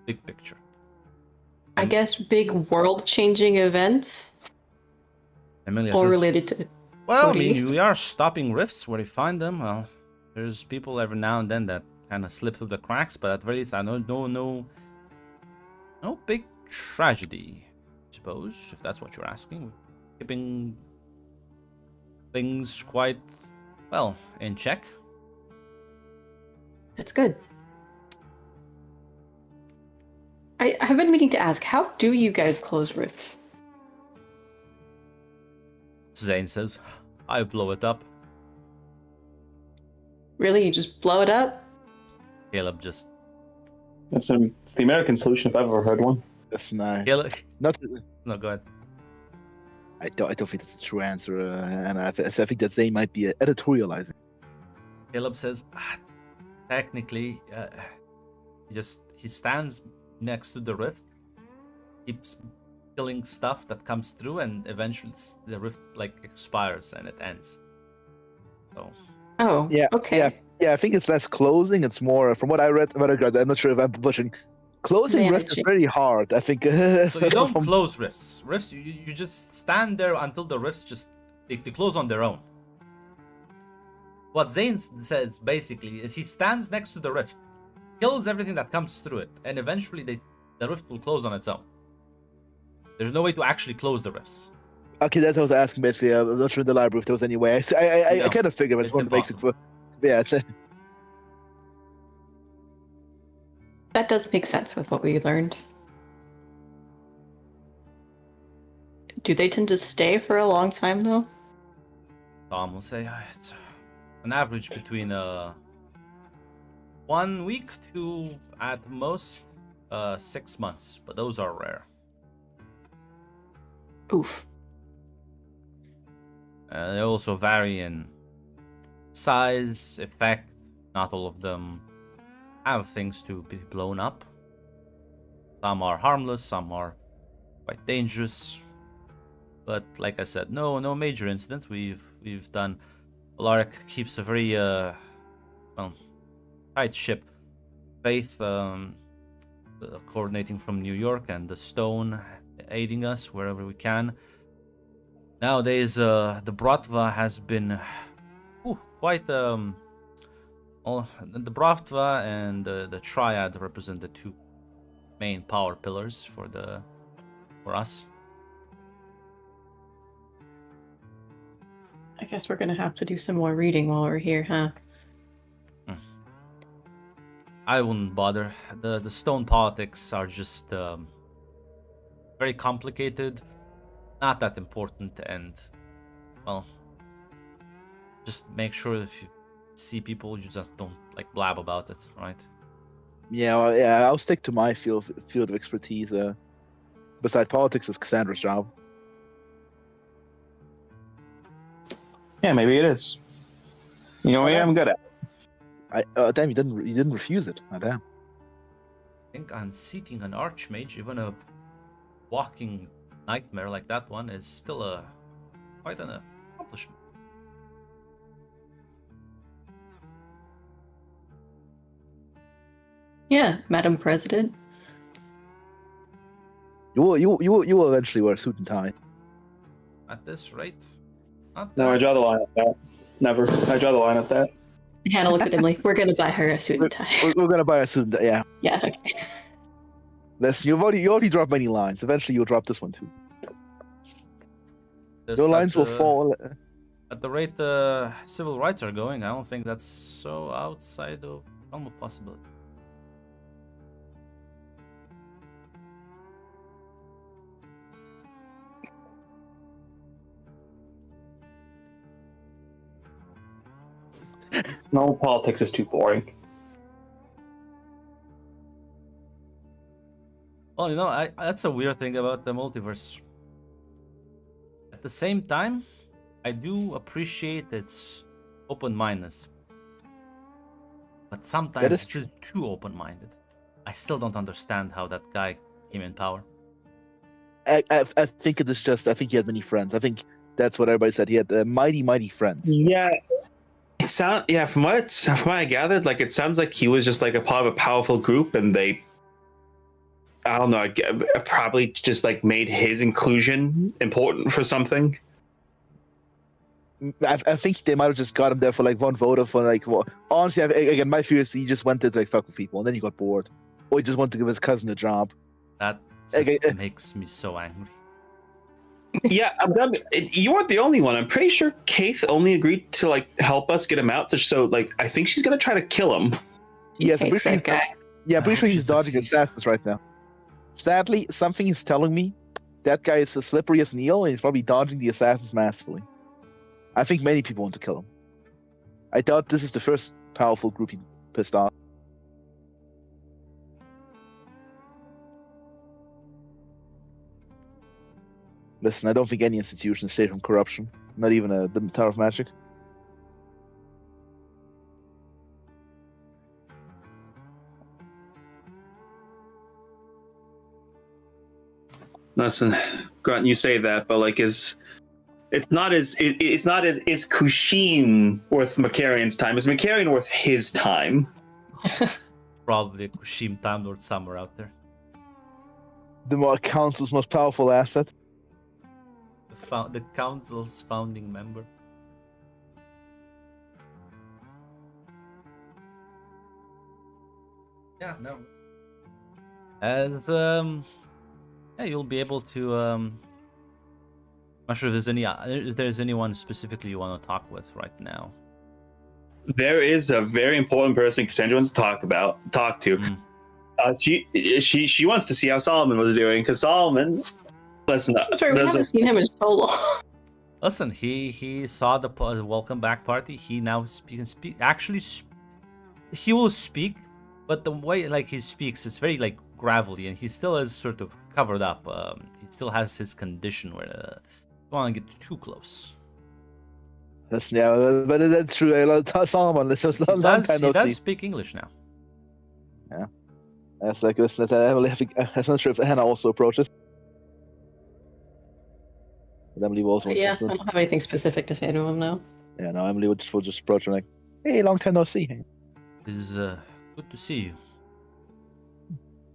big picture. I guess big world-changing events, Emilia all says, related to. well, I Cody. mean, we are stopping rifts where we find them. Well, there's people every now and then that kind of slip through the cracks, but at the very least, I know no big tragedy, I suppose, if that's what you're asking. We're keeping things quite well in check. That's good. I have been meaning to ask, how do you guys close rifts? Zane says, I blow it up. Really, you just blow it up? Caleb just... It's the American solution if I've ever heard one. That's nice. Caleb... Not. No, go ahead. I don't think that's a true answer, and I think that Zane might be editorializing. Caleb says, technically, he stands next to the rift, keeps killing stuff that comes through, and eventually the rift like expires and it ends. So Oh, Yeah, okay. Yeah, I think it's less closing. It's more, from what I read, I'm not sure if I'm pushing. Closing rift is Managing. very hard, I think. so you don't from- close rifts. Rifts you just stand there until the rifts just they close on their own. What Zane says basically is he stands next to the rift, kills everything that comes through it, and eventually the rift will close on its own. There's no way to actually close the rifts. Okay, that's what I was asking, basically. I'm not sure in the library if there was any way. I No, kind of figured, but it's it's one that makes it. impossible. Yeah, That does make sense with what we learned. Do they tend to stay for a long time, though? Tom will say it's an average between 1 week to at most 6 months, but those are rare. Oof. They also vary in size, effect. Not all of them have things to be blown up. Some are harmless, some are quite dangerous. But like I said, no major incidents. We've done. Alaric keeps a very tight ship. Faith coordinating from New York, and the Stone aiding us wherever we can. Nowadays, the Bratva has been quite the Bratva and the Triad represent the two main power pillars for us. I guess we're gonna have to do some more reading while we're here, huh? I wouldn't bother. The Stone politics are just very complicated, not that important, and well, just make sure if you see people, you just don't like blab about it, right? yeah, well, yeah. I'll stick to my field of expertise. Besides politics, is Cassandra's job. Yeah, maybe it is. You know, maybe I'm good at. Damn, you didn't refuse it. Oh, damn. I think unseating an archmage, even a walking nightmare like that one, is still quite an accomplishment. Yeah, Madam President. You will eventually wear a suit and tie. At this rate, not No, I that- draw the line at that. Never. I draw the line at that. Hannah looked at Emily. We're gonna buy her a suit and tie. We're gonna buy a suit and tie. Yeah. Yeah. Okay. Listen, you already dropped many lines. Eventually, you'll drop this one too. Just Your at lines will the- fall. At the rate the civil rights are going, I don't think that's so outside of realm of possibility. No, politics is too boring. Well, that's a weird thing about the multiverse. the same time, I do appreciate its open-mindedness. But sometimes is it's just too open-minded. I still don't understand how that guy came in power. I think it is just. I think he had many friends. I think that's what everybody said. He had mighty friends. Yeah, from what I gathered, like it sounds like he was just like a part of a powerful group, and they, I don't know, probably just like made his inclusion important for something. I think they might have just got him there for like one vote for like. Well, honestly, again, my fear is he just went there to like fuck with people, and then he got bored, or he just wanted to give his cousin a job. That just makes me so angry. Yeah, you weren't the only one. I'm pretty sure Kaith only agreed to like help us get him out. So like, I think she's gonna try to kill him. Yes, I'm Hates pretty sure that guy. I'm pretty sure she he's dodging succeeds. assassins right now. Sadly, something is telling me that guy is as slippery as Neil, and he's probably dodging the assassins masterfully. I think many people want to kill him. I doubt this is the first powerful group he pissed off. Listen, I don't think any institution is safe from corruption. Not even the Tower of Magic. Listen, Grunt, you say that, but like, is Kushim worth Macarian's time? Is Macarian worth his time? Probably a Kushim Time Lord somewhere out there. The council's most powerful asset. The council's founding member. Yeah, no. As yeah, you'll be able to I'm not sure if there's anyone specifically you want to talk with right now. There is a very important person Cassandra wants to talk to. She wants to see how Solomon was doing, because Solomon, listen, Sorry, we haven't seen him in so long. Listen, he saw the welcome back party. He now speak. Actually, he will speak, but the way like he speaks, it's very like gravelly, and he still is sort of covered up. He still has his condition where you don't want to get too close. Listen, yeah, but that's true. I love Solomon. It's just a long time no He does see. speak English now. Yeah, that's like this. I'm not sure if Hannah also approaches. But Emily will also. Yeah, I don't have anything specific to say to him now. Yeah, no, Emily will just approach him like, "Hey, long time no see." It's good to see you.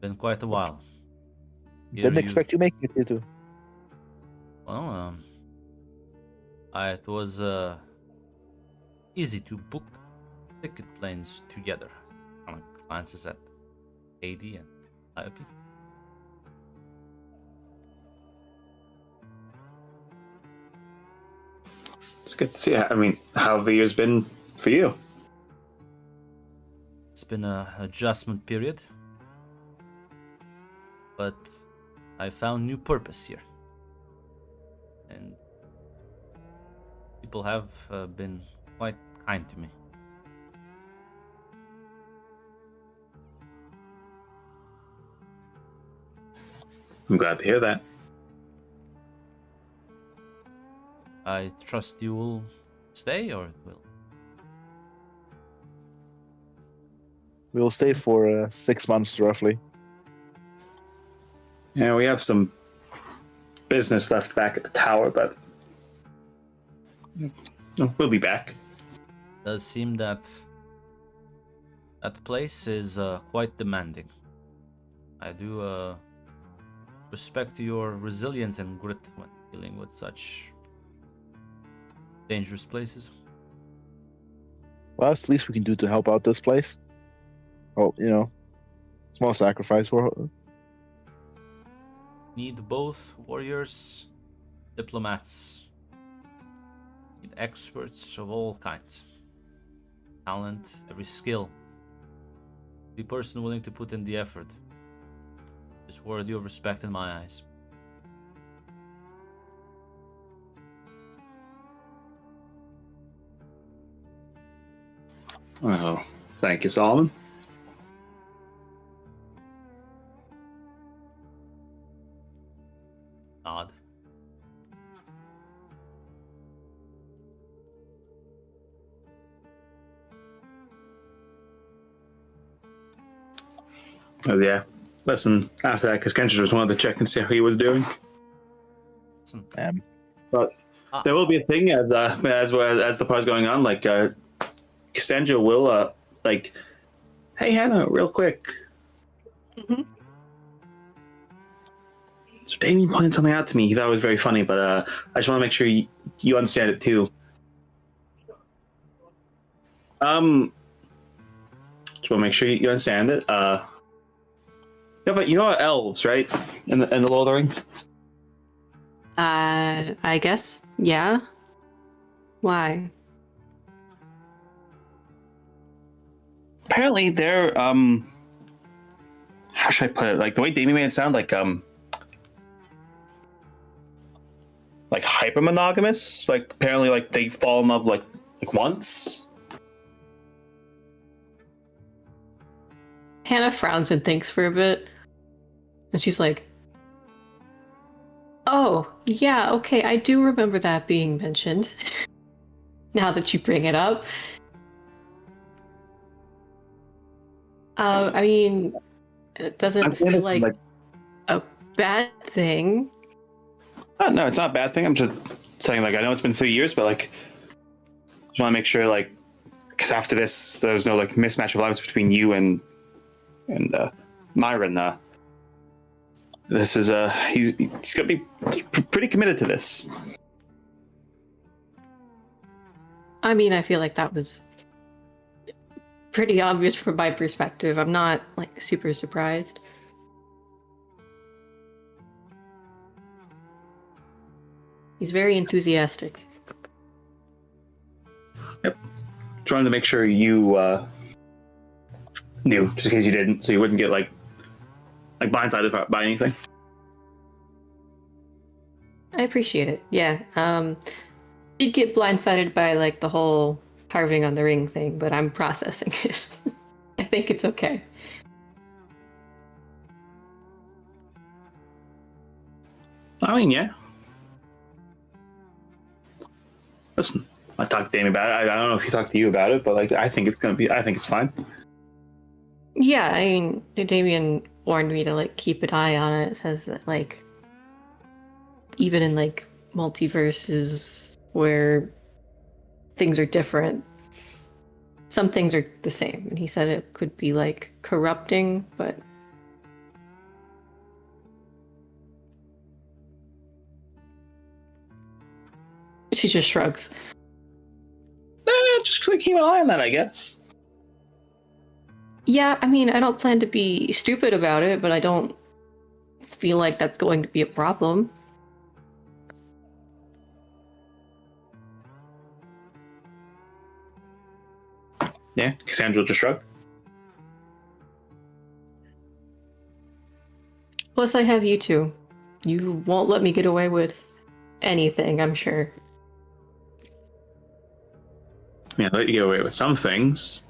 Been quite a while. Didn't expect you making it here too. Well, it was easy to book ticket planes together. Kind of glances at AD and IOP. It's good to see. I mean, how have the years been for you? It's been an adjustment period, but I found new purpose here, and people have been quite kind to me. I'm glad to hear that. I trust you will stay, or will. We will stay for 6 months roughly. Yeah, we have some business left back at the tower, but we'll be back. It does seem that that place is quite demanding. I do respect your resilience and grit when dealing with such dangerous places. Well, that's the least we can do to help out this place. Oh, small sacrifice for. Need both warriors, diplomats, need experts of all kinds. Talent, every skill. Every person willing to put in the effort is worthy of respect in my eyes. Oh, thank you, Solomon. Nod. Oh, yeah. Listen, after that, because Kendra just wanted to check and see how he was doing. Listen, But there will be a thing as the part's going on. Like Cassandra will like, hey Hannah, real quick. Mhm. So Damien pointed something out to me. He thought it was very funny, but I just want to make sure you understand it too. Just want to make sure you understand it. Yeah, but you know elves, right? In the Lord of the Rings. I guess. Yeah. Why? Apparently, they're how should I put it? Like the way Damien made it sound like hyper monogamous. Like apparently, like they fall in love like once. Hannah frowns and thinks for a bit. And she's like, oh, yeah, okay, I do remember that being mentioned. Now that you bring it up. I mean, it doesn't feel like a bad thing. No, it's not a bad thing. I'm just saying, like, I know it's been 3 years, but like, just want to make sure, like, because after this, there's no like mismatch of lives between you and Myron. This is he's gonna be pretty committed to this. I mean, I feel like that was pretty obvious from my perspective. I'm not like super surprised. He's very enthusiastic. Yep. Trying to make sure you knew, just in case you didn't, so you wouldn't get like blindsided by anything. I appreciate it. Yeah. Did get blindsided by like the whole carving on the ring thing, but I'm processing it. I think it's okay. I mean, yeah. Listen, I talked to Damien about it. I don't know if he talked to you about it, but like, I think it's fine. Yeah, I mean, Damien warned me to like keep an eye on it. It says that like even in like multiverses where things are different, some things are the same. And he said it could be like corrupting, but she just shrugs. Just keep an eye on that, I guess. Yeah, I mean, I don't plan to be stupid about it, but I don't feel like that's going to be a problem. Yeah, Cassandra just shrugged. Plus, I have you two. You won't let me get away with anything, I'm sure. Yeah, let you get away with some things,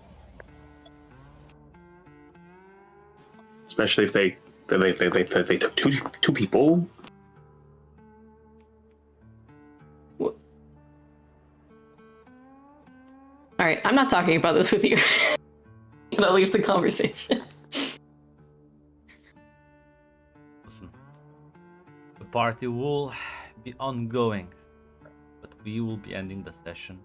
especially if they took two people. What? All right, I'm not talking about this with you. That leaves the conversation. listen. The party will be ongoing, but we will be ending the session